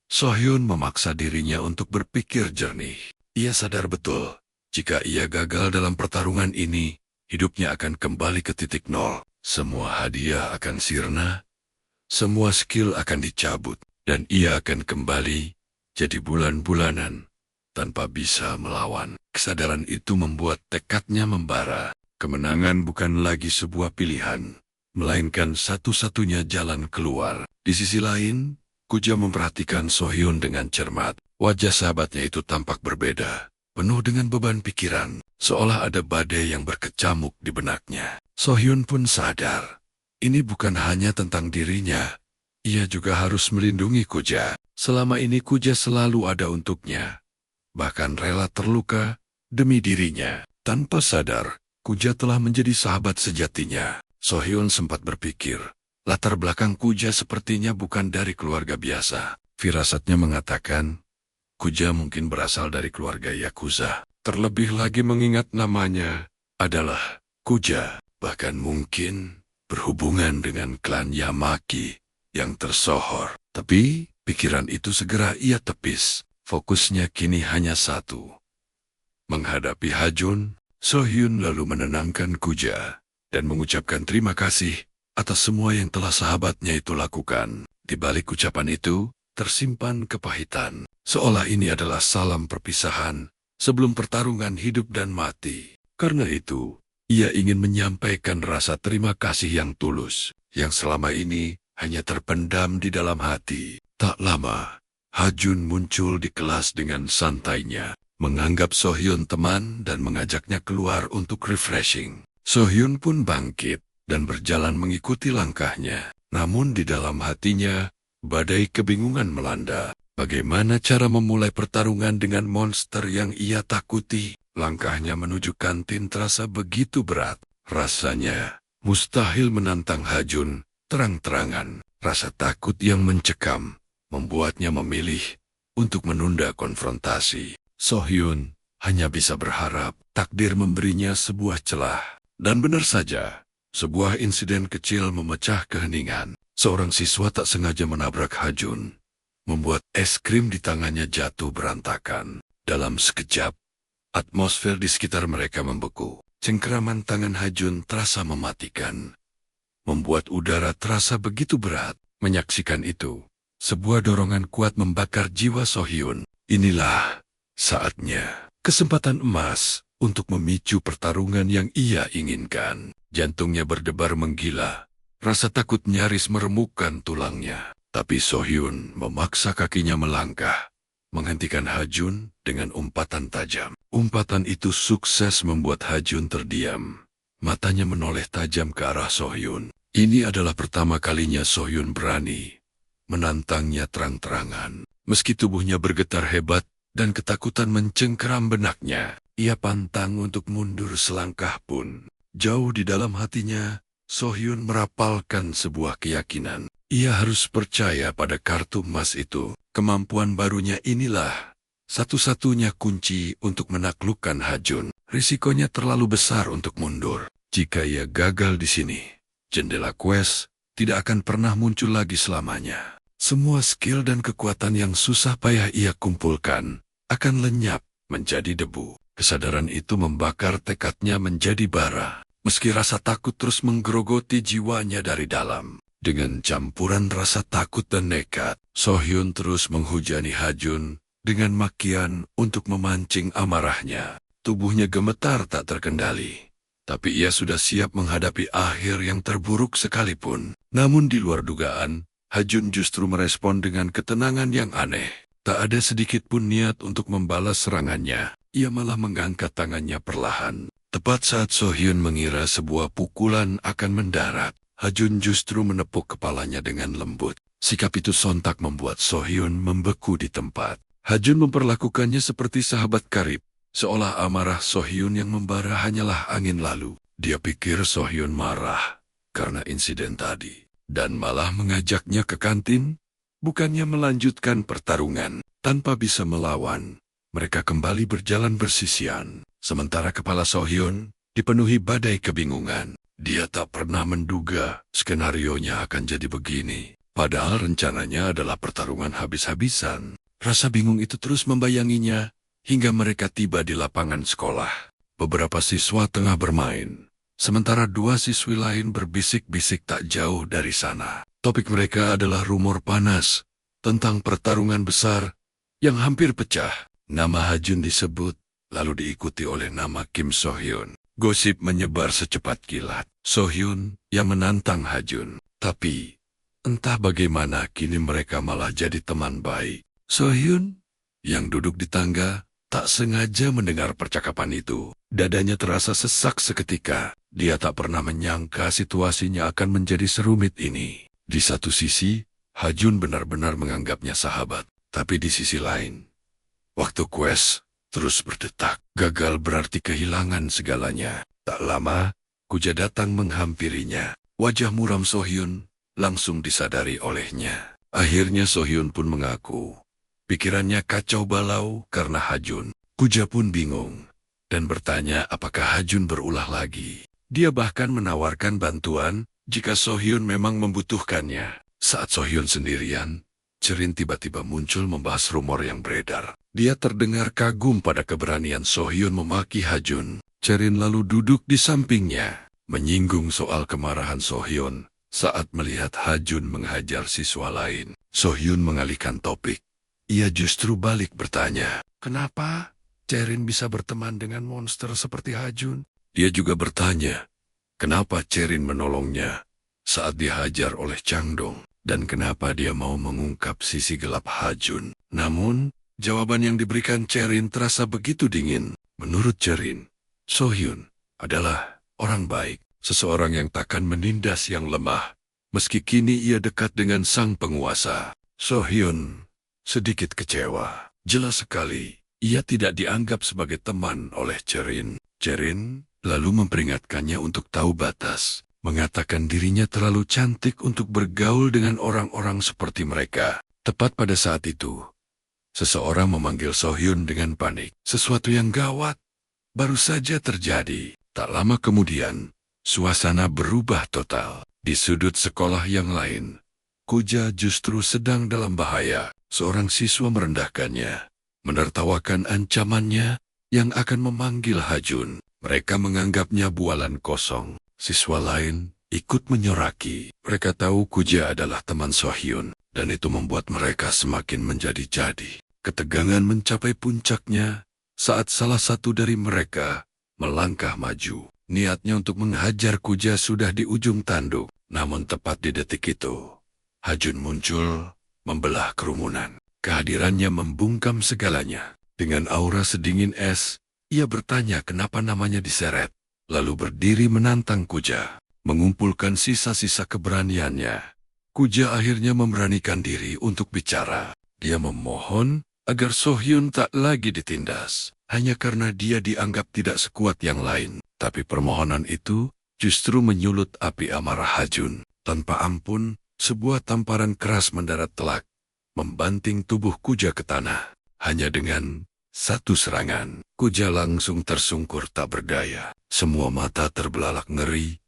Sohyun memaksa dirinya untuk berpikir jernih. Ia sadar betul, jika ia gagal dalam pertarungan ini, hidupnya akan kembali ke titik nol. Semua hadiah akan sirna, semua skill akan dicabut, dan ia akan kembali jadi bulan-bulanan tanpa bisa melawan. Kesadaran itu membuat tekadnya membara. Kemenangan bukan lagi sebuah pilihan, melainkan satu-satunya jalan keluar. Di sisi lain, Kuja memperhatikan Sohyun dengan cermat. Wajah sahabatnya itu tampak berbeda, penuh dengan beban pikiran, seolah ada badai yang berkecamuk di benaknya. Sohyun pun sadar, ini bukan hanya tentang dirinya, ia juga harus melindungi Kuja. Selama ini Kuja selalu ada untuknya, bahkan rela terluka demi dirinya. Tanpa sadar, Kuja telah menjadi sahabat sejatinya. Sohyun sempat berpikir, latar belakang Kuja sepertinya bukan dari keluarga biasa. Firasatnya mengatakan, Kuja mungkin berasal dari keluarga Yakuza. Terlebih lagi mengingat namanya adalah Kuja, bahkan mungkin berhubungan dengan klan Yamaki yang tersohor. Tapi pikiran itu segera ia tepis. Fokusnya kini hanya satu. Menghadapi Ha-jun, Sohyun lalu menenangkan Kuja dan mengucapkan terima kasih atas semua yang telah sahabatnya itu lakukan. Di balik ucapan itu, tersimpan kepahitan, seolah ini adalah salam perpisahan sebelum pertarungan hidup dan mati. Karena itu, ia ingin menyampaikan rasa terima kasih yang tulus, yang selama ini hanya terpendam di dalam hati. Tak lama, Ha-jun muncul di kelas dengan santainya, menganggap Sohyun teman dan mengajaknya keluar untuk refreshing. Sohyun pun bangkit dan berjalan mengikuti langkahnya. Namun di dalam hatinya, badai kebingungan melanda. Bagaimana cara memulai pertarungan dengan monster yang ia takuti? Langkahnya menuju kantin terasa begitu berat. Rasanya mustahil menantang Ha-jun terang-terangan. Rasa takut yang mencekam membuatnya memilih untuk menunda konfrontasi. Sohyun hanya bisa berharap takdir memberinya sebuah celah. Dan benar saja, sebuah insiden kecil memecah keheningan. Seorang siswa tak sengaja menabrak Ha-jun membuat es krim di tangannya jatuh berantakan. Dalam sekejap, atmosfer di sekitar mereka membeku. Cengkeraman tangan Hajun terasa mematikan, membuat udara terasa begitu berat. Menyaksikan itu, sebuah dorongan kuat membakar jiwa Sohyun. Inilah saatnya, kesempatan emas untuk memicu pertarungan yang ia inginkan. Jantungnya berdebar menggila, rasa takut nyaris meremukkan tulangnya. Tapi Sohyun memaksa kakinya melangkah, menghentikan Hajun dengan umpatan tajam. Umpatan itu sukses membuat Hajun terdiam. Matanya menoleh tajam ke arah Sohyun. Ini adalah pertama kalinya Sohyun berani menantangnya terang-terangan. Meski tubuhnya bergetar hebat dan ketakutan mencengkeram benaknya, ia pantang untuk mundur selangkah pun. Jauh di dalam hatinya, Sohyun merapalkan sebuah keyakinan. Ia harus percaya pada kartu emas itu. Kemampuan barunya inilah satu-satunya kunci untuk menaklukkan Hajun. Risikonya terlalu besar untuk mundur. Jika ia gagal di sini, jendela quest tidak akan pernah muncul lagi selamanya. Semua skill dan kekuatan yang susah payah ia kumpulkan akan lenyap menjadi debu. Kesadaran itu membakar tekadnya menjadi bara. Meski rasa takut terus menggerogoti jiwanya dari dalam. Dengan campuran rasa takut dan nekat, Sohyun terus menghujani Hajun dengan makian untuk memancing amarahnya. Tubuhnya gemetar tak terkendali. Tapi ia sudah siap menghadapi akhir yang terburuk sekalipun. Namun di luar dugaan, Hajun justru merespon dengan ketenangan yang aneh. Tak ada sedikit pun niat untuk membalas serangannya. Ia malah mengangkat tangannya perlahan. Tepat saat Sohyun mengira sebuah pukulan akan mendarat, Hajun justru menepuk kepalanya dengan lembut. Sikap itu sontak membuat Sohyun membeku di tempat. Hajun memperlakukannya seperti sahabat karib, seolah amarah Sohyun yang membara hanyalah angin lalu. Dia pikir Sohyun marah karena insiden tadi, dan malah mengajaknya ke kantin. Bukannya melanjutkan pertarungan. Tanpa bisa melawan, mereka kembali berjalan bersisian. Sementara kepala Sohyun dipenuhi badai kebingungan. Dia tak pernah menduga skenarionya akan jadi begini. Padahal rencananya adalah pertarungan habis-habisan. Rasa bingung itu terus membayanginya hingga mereka tiba di lapangan sekolah. Beberapa siswa tengah bermain, sementara dua siswi lain berbisik-bisik tak jauh dari sana. Topik mereka adalah rumor panas tentang pertarungan besar yang hampir pecah. Nama Hajun disebut, lalu diikuti oleh nama Kim Sohyun. Gosip menyebar secepat kilat. Sohyun yang menantang Hajun. Tapi, entah bagaimana kini mereka malah jadi teman baik. Sohyun, yang duduk di tangga, tak sengaja mendengar percakapan itu. Dadanya terasa sesak seketika. Dia tak pernah menyangka situasinya akan menjadi serumit ini. Di satu sisi, Hajun benar-benar menganggapnya sahabat. Tapi di sisi lain, waktu quest terus berdetak. Gagal berarti kehilangan segalanya. Tak lama, Kuja datang menghampirinya. Wajah muram Sohyun langsung disadari olehnya. Akhirnya Sohyun pun mengaku. Pikirannya kacau balau karena Hajun. Kuja pun bingung dan bertanya apakah Hajun berulah lagi. Dia bahkan menawarkan bantuan jika Sohyun memang membutuhkannya. Saat Sohyun sendirian, Cherin tiba-tiba muncul membahas rumor yang beredar. Dia terdengar kagum pada keberanian Sohyun memaki Hajun. Cherin lalu duduk di sampingnya, menyinggung soal kemarahan Sohyun saat melihat Hajun menghajar siswa lain. Sohyun mengalihkan topik. Ia justru balik bertanya, kenapa Cherin bisa berteman dengan monster seperti Hajun? Dia juga bertanya, kenapa Cherin menolongnya saat dihajar oleh Changdong? Dan kenapa dia mau mengungkap sisi gelap Hajun? Namun, jawaban yang diberikan Cherin terasa begitu dingin. Menurut Cherin, Sohyun adalah orang baik, seseorang yang takkan menindas yang lemah, meski kini ia dekat dengan sang penguasa. Sohyun sedikit kecewa. Jelas sekali, ia tidak dianggap sebagai teman oleh Cherin. Cherin lalu memperingatkannya untuk tahu batas. Mengatakan dirinya terlalu cantik untuk bergaul dengan orang-orang seperti mereka. Tepat pada saat itu, seseorang memanggil Sohyun dengan panik. Sesuatu yang gawat baru saja terjadi. Tak lama kemudian, suasana berubah total. Di sudut sekolah yang lain, Kuja justru sedang dalam bahaya. Seorang siswa merendahkannya, menertawakan ancamannya yang akan memanggil Hajun. Mereka menganggapnya bualan kosong. Siswa lain ikut menyoraki. Mereka tahu Kuja adalah teman Sohyun, dan itu membuat mereka semakin menjadi-jadi. Ketegangan mencapai puncaknya saat salah satu dari mereka melangkah maju. Niatnya untuk menghajar Kuja sudah di ujung tanduk. Namun tepat di detik itu, Hajun muncul, membelah kerumunan. Kehadirannya membungkam segalanya. Dengan aura sedingin es, ia bertanya kenapa namanya diseret, lalu berdiri menantang Kuja. Mengumpulkan sisa-sisa keberaniannya, Kuja akhirnya memberanikan diri untuk bicara. Dia memohon agar Sohyun tak lagi ditindas, hanya karena dia dianggap tidak sekuat yang lain. Tapi permohonan itu justru menyulut api amarah Hajun. Tanpa ampun, sebuah tamparan keras mendarat telak, membanting tubuh Kuja ke tanah. Hanya dengan satu serangan, Kuja langsung tersungkur tak berdaya. Semua mata terbelalak ngeri,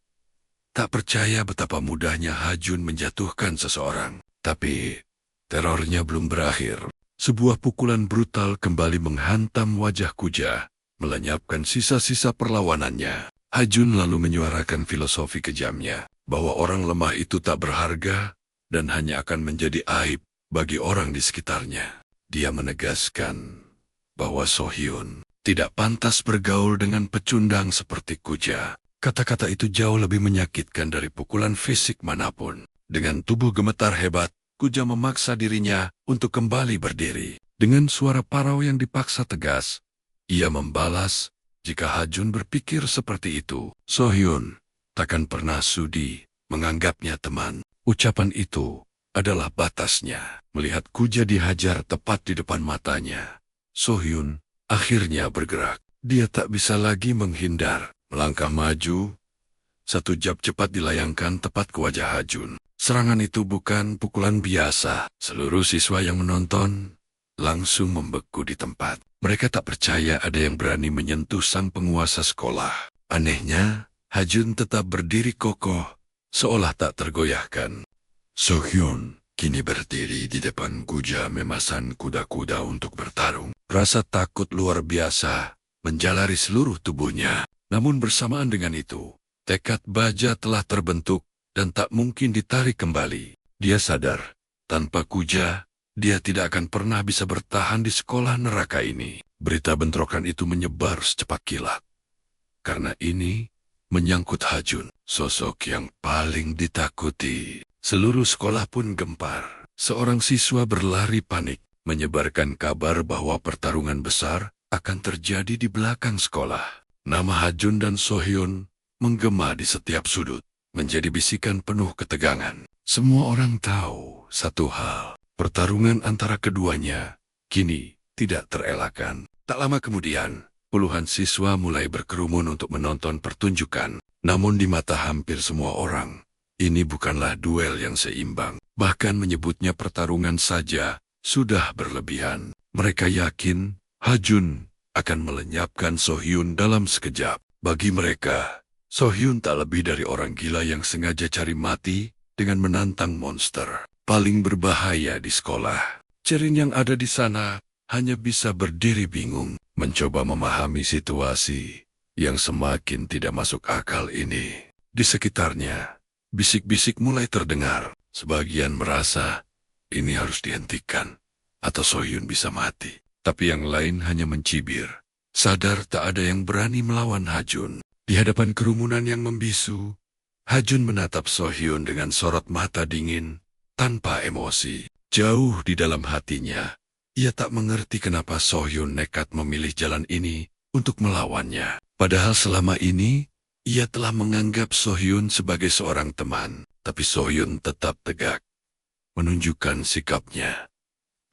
tak percaya betapa mudahnya Hajun menjatuhkan seseorang. Tapi terornya belum berakhir. Sebuah pukulan brutal kembali menghantam wajah Kuja, melenyapkan sisa-sisa perlawanannya. Hajun lalu menyuarakan filosofi kejamnya, bahwa orang lemah itu tak berharga dan hanya akan menjadi aib bagi orang di sekitarnya. Dia menegaskan bahwa Sohyun tidak pantas bergaul dengan pecundang seperti Kuja. Kata-kata itu jauh lebih menyakitkan dari pukulan fisik manapun. Dengan tubuh gemetar hebat, Kuja memaksa dirinya untuk kembali berdiri. Dengan suara parau yang dipaksa tegas, ia membalas, jika Hajun berpikir seperti itu, Sohyun takkan pernah sudi menganggapnya teman. Ucapan itu adalah batasnya. Melihat Kuja dihajar tepat di depan matanya, Sohyun akhirnya bergerak. Dia tak bisa lagi menghindar. Melangkah maju, satu jab cepat dilayangkan tepat ke wajah Hajun. Serangan itu bukan pukulan biasa. Seluruh siswa yang menonton langsung membeku di tempat. Mereka tak percaya ada yang berani menyentuh sang penguasa sekolah. Anehnya, Hajun tetap berdiri kokoh, seolah tak tergoyahkan. Sohyun kini berdiri di depan Kuja memasang kuda-kuda untuk bertarung. Rasa takut luar biasa menjalari seluruh tubuhnya. Namun bersamaan dengan itu, tekad baja telah terbentuk dan tak mungkin ditarik kembali. Dia sadar, tanpa Kuja, dia tidak akan pernah bisa bertahan di sekolah neraka ini. Berita bentrokan itu menyebar secepat kilat. Karena ini menyangkut Hajun, sosok yang paling ditakuti. Seluruh sekolah pun gempar. Seorang siswa berlari panik, menyebarkan kabar bahwa pertarungan besar akan terjadi di belakang sekolah. Nama Hajun dan Sohyun menggema di setiap sudut, menjadi bisikan penuh ketegangan. Semua orang tahu satu hal, pertarungan antara keduanya kini tidak terelakkan. Tak lama kemudian, puluhan siswa mulai berkerumun untuk menonton pertunjukan. Namun di mata hampir semua orang, ini bukanlah duel yang seimbang. Bahkan menyebutnya pertarungan saja sudah berlebihan. Mereka yakin Hajun akan melenyapkan Sohyun dalam sekejap. Bagi mereka, Sohyun tak lebih dari orang gila yang sengaja cari mati dengan menantang monster paling berbahaya di sekolah. Cerin yang ada di sana hanya bisa berdiri bingung, mencoba memahami situasi yang semakin tidak masuk akal ini. Di sekitarnya, bisik-bisik mulai terdengar. Sebagian merasa ini harus dihentikan atau Sohyun bisa mati. Tapi yang lain hanya mencibir, sadar tak ada yang berani melawan Hajun. Di hadapan kerumunan yang membisu, Hajun menatap Sohyun dengan sorot mata dingin, tanpa emosi. Jauh di dalam hatinya, ia tak mengerti kenapa Sohyun nekat memilih jalan ini untuk melawannya. Padahal selama ini, ia telah menganggap Sohyun sebagai seorang teman. Tapi Sohyun tetap tegak, menunjukkan sikapnya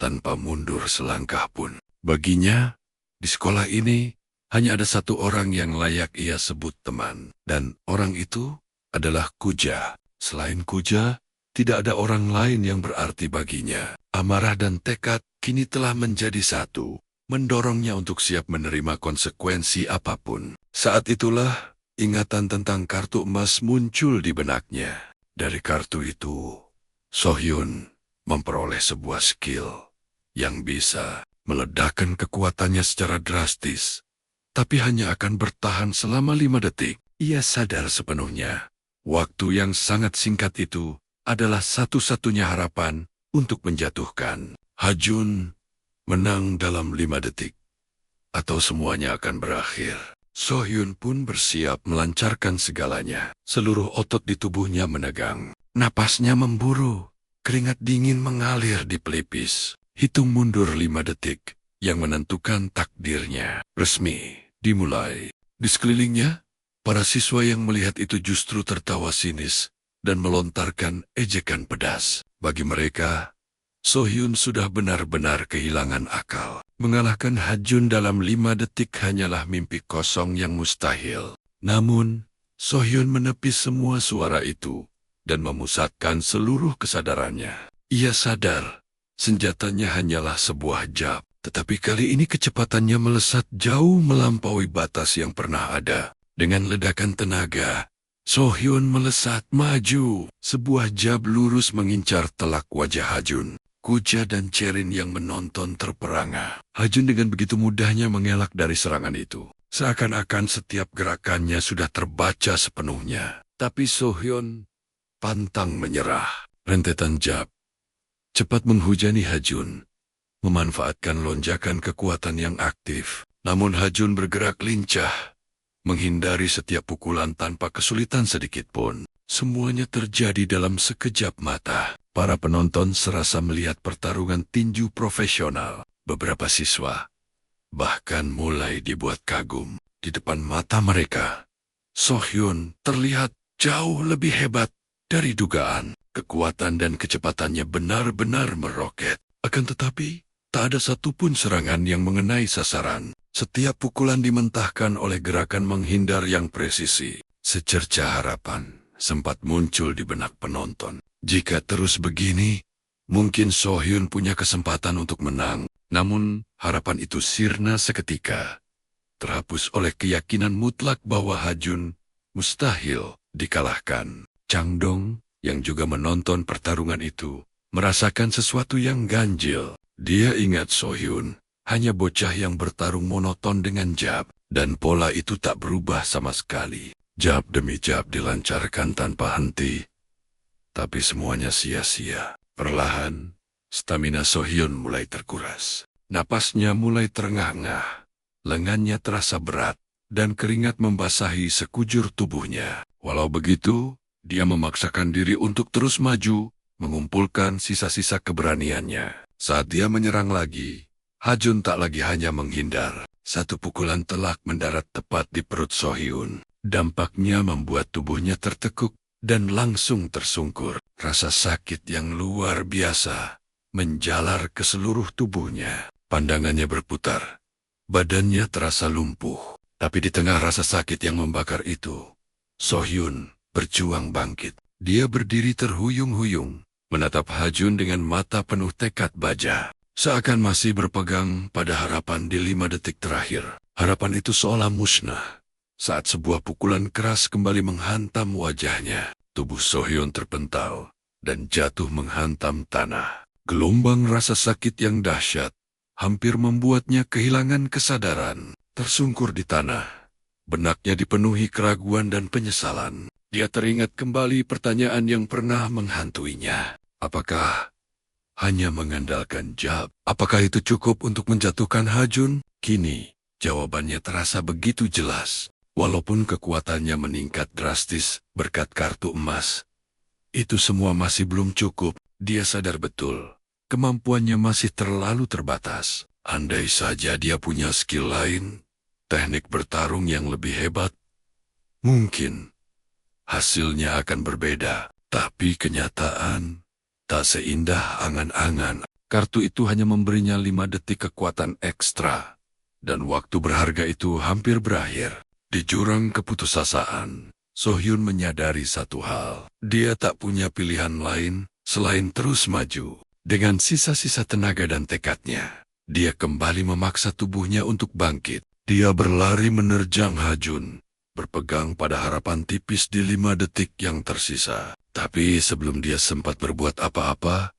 tanpa mundur selangkah pun. Baginya, di sekolah ini hanya ada satu orang yang layak ia sebut teman, dan orang itu adalah Kuja. Selain Kuja, tidak ada orang lain yang berarti baginya. Amarah dan tekad kini telah menjadi satu, mendorongnya untuk siap menerima konsekuensi apapun. Saat itulah, ingatan tentang kartu emas muncul di benaknya. Dari kartu itu, Sohyun memperoleh sebuah skill yang bisa meledakkan kekuatannya secara drastis, tapi hanya akan bertahan selama 5 detik. Ia sadar sepenuhnya. Waktu yang sangat singkat itu adalah satu-satunya harapan untuk menjatuhkan. Hajun menang dalam 5 detik, atau semuanya akan berakhir. Sohyun pun bersiap melancarkan segalanya. Seluruh otot di tubuhnya menegang. Napasnya memburu. Keringat dingin mengalir di pelipis. Hitung mundur 5 detik yang menentukan takdirnya. Resmi dimulai. Di sekelilingnya, para siswa yang melihat itu justru tertawa sinis dan melontarkan ejekan pedas. Bagi mereka, Sohyun sudah benar-benar kehilangan akal. Mengalahkan Hajun dalam 5 detik hanyalah mimpi kosong yang mustahil. Namun, Sohyun menepis semua suara itu dan memusatkan seluruh kesadarannya. Ia sadar, senjatanya hanyalah sebuah jab, tetapi kali ini kecepatannya melesat jauh melampaui batas yang pernah ada. Dengan ledakan tenaga, Sohyun melesat maju. Sebuah jab lurus mengincar telak wajah Hajun. Kuja dan Cherin yang menonton terperangah. Hajun dengan begitu mudahnya mengelak dari serangan itu. Seakan-akan setiap gerakannya sudah terbaca sepenuhnya. Tapi Sohyun pantang menyerah. Rentetan jab cepat menghujani Hajun, memanfaatkan lonjakan kekuatan yang aktif. Namun Hajun bergerak lincah, menghindari setiap pukulan tanpa kesulitan sedikit pun. Semuanya terjadi dalam sekejap mata. Para penonton serasa melihat pertarungan tinju profesional. Beberapa siswa bahkan mulai dibuat kagum. Di depan mata mereka, Sohyun terlihat jauh lebih hebat dari dugaan. Kekuatan dan kecepatannya benar-benar meroket. Akan tetapi, tak ada satupun serangan yang mengenai sasaran. Setiap pukulan dimentahkan oleh gerakan menghindar yang presisi. Secerca harapan sempat muncul di benak penonton. Jika terus begini, mungkin Sohyun punya kesempatan untuk menang. Namun, harapan itu sirna seketika. Terhapus oleh keyakinan mutlak bahwa Hajun mustahil dikalahkan. Changdong, yang juga menonton pertarungan itu, merasakan sesuatu yang ganjil. Dia ingat Sohyun hanya bocah yang bertarung monoton dengan jab, dan pola itu tak berubah sama sekali. Jab demi jab dilancarkan tanpa henti. Tapi semuanya sia-sia. Perlahan, stamina Sohyun mulai terkuras. Napasnya mulai terengah-engah. Lengannya terasa berat, dan keringat membasahi sekujur tubuhnya. Walau begitu, dia memaksakan diri untuk terus maju, mengumpulkan sisa-sisa keberaniannya. Saat dia menyerang lagi, Hajun tak lagi hanya menghindar. Satu pukulan telak mendarat tepat di perut Sohyun. Dampaknya membuat tubuhnya tertekuk dan langsung tersungkur. Rasa sakit yang luar biasa menjalar ke seluruh tubuhnya. Pandangannya berputar. Badannya terasa lumpuh. Tapi di tengah rasa sakit yang membakar itu, Sohyun berjuang bangkit. Dia berdiri terhuyung-huyung, menatap Hajun dengan mata penuh tekad baja. Seakan masih berpegang pada harapan di 5 detik terakhir. Harapan itu seolah musnah saat sebuah pukulan keras kembali menghantam wajahnya. Tubuh Sohyun terpental dan jatuh menghantam tanah. Gelombang rasa sakit yang dahsyat hampir membuatnya kehilangan kesadaran. Tersungkur di tanah, benaknya dipenuhi keraguan dan penyesalan. Dia teringat kembali pertanyaan yang pernah menghantuinya. Apakah hanya mengandalkan jab? Apakah itu cukup untuk menjatuhkan Hajun? Kini, jawabannya terasa begitu jelas. Walaupun kekuatannya meningkat drastis berkat kartu emas, itu semua masih belum cukup. Dia sadar betul, kemampuannya masih terlalu terbatas. Andai saja dia punya skill lain, teknik bertarung yang lebih hebat, mungkin hasilnya akan berbeda. Tapi kenyataan tak seindah angan-angan. Kartu itu hanya memberinya 5 detik kekuatan ekstra, dan waktu berharga itu hampir berakhir. Di jurang keputusasaan, Sohyun menyadari satu hal. Dia tak punya pilihan lain selain terus maju. Dengan sisa-sisa tenaga dan tekadnya, dia kembali memaksa tubuhnya untuk bangkit. Dia berlari menerjang Hajun, berpegang pada harapan tipis di 5 detik yang tersisa. Tapi sebelum dia sempat berbuat apa-apa,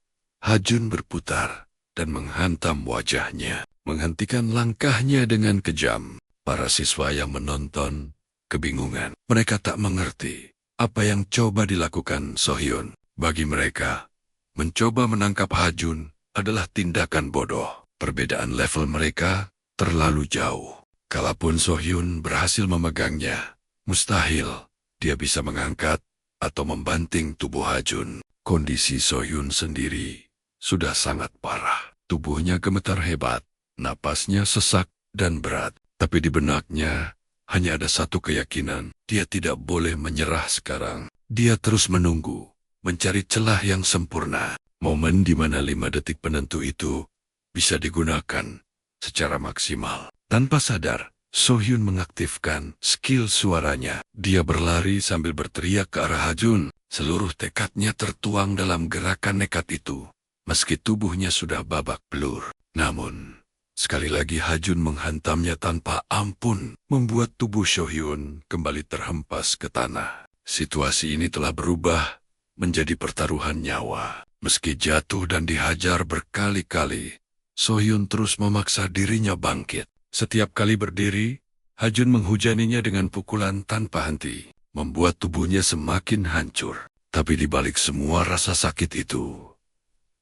Hajun berputar dan menghantam wajahnya, menghentikan langkahnya dengan kejam. Para siswa yang menonton kebingungan. Mereka tak mengerti apa yang coba dilakukan Sohyun. Bagi mereka, mencoba menangkap Hajun adalah tindakan bodoh. Perbedaan level mereka terlalu jauh. Kalaupun Sohyun berhasil memegangnya, mustahil dia bisa mengangkat atau membanting tubuh Hajun. Kondisi Sohyun sendiri sudah sangat parah. Tubuhnya gemetar hebat, napasnya sesak dan berat. Tapi di benaknya hanya ada satu keyakinan, dia tidak boleh menyerah sekarang. Dia terus menunggu, mencari celah yang sempurna. Momen di mana 5 detik penentu itu bisa digunakan secara maksimal. Tanpa sadar, Sohyun mengaktifkan skill suaranya. Dia berlari sambil berteriak ke arah Hajun. Seluruh tekadnya tertuang dalam gerakan nekat itu. Meski tubuhnya sudah babak belur, namun sekali lagi Hajun menghantamnya tanpa ampun, membuat tubuh Sohyun kembali terhempas ke tanah. Situasi ini telah berubah menjadi pertaruhan nyawa. Meski jatuh dan dihajar berkali-kali, Sohyun terus memaksa dirinya bangkit. Setiap kali berdiri, Hajun menghujaninya dengan pukulan tanpa henti, membuat tubuhnya semakin hancur. Tapi di balik semua rasa sakit itu,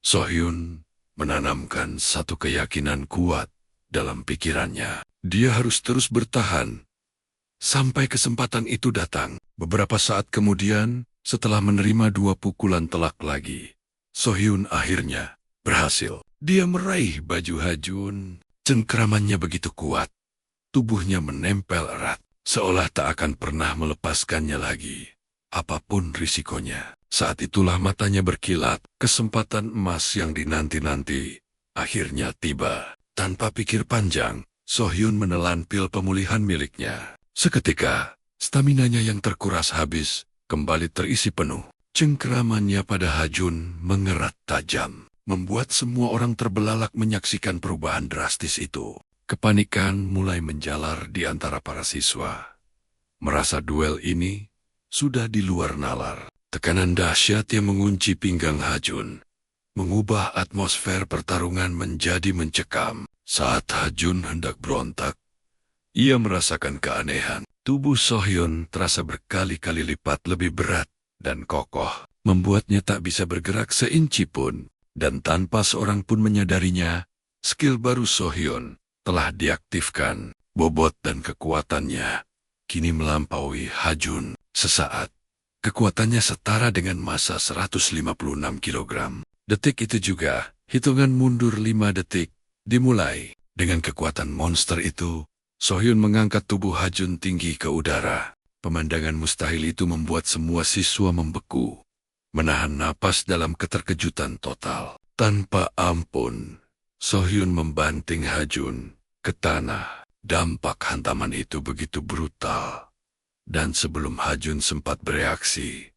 Sohyun menanamkan satu keyakinan kuat dalam pikirannya. Dia harus terus bertahan sampai kesempatan itu datang. Beberapa saat kemudian, setelah menerima 2 pukulan telak lagi, Sohyun akhirnya berhasil. Dia meraih baju Hajun. Cengkramannya begitu kuat. Tubuhnya menempel erat, seolah tak akan pernah melepaskannya lagi. Apapun risikonya. Saat itulah matanya berkilat. Kesempatan emas yang dinanti-nanti akhirnya tiba. Tanpa pikir panjang, Sohyun menelan pil pemulihan miliknya. Seketika, staminanya yang terkuras habis, kembali terisi penuh. Cengkramannya pada Hajun mengerat tajam, membuat semua orang terbelalak menyaksikan perubahan drastis itu. Kepanikan mulai menjalar di antara para siswa. Merasa duel ini sudah di luar nalar. Tekanan dahsyat yang mengunci pinggang Hajun mengubah atmosfer pertarungan menjadi mencekam. Saat Hajun hendak berontak, ia merasakan keanehan. Tubuh Sohyun terasa berkali-kali lipat lebih berat dan kokoh, membuatnya tak bisa bergerak seinci pun. Dan tanpa seorang pun menyadarinya, skill baru Sohyun telah diaktifkan. Bobot dan kekuatannya kini melampaui Hajun. Sesaat, kekuatannya setara dengan massa 156 kg. Detik itu juga, hitungan mundur 5 detik, dimulai. Dengan kekuatan monster itu, Sohyun mengangkat tubuh Hajun tinggi ke udara. Pemandangan mustahil itu membuat semua siswa membeku, menahan napas dalam keterkejutan total. Tanpa ampun, Sohyun membanting Hajun ke tanah. Dampak hantaman itu begitu brutal. Dan sebelum Hajun sempat bereaksi,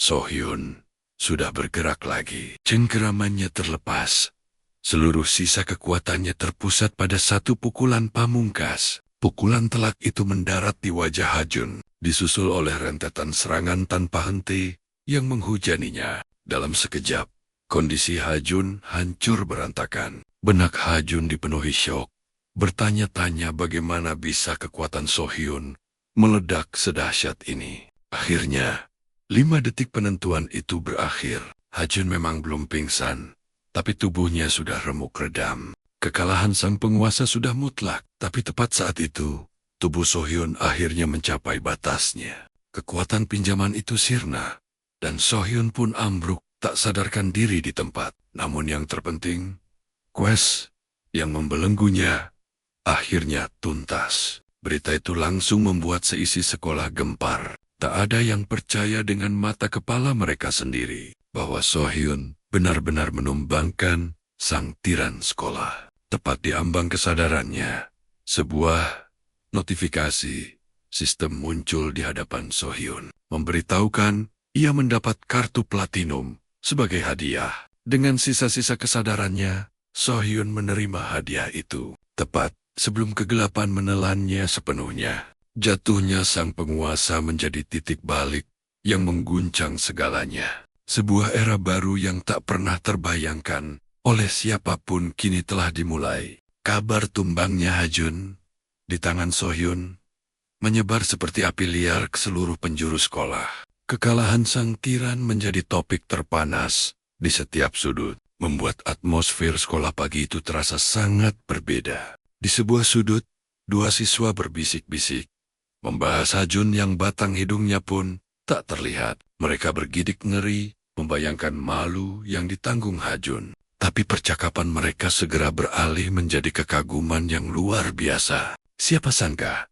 Sohyun sudah bergerak lagi. Cengkeramannya terlepas. Seluruh sisa kekuatannya terpusat pada satu pukulan pamungkas. Pukulan telak itu mendarat di wajah Hajun, disusul oleh rentetan serangan tanpa henti yang menghujaninya. Dalam sekejap, kondisi Hajun hancur berantakan. Benak Hajun dipenuhi syok, bertanya-tanya bagaimana bisa kekuatan Sohyun meledak sedahsyat ini. Akhirnya, 5 detik penentuan itu berakhir. Hajun memang belum pingsan, tapi tubuhnya sudah remuk redam. Kekalahan sang penguasa sudah mutlak, tapi tepat saat itu, tubuh Sohyun akhirnya mencapai batasnya. Kekuatan pinjaman itu sirna, dan Sohyun pun ambruk, tak sadarkan diri di tempat. Namun yang terpenting, quest yang membelenggunya akhirnya tuntas. Berita itu langsung membuat seisi sekolah gempar. Tak ada yang percaya dengan mata kepala mereka sendiri bahwa Sohyun benar-benar menumbangkan sang tiran sekolah. Tepat di ambang kesadarannya, sebuah notifikasi sistem muncul di hadapan Sohyun, memberitahukan ia mendapat kartu platinum sebagai hadiah. Dengan sisa-sisa kesadarannya, Sohyun menerima hadiah itu. Tepat sebelum kegelapan menelannya sepenuhnya, jatuhnya sang penguasa menjadi titik balik yang mengguncang segalanya. Sebuah era baru yang tak pernah terbayangkan oleh siapapun kini telah dimulai. Kabar tumbangnya Hajun di tangan Sohyun menyebar seperti api liar ke seluruh penjuru sekolah. Kekalahan sang tiran menjadi topik terpanas di setiap sudut, membuat atmosfer sekolah pagi itu terasa sangat berbeda. Di sebuah sudut, dua siswa berbisik-bisik, membahas Hajun yang batang hidungnya pun tak terlihat. Mereka bergidik ngeri, membayangkan malu yang ditanggung Hajun. Tapi percakapan mereka segera beralih menjadi kekaguman yang luar biasa. Siapa sangka,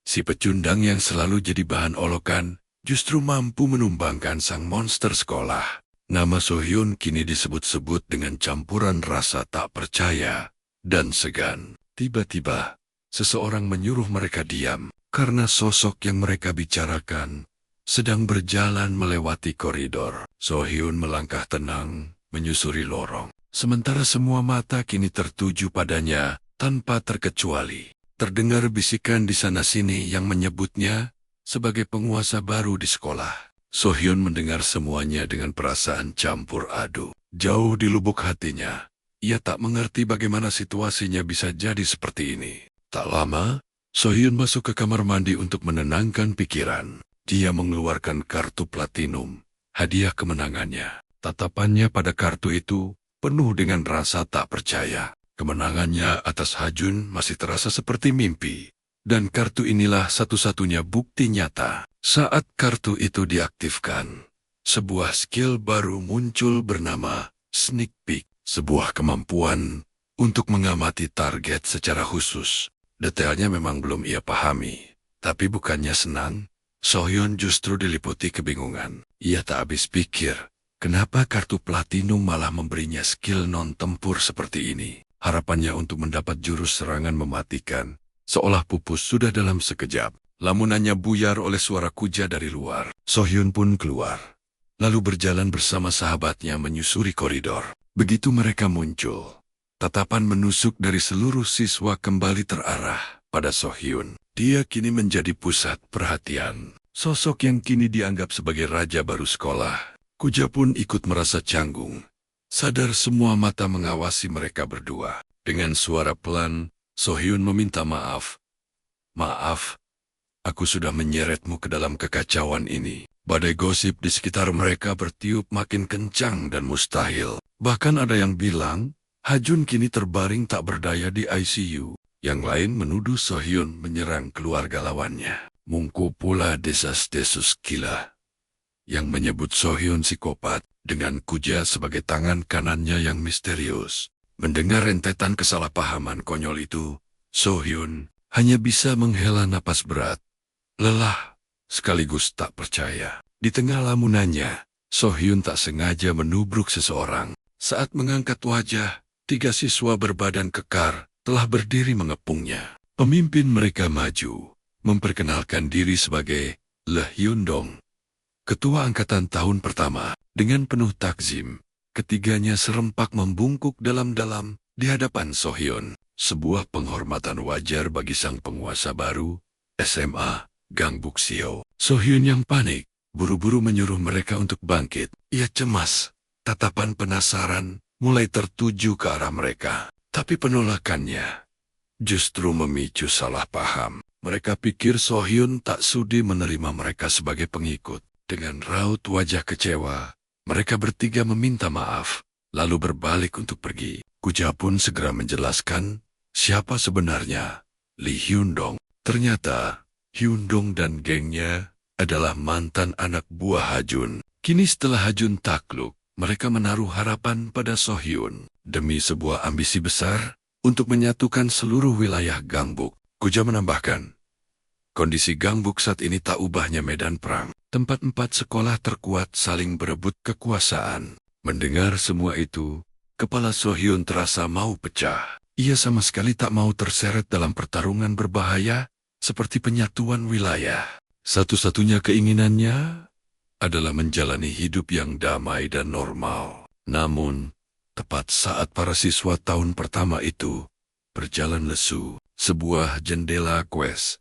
si pecundang yang selalu jadi bahan olokan justru mampu menumbangkan sang monster sekolah. Nama Sohyun kini disebut-sebut dengan campuran rasa tak percaya dan segan. Tiba-tiba, seseorang menyuruh mereka diam karena sosok yang mereka bicarakan sedang berjalan melewati koridor. Sohyun melangkah tenang, menyusuri lorong. Sementara semua mata kini tertuju padanya tanpa terkecuali. Terdengar bisikan di sana-sini yang menyebutnya sebagai penguasa baru di sekolah. Sohyun mendengar semuanya dengan perasaan campur aduk. Jauh di lubuk hatinya, ia tak mengerti bagaimana situasinya bisa jadi seperti ini. Tak lama, Sohyun masuk ke kamar mandi untuk menenangkan pikiran. Dia mengeluarkan kartu platinum, hadiah kemenangannya. Tatapannya pada kartu itu penuh dengan rasa tak percaya. Kemenangannya atas Hajun masih terasa seperti mimpi. Dan kartu inilah satu-satunya bukti nyata. Saat kartu itu diaktifkan, sebuah skill baru muncul bernama Sneak Peek. Sebuah kemampuan untuk mengamati target secara khusus. Detailnya memang belum ia pahami. Tapi bukannya senang, Sohyun justru diliputi kebingungan. Ia tak habis pikir, kenapa kartu platinum malah memberinya skill non-tempur seperti ini? Harapannya untuk mendapat jurus serangan mematikan, seolah pupus sudah dalam sekejap. Lamunannya buyar oleh suara kuja dari luar. Sohyun pun keluar, lalu berjalan bersama sahabatnya menyusuri koridor. Begitu mereka muncul, tatapan menusuk dari seluruh siswa kembali terarah pada Sohyun. Dia kini menjadi pusat perhatian. Sosok yang kini dianggap sebagai raja baru sekolah. Kuja pun ikut merasa canggung. Sadar semua mata mengawasi mereka berdua. Dengan suara pelan, Sohyun meminta maaf. Maaf, aku sudah menyeretmu ke dalam kekacauan ini. Badai gosip di sekitar mereka bertiup makin kencang dan mustahil. Bahkan ada yang bilang, Hajun kini terbaring tak berdaya di ICU. Yang lain menuduh Sohyun menyerang keluarga lawannya. Mungku pula desas-desus gila yang menyebut Sohyun psikopat dengan Kuja sebagai tangan kanannya yang misterius. Mendengar rentetan kesalahpahaman konyol itu, Sohyun hanya bisa menghela napas berat, lelah, sekaligus tak percaya. Di tengah lamunannya, Sohyun tak sengaja menubruk seseorang. Saat mengangkat wajah, 3 siswa berbadan kekar telah berdiri mengepungnya. Pemimpin mereka maju, memperkenalkan diri sebagai Le Hyundong, ketua angkatan tahun pertama. Dengan penuh takzim, ketiganya serempak membungkuk dalam-dalam di hadapan Sohyun. Sebuah penghormatan wajar bagi sang penguasa baru, SMA, Gangbuk Seo. Sohyun yang panik, buru-buru menyuruh mereka untuk bangkit. Ia cemas, tatapan penasaran mulai tertuju ke arah mereka. Tapi penolakannya justru memicu salah paham. Mereka pikir Sohyun tak sudi menerima mereka sebagai pengikut. Dengan raut wajah kecewa, mereka bertiga meminta maaf, lalu berbalik untuk pergi. Kuja pun segera menjelaskan siapa sebenarnya Lee Hyundong. Ternyata, Hyundong dan gengnya adalah mantan anak buah Hajun. Kini setelah Hajun takluk, mereka menaruh harapan pada Sohyun demi sebuah ambisi besar untuk menyatukan seluruh wilayah Gangbuk. Kuja menambahkan, kondisi Gangbuk saat ini tak ubahnya medan perang. Tempat 4 sekolah terkuat saling berebut kekuasaan. Mendengar semua itu, kepala Sohyun terasa mau pecah. Ia sama sekali tak mau terseret dalam pertarungan berbahaya seperti penyatuan wilayah. Satu-satunya keinginannya adalah menjalani hidup yang damai dan normal. Namun, tepat saat para siswa tahun pertama itu berjalan lesu, sebuah jendela quest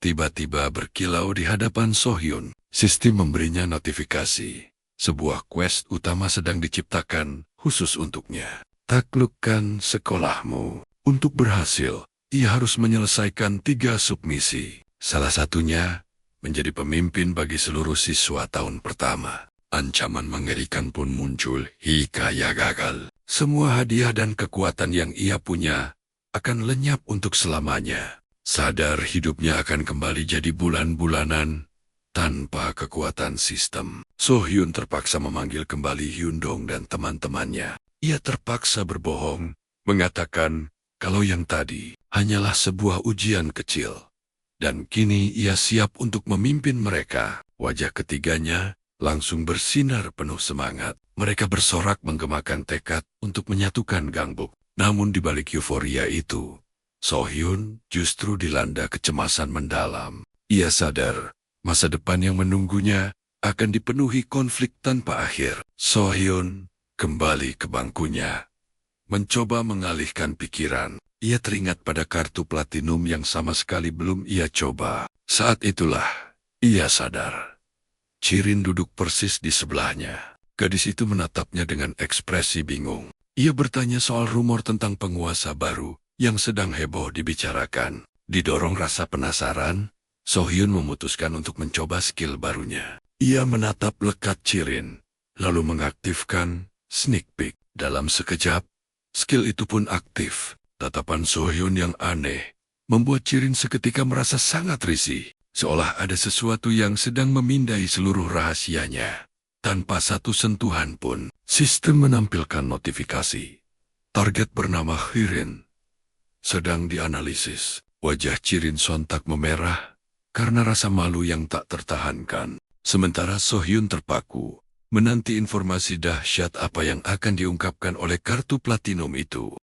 tiba-tiba berkilau di hadapan Sohyun. Sistem memberinya notifikasi. Sebuah quest utama sedang diciptakan khusus untuknya. Taklukkan sekolahmu. Untuk berhasil, ia harus menyelesaikan 3 submisi. Salah satunya, menjadi pemimpin bagi seluruh siswa tahun pertama. Ancaman mengerikan pun muncul jika ia gagal. Semua hadiah dan kekuatan yang ia punya akan lenyap untuk selamanya. Sadar hidupnya akan kembali jadi bulan-bulanan tanpa kekuatan sistem. Sohyun terpaksa memanggil kembali Hyundong dan teman-temannya. Ia terpaksa berbohong, mengatakan kalau yang tadi hanyalah sebuah ujian kecil. Dan kini ia siap untuk memimpin mereka. Wajah ketiganya langsung bersinar penuh semangat. Mereka bersorak menggemakan tekad untuk menyatukan Gangbuk. Namun di balik euforia itu, Sohyun justru dilanda kecemasan mendalam. Ia sadar masa depan yang menunggunya akan dipenuhi konflik tanpa akhir. Sohyun kembali ke bangkunya, mencoba mengalihkan pikiran. Ia teringat pada kartu platinum yang sama sekali belum ia coba. Saat itulah ia sadar. Chirin duduk persis di sebelahnya. Gadis itu menatapnya dengan ekspresi bingung. Ia bertanya soal rumor tentang penguasa baru yang sedang heboh dibicarakan. Didorong rasa penasaran, Sohyun memutuskan untuk mencoba skill barunya. Ia menatap lekat Chirin, lalu mengaktifkan sneak peek. Dalam sekejap, skill itu pun aktif. Tatapan Sohyun yang aneh membuat Chirin seketika merasa sangat risih, seolah ada sesuatu yang sedang memindai seluruh rahasianya. Tanpa satu sentuhan pun, sistem menampilkan notifikasi. Target bernama Chirin sedang dianalisis. Wajah Chirin sontak memerah karena rasa malu yang tak tertahankan. Sementara Sohyun terpaku menanti informasi dahsyat apa yang akan diungkapkan oleh kartu platinum itu.